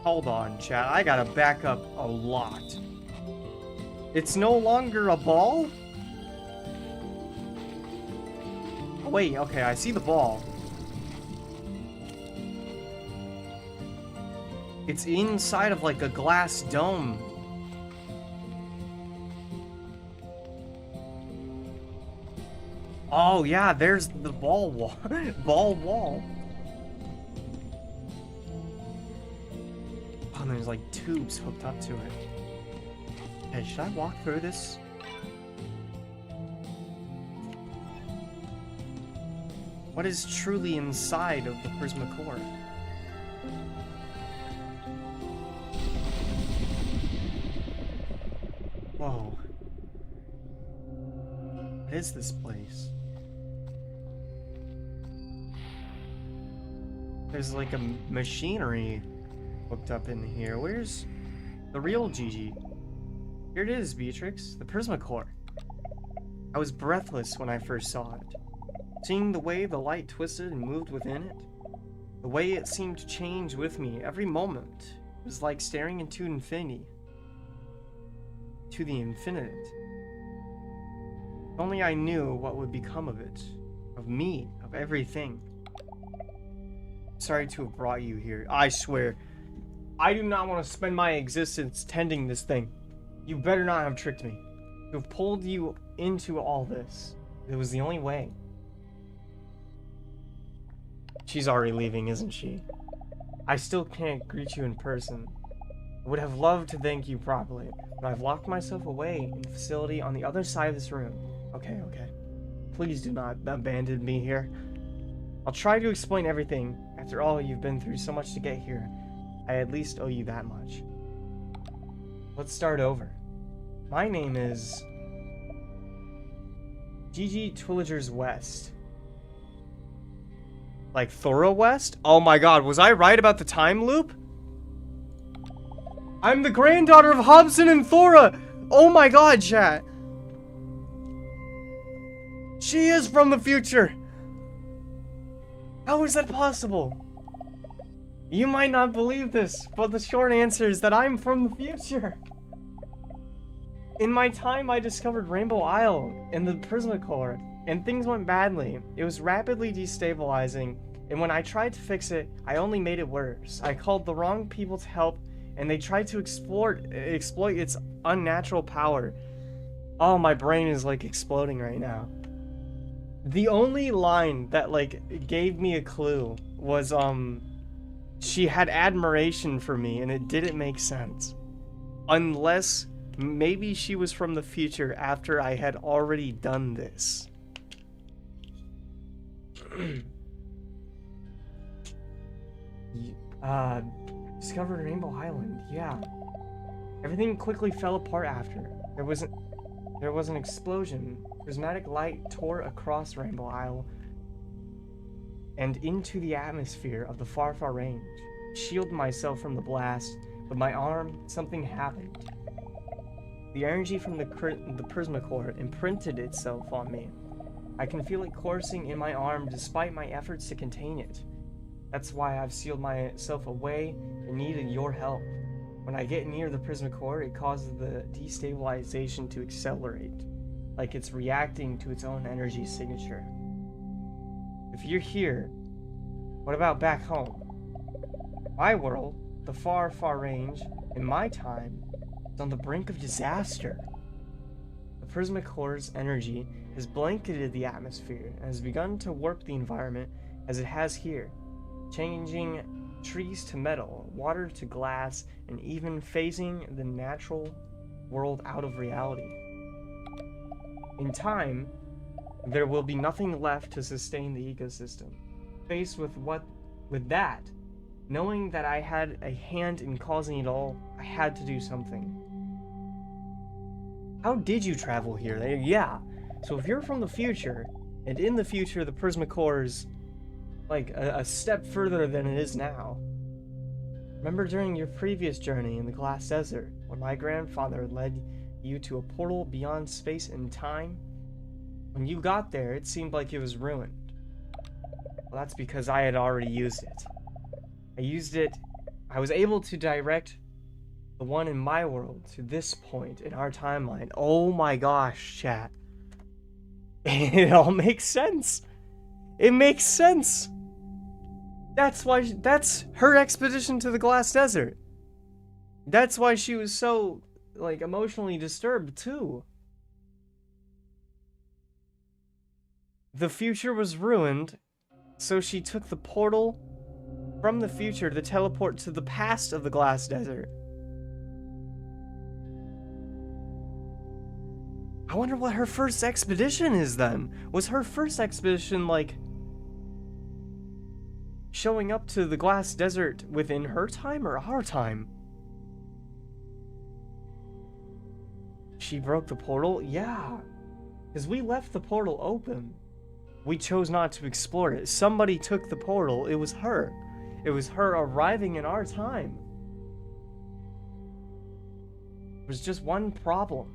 Hold on, chat. I gotta back up a lot. It's no longer a ball? Oh, wait, okay, I see the ball. It's inside of like a glass dome. Oh yeah, there's the ball wall. Ball wall. Oh, and there's like tubes hooked up to it. Hey, should I walk through this? What is truly inside of the Prismacore? Whoa. What is this place? There's like a machinery hooked up in here. Where's the real Gigi? Here it is, Beatrix, the Prismacore. I was breathless when I first saw it. Seeing the way the light twisted and moved within it, the way it seemed to change with me every moment, it was like staring into infinity. To the infinite. If only I knew what would become of it. Of me. Of everything. Sorry to have brought you here. I swear. I do not want to spend my existence tending this thing. You better not have tricked me. To have pulled you into all this. It was the only way. She's already leaving, isn't she? I still can't greet you in person. I would have loved to thank you properly, but I've locked myself away in the facility on the other side of this room. Okay, okay. Please do not abandon me here. I'll try to explain everything. After all, you've been through so much to get here. I at least owe you that much. Let's start over. My name is Gigi Twillagers West. Like Thora West? Oh my god, was I right about the time loop? I'm the granddaughter of Hobson and Thora! Oh my god, chat! She is from the future! How is that possible? You might not believe this, but the short answer is that I'm from the future! In my time, I discovered Rainbow Isle and the Prismacore, and things went badly. It was rapidly destabilizing, and when I tried to fix it, I only made it worse. I called the wrong people to help, and they tried to exploit its unnatural power. Oh, my brain is like exploding right now. The only line that like gave me a clue was she had admiration for me, and it didn't make sense. Unless maybe she was from the future after I had already done this. Discovered Rainbow Island, yeah. Everything quickly fell apart after. There was an explosion. Prismatic light tore across Rainbow Isle and into the atmosphere of the far, far range. I shielded myself from the blast, but my arm, something happened. The energy from the Prismacore imprinted itself on me. I can feel it coursing in my arm despite my efforts to contain it. That's why I've sealed myself away and needed your help. When I get near the Prismacore, it causes the destabilization to accelerate, like it's reacting to its own energy signature. If you're here, what about back home? My world, the far, far range, in my time, is on the brink of disaster. The Prismacore's energy has blanketed the atmosphere and has begun to warp the environment as it has here, changing trees to metal, water to glass, and even phasing the natural world out of reality. In time, there will be nothing left to sustain the ecosystem. Faced with that, knowing that I had a hand in causing it all, I had to do something. How did you travel here? Yeah, so if you're from the future, and in the future the Prismacore is like a step further than it is now. Remember during your previous journey in the Glass Desert, when my grandfather led you to a portal beyond space and time? When you got there, it seemed like it was ruined. Well, that's because I had already used it. I was able to direct the one in my world to this point in our timeline. Oh my gosh, chat. It all makes sense. It makes sense. That's her expedition to the Glass Desert. That's why she was so, like, emotionally disturbed, too. The future was ruined, so she took the portal from the future to teleport to the past of the Glass Desert. I wonder what her first expedition is then. Was her first expedition, like, showing up to the Glass Desert within her time or our time? She broke the portal? Yeah. Because we left the portal open. We chose not to explore it. Somebody took the portal. It was her. It was her arriving in our time. There was just one problem.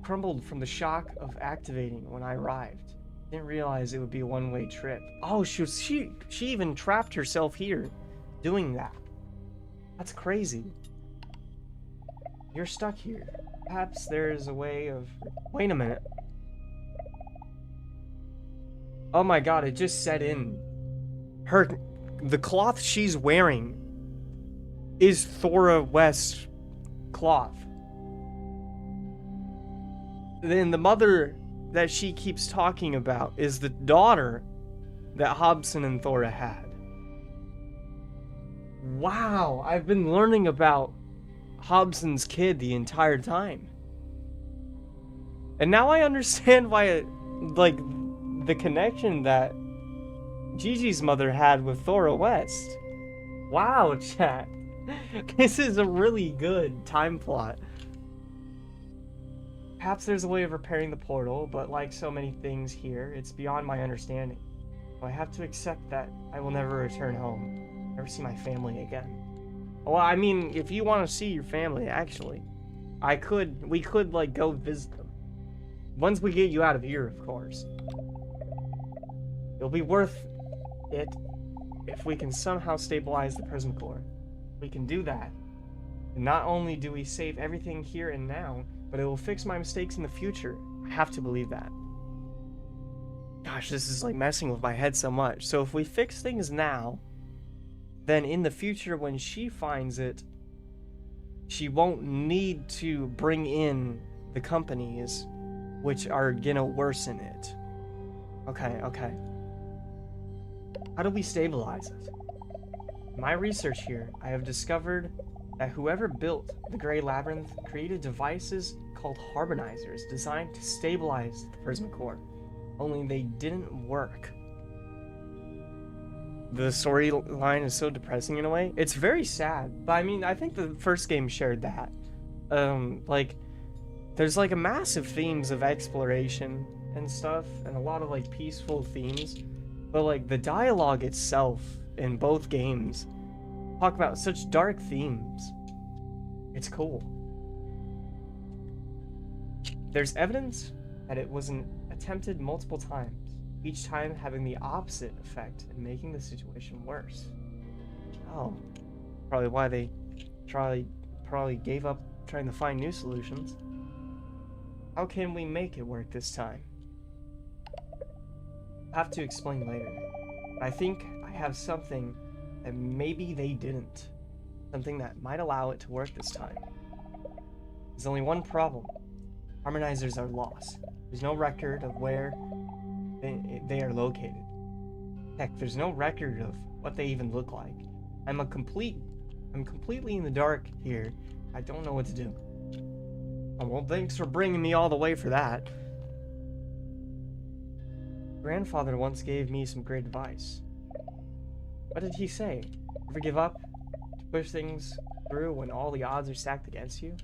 Crumbled from the shock of activating when I arrived. Didn't realize it would be a one-way trip. Oh, she even trapped herself here doing that. That's crazy. You're stuck here. Perhaps there's a way of... Wait a minute. Oh my god, it just set in. The cloth she's wearing is Thora West's cloth. Then the mother that she keeps talking about is the daughter that Hobson and Thora had. Wow, I've been learning about Hobson's kid the entire time. And now I understand why, like, the connection that Gigi's mother had with Thora West. Wow, chat. This is a really good time plot. Perhaps there's a way of repairing the portal, but like so many things here, it's beyond my understanding. So I have to accept that I will never return home, never see my family again. Well, I mean, if you want to see your family, actually, we could, like, go visit them. Once we get you out of here, of course. It'll be worth it if we can somehow stabilize the PRISMACORE. We can do that. And not only do we save everything here and now, but it will fix my mistakes in the future. I have to believe that. Gosh, this is like messing with my head so much. So if we fix things now, then in the future when she finds it, she won't need to bring in the companies which are gonna worsen it. Okay. How do we stabilize it? In my research here, I have discovered that whoever built the Grey Labyrinth created devices called harmonizers designed to stabilize the PRISMACORE, only they didn't work. The storyline is so depressing in a way. It's very sad, but I mean, I think the first game shared that. Like, there's like a massive themes of exploration and stuff, and a lot of like peaceful themes, but like the dialogue itself in both games talk about such dark themes. It's cool. There's evidence that it was attempted multiple times, each time having the opposite effect and making the situation worse. Oh, probably why they probably gave up trying to find new solutions. How can we make it work this time? I'll have to explain later. But I think I have something that maybe they didn't. Something that might allow it to work this time. There's only one problem. Harmonizers are lost. There's no record of where they are located. Heck, there's no record of what they even look like. I'm completely in the dark here. I don't know what to do. Oh, well, thanks for bringing me all the way for that. Grandfather once gave me some great advice. What did he say? Never give up? To push things through when all the odds are stacked against you?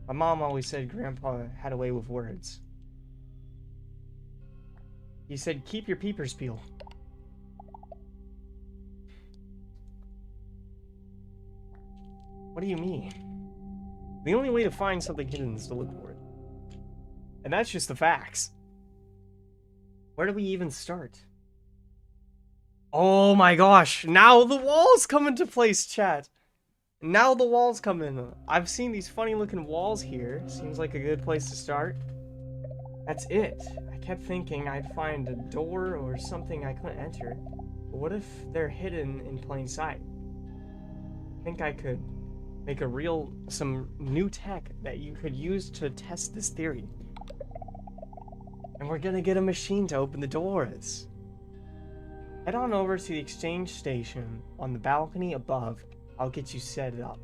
My mom always said Grandpa had a way with words. He said, keep your peepers peeled. What do you mean? The only way to find something hidden is to look for it. And that's just the facts. Where do we even start? Oh my gosh, now the walls come into place, chat. Now the walls come in. I've seen these funny looking walls here. Seems like a good place to start. That's it. I kept thinking I'd find a door or something I couldn't enter. But what if they're hidden in plain sight? I think I could make some new tech that you could use to test this theory. And we're gonna get a machine to open the doors. Head on over to the exchange station on the balcony above. I'll get you set up.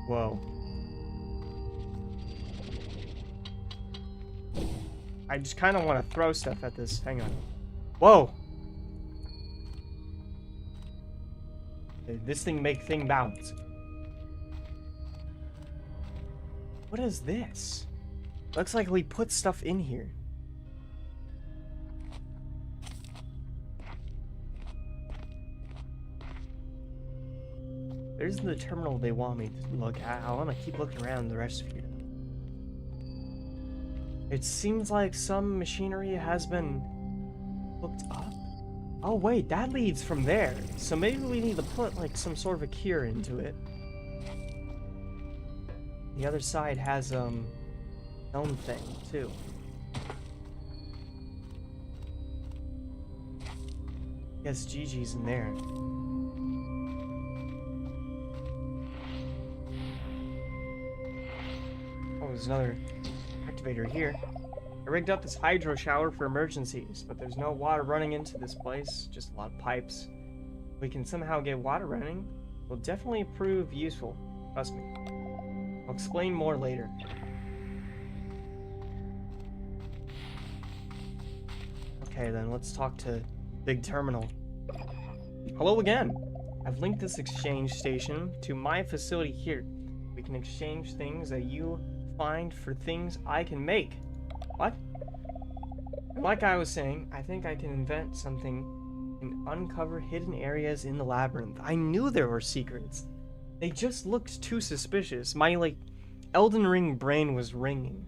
Whoa. I just kind of want to throw stuff at this. Hang on. Whoa! This thing make thing bounce. What is this? Looks like we put stuff in here. There's the terminal they want me to look at. I want to keep looking around the rest of here. It seems like some machinery has been hooked up. Oh wait, that leads from there. So maybe we need to put like some sort of a cure into it. The other side has own thing too. Guess Gigi's in there. Oh, there's another activator here. I rigged up this hydro shower for emergencies, but there's no water running into this place, just a lot of pipes. If we can somehow get water running, it will definitely prove useful. Trust me. I'll explain more later. Okay, then let's talk to Big Terminal. Hello again. I've linked this exchange station to my facility here. We can exchange things that you find for things I can make. What? And like I was saying, I think I can invent something and uncover hidden areas in the labyrinth. I knew there were secrets. They just looked too suspicious. My, like, Elden Ring brain was ringing.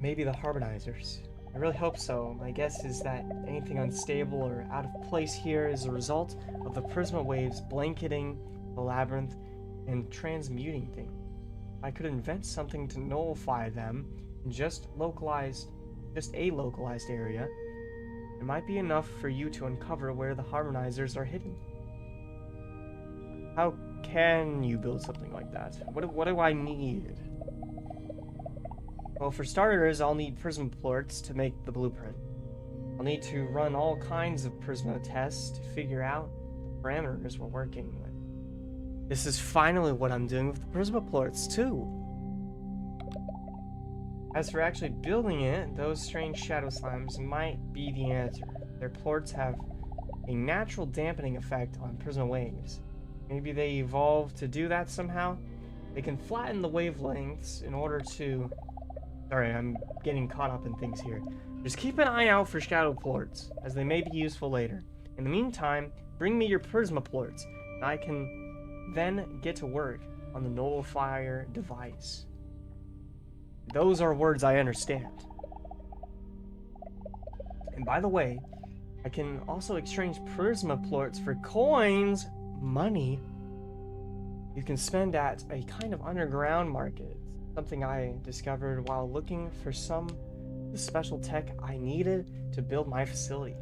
Maybe the Harmonizers. I really hope so. My guess is that anything unstable or out of place here is a result of the Prisma waves blanketing the labyrinth and transmuting things. I could invent something to nullify them in just a localized area. It might be enough for you to uncover where the Harmonizers are hidden. How can you build something like that? What do I need? Well, for starters, I'll need Prisma plorts to make the blueprint. I'll need to run all kinds of Prisma tests to figure out the parameters we're working with. This is finally what I'm doing with the Prisma plorts, too. As for actually building it, those strange shadow slimes might be the answer. Their plorts have a natural dampening effect on Prisma waves. Maybe they evolved to do that somehow? They can flatten the wavelengths in order to... Sorry, I'm getting caught up in things here. Just keep an eye out for shadow plorts, as they may be useful later. In the meantime, bring me your Prisma plorts, and I can then get to work on the nullifier device. Those are words I understand. And by the way, I can also exchange Prisma plorts for coins, money, you can spend at a kind of underground market. Something I discovered while looking for some of the special tech I needed to build my facility.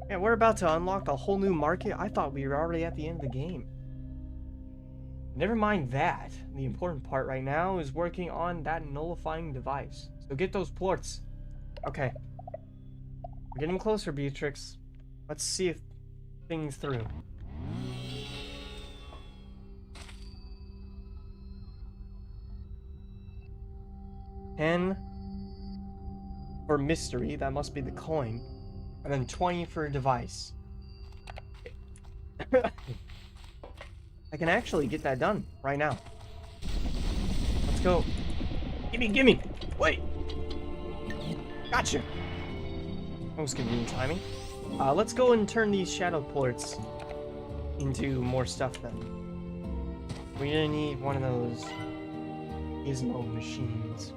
Yeah, we're about to unlock a whole new market. I thought we were already at the end of the game. Never mind that. The important part right now is working on that nullifying device. So get those plorts. Okay. We're getting closer, Beatrix. Let's see if things through. $10 for mystery, that must be the coin, and then 20 for a device. I can actually get that done right now. Let's go. Gimme! Wait! Gotcha! That was convenient timing. Let's go and turn these shadow plorts into more stuff then. We're gonna need one of those gizmo machines.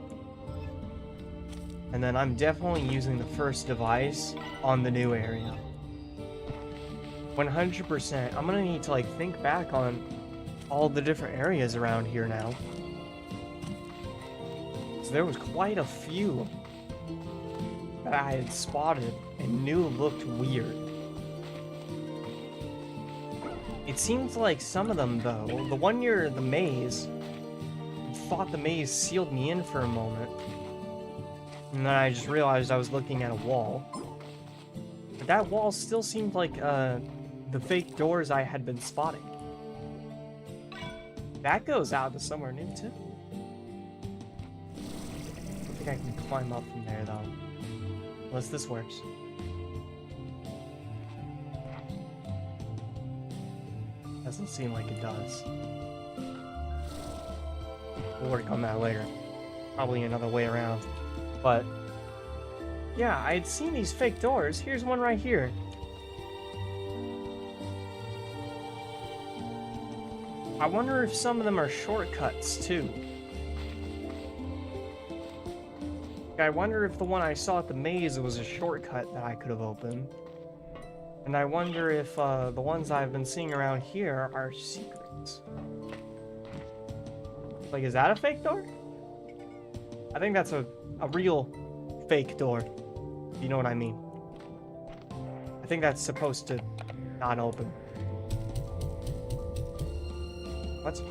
And then I'm definitely using the first device on the new area. 100%. I'm gonna need to like think back on all the different areas around here now. So there was quite a few that I had spotted and knew looked weird. It seems like some of them though, the one near the maze, I thought the maze sealed me in for a moment. And then I just realized I was looking at a wall. But that wall still seemed like the fake doors I had been spotting. That goes out to somewhere new too. I don't think I can climb up from there though. Unless this works. Doesn't seem like it does. We'll work on that later. Probably another way around. But, yeah, I had seen these fake doors. Here's one right here. I wonder if some of them are shortcuts, too. I wonder if the one I saw at the maze was a shortcut that I could have opened. And I wonder if the ones I've been seeing around here are secrets. Like, is that a fake door? I think that's a real fake door. You know what I mean? I think that's supposed to not open. What?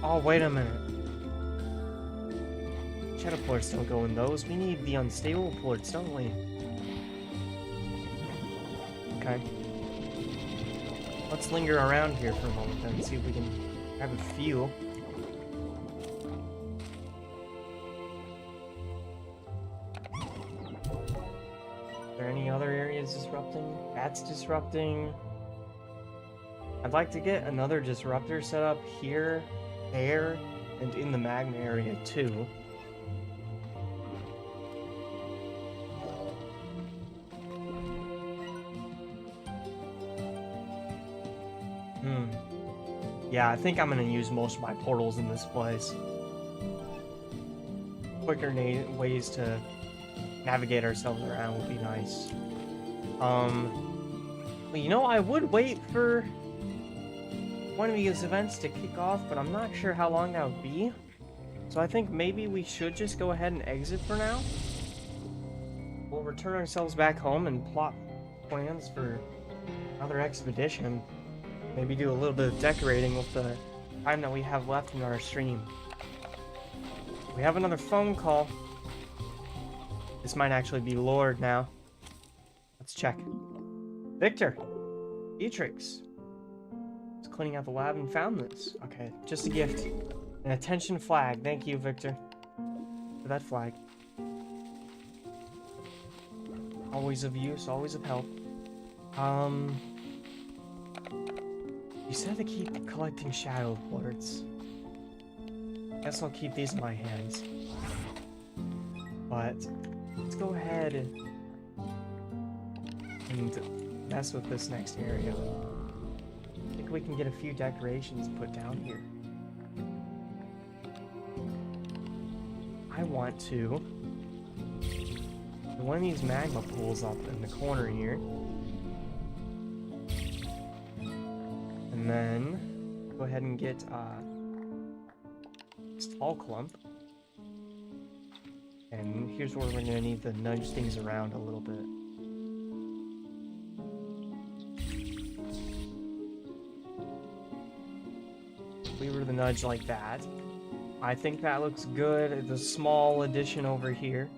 Oh, wait a minute. Shadow plorts don't go in those. We need the unstable plorts, don't we? Okay. Let's linger around here for a moment then and see if we can grab a few. disrupting. That's disrupting. I'd like to get another disruptor set up here, there, and in the magma area too. Yeah, I think I'm gonna use most of my portals in this place. Quicker ways to navigate ourselves around would be nice. Well, you know, I would wait for one of these events to kick off, but I'm not sure how long that would be. So I think maybe we should just go ahead and exit for now. We'll return ourselves back home and plot plans for another expedition. Maybe do a little bit of decorating with the time that we have left in our stream. We have another phone call. This might actually be Lord now. Let's check. Victor! Beatrix! I was cleaning out the lab and found this. Okay, just a gift. An attention flag. Thank you, Victor, for that flag. Always of use, always of help. You said to keep collecting shadow wards. Guess I'll keep these in my hands. But let's go ahead and mess with this next area. I think we can get a few decorations put down here. I want to put one of these magma pools up in the corner here. And then go ahead and get this tall clump. And here's where we're gonna need to nudge things around a little bit. If we were to nudge like that, I think that looks good. The small addition over here,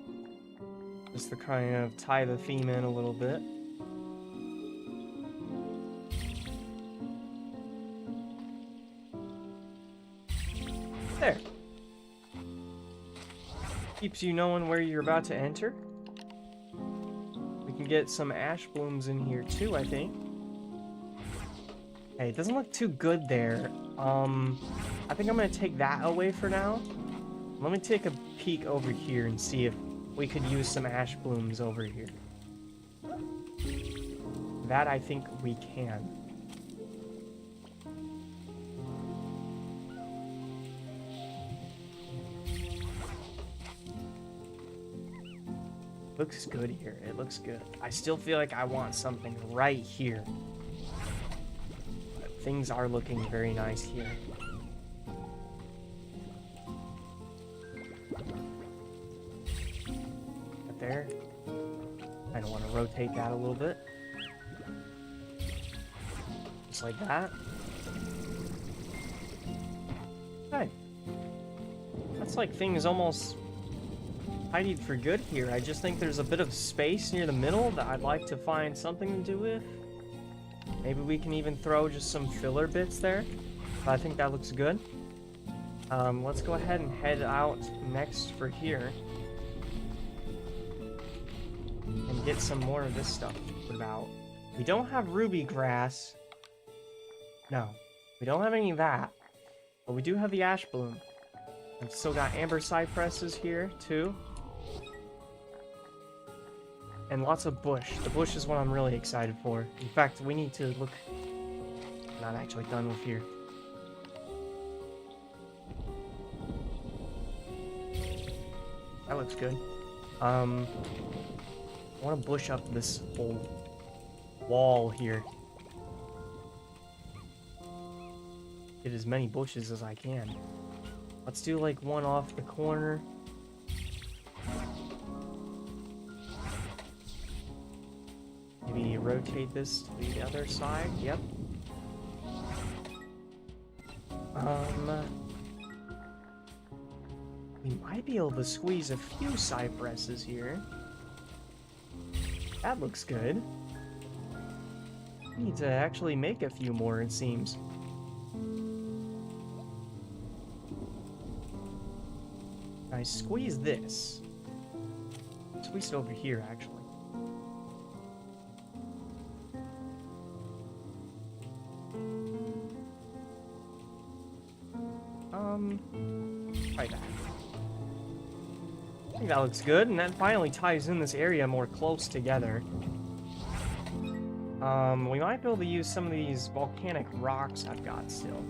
just to kind of tie the theme in a little bit. There. Keeps you knowing where you're about to enter. We can get some ash blooms in here too, I think. Hey, it doesn't look too good there. I think I'm gonna take that away for now. Let me take a peek over here and see if we could use some ash blooms over here. That I think we can. Looks good here. It looks good. I still feel like I want something right here. But things are looking very nice here. Right there. I don't want to rotate that a little bit. Just like that. Okay. That's like things almost tidied for good here. I just think there's a bit of space near the middle that I'd like to find something to do with. Maybe we can even throw just some filler bits there. But I think that looks good. Let's go ahead and head out next for here. And get some more of this stuff put about. We don't have ruby grass. No, we don't have any of that. But we do have the ash bloom. I've still got amber cypresses here too. And lots of bush. The bush is what I'm really excited for. In fact, we need to look... Not actually done with here. That looks good. I want to bush up this whole wall here. Get as many bushes as I can. Let's do like one off the corner. Maybe rotate this to the other side. Yep. We might be able to squeeze a few cypresses here. That looks good. We need to actually make a few more, it seems. I squeeze this. Squeeze it over here, actually. try that. I think that looks good, and that finally ties in this area more close together. We might be able to use some of these volcanic rocks I've got still.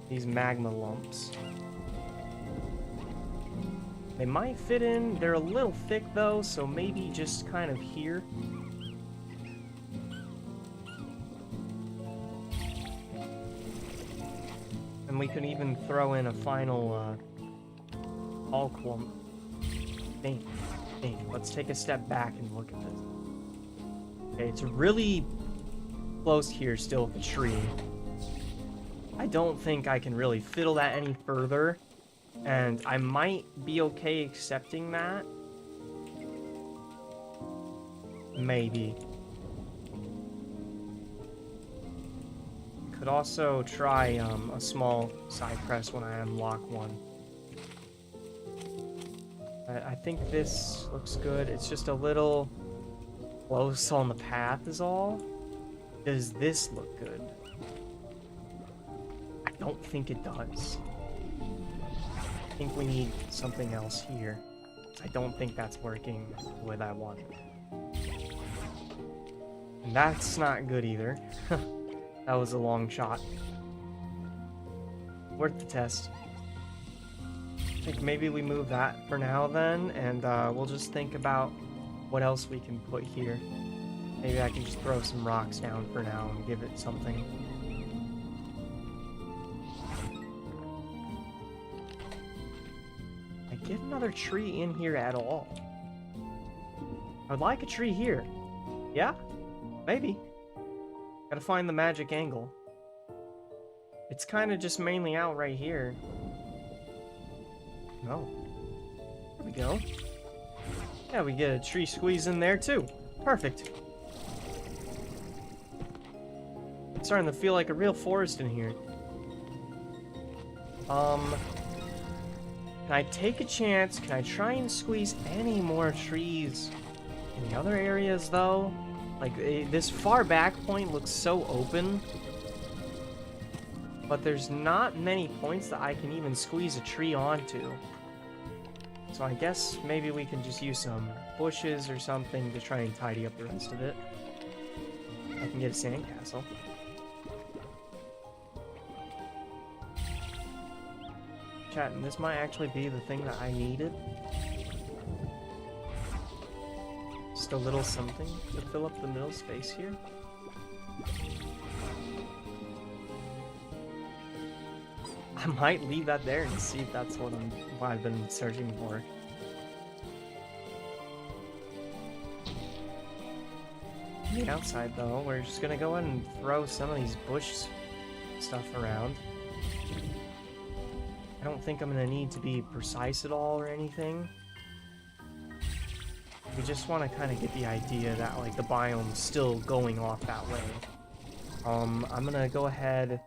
These magma lumps. They might fit in. They're a little thick though, so maybe just kind of here. And we can even throw in a final all clump. Think. Let's take a step back and look at this. Okay, it's really close here still with the tree. I don't think I can really fiddle that any further. And I might be okay accepting that. Maybe. Could also try a small side press when I unlock one. I think this looks good. It's just a little close on the path is all. Does this look good? I don't think it does. I think we need something else here. I don't think that's working the way that I want it. And that's not good either. That was a long shot. Worth the test. I think maybe we move that for now then, and we'll just think about what else we can put here. Maybe I can just throw some rocks down for now and give it something. Get another tree in here at all. I'd like a tree here. Yeah? Maybe. Gotta find the magic angle. It's kind of just mainly out right here. No. There we go. Yeah, we get a tree squeeze in there too. Perfect. It's starting to feel like a real forest in here. Can I take a chance? Can I try and squeeze any more trees in the other areas, though? Like, this far back point looks so open. But there's not many points that I can even squeeze a tree onto. So I guess maybe we can just use some bushes or something to try and tidy up the rest of it. I can get a sandcastle. Chat, and this might actually be the thing that I needed. Just a little something to fill up the middle space here. I might leave that there and see if that's what I've been searching for. On the outside though, we're just gonna go ahead and throw some of these bush stuff around. I don't think I'm gonna need to be precise at all or anything. We just want to kind of get the idea that like the biome's still going off that way. I'm gonna go ahead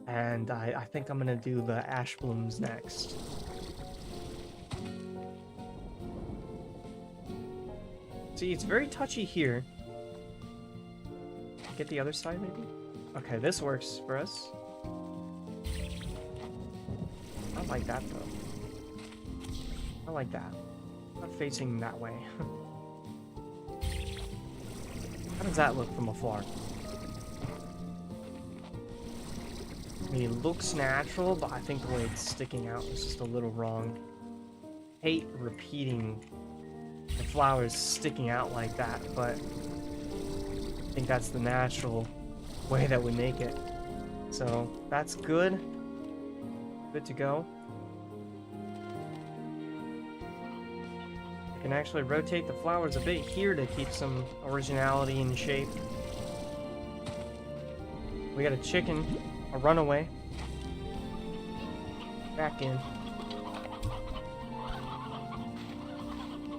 and I think I'm gonna do the ash blooms next. See, it's very touchy here. Get the other side maybe? Okay, this works for us. I like that though. I like that. Not facing that way. How does that look from afar? I mean, it looks natural, but I think the way it's sticking out is just a little wrong. Hate repeating the flowers sticking out like that, but I think that's the natural way that we make it. So that's good. Good to go. I can actually rotate the flowers a bit here to keep some originality in shape. We got a chicken, a runaway. Back in.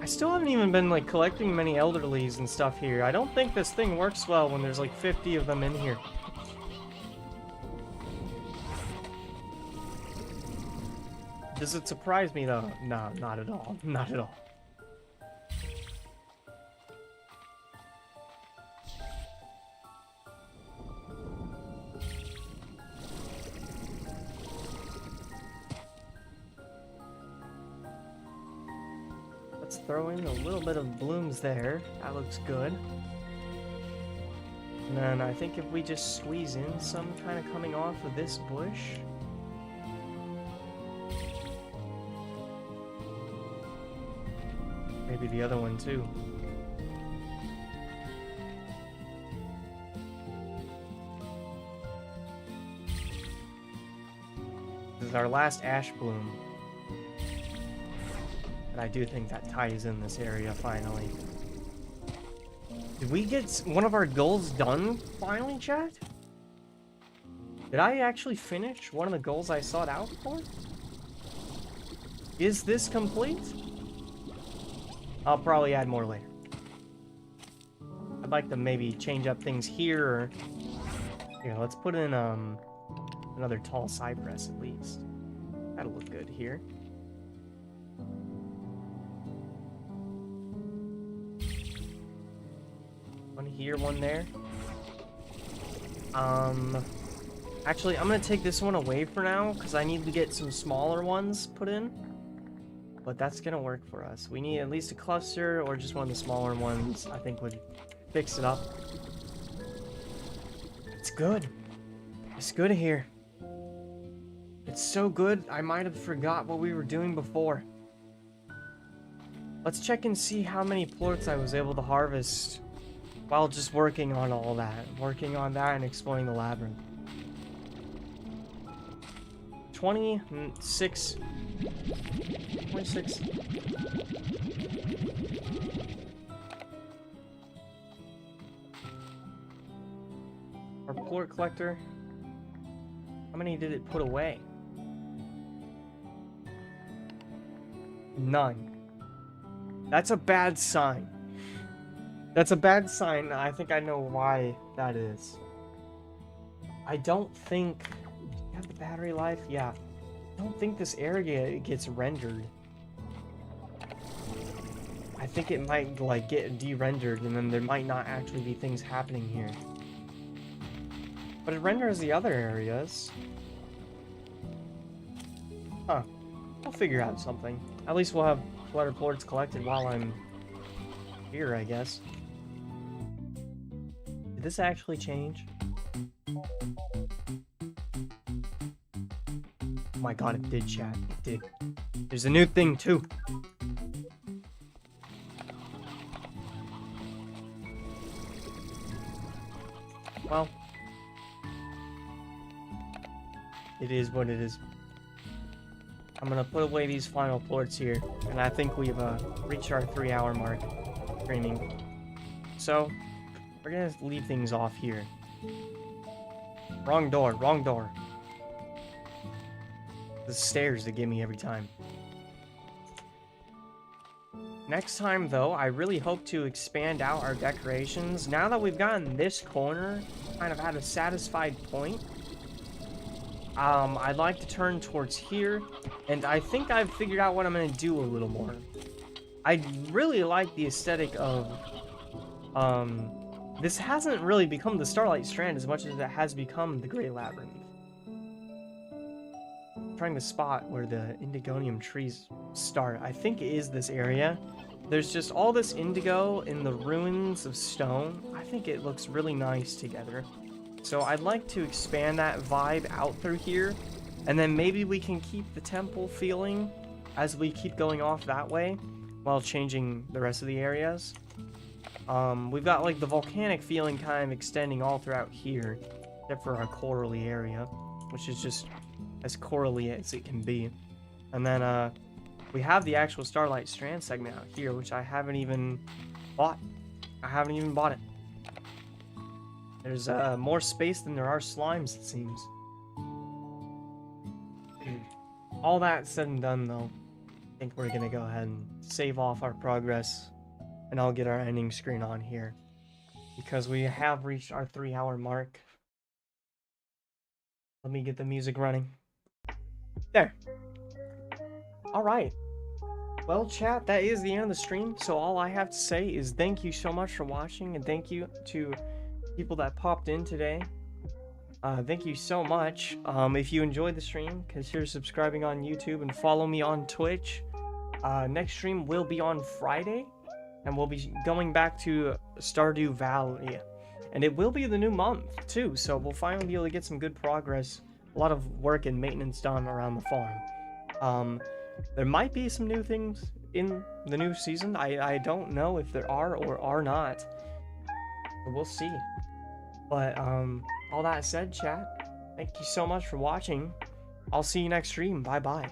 I still haven't even been like collecting many elderlies and stuff here. I don't think this thing works well when there's like 50 of them in here. Does it surprise me though? No, not at all. Not at all. Let's throw in a little bit of blooms there. That looks good. And then I think if we just squeeze in some kind of coming off of this bush. Maybe the other one too. This is our last ash bloom. And I do think that ties in this area finally. Did we get one of our goals done finally, chat? Did I actually finish one of the goals I sought out for? Is this complete? I'll probably add more later. I'd like to maybe change up things here. Or... Here, let's put in another tall cypress at least. That'll look good here. One here, one there. Actually, I'm gonna take this one away for now because I need to get some smaller ones put in. But that's gonna work for us. We need at least a cluster or just one of the smaller ones. I think would fix it up. It's good. It's good here. It's so good, I might have forgot what we were doing before. Let's check and see how many plorts I was able to harvest while just working on all that. Working on that and exploring the labyrinth. 26. 26. Our plort collector. How many did it put away? None. That's a bad sign. That's a bad sign. I think I know why that is. I don't think... You have the battery life? Yeah. I don't think this area gets rendered. I think it might, like, get de-rendered, and then there might not actually be things happening here. But it renders the other areas. Huh. We'll figure out something. At least we'll have flutter plorts collected while I'm here, I guess. Did this actually change? Oh my god, it did, chat. It did. There's a new thing, too. Well. It is what it is. I'm gonna put away these final plorts here, and I think we've reached our 3-hour mark streaming. So, we're gonna leave things off here. Wrong door, wrong door. The stairs that get me every time. Next time, though, I really hope to expand out our decorations. Now that we've gotten this corner kind of at a satisfied point, I'd like to turn towards here, and I think I've figured out what I'm going to do a little more. I really like the aesthetic of, this hasn't really become the Starlight Strand as much as it has become the Great Labyrinth. I'm trying to spot where the indigonium trees start. I think it is this area. There's just all this indigo in the ruins of stone. I think it looks really nice together. So I'd like to expand that vibe out through here, and then maybe we can keep the temple feeling as we keep going off that way while changing the rest of the areas. We've got like the volcanic feeling kind of extending all throughout here, except for our corally area, which is just as corally as it can be. And then we have the actual Starlight Strand segment out here, which I haven't even bought. I haven't even bought it. There's more space than there are slimes, it seems. All that said and done, though, I think we're gonna go ahead and save off our progress, and I'll get our ending screen on here, because we have reached our 3-hour mark. Let me get the music running. There. Alright. Well, chat, that is the end of the stream, so all I have to say is thank you so much for watching, and thank you to people that popped in today. Thank you so much. If you enjoyed the stream, consider subscribing on YouTube and follow me on Twitch. Next stream will be on Friday, and we'll be going back to Stardew Valley. And it will be the new month, too, so we'll finally be able to get some good progress. A lot of work and maintenance done around the farm. There might be some new things in the new season. I don't know if there are or are not. But we'll see. But, all that said, chat, thank you so much for watching. I'll see you next stream. Bye-bye.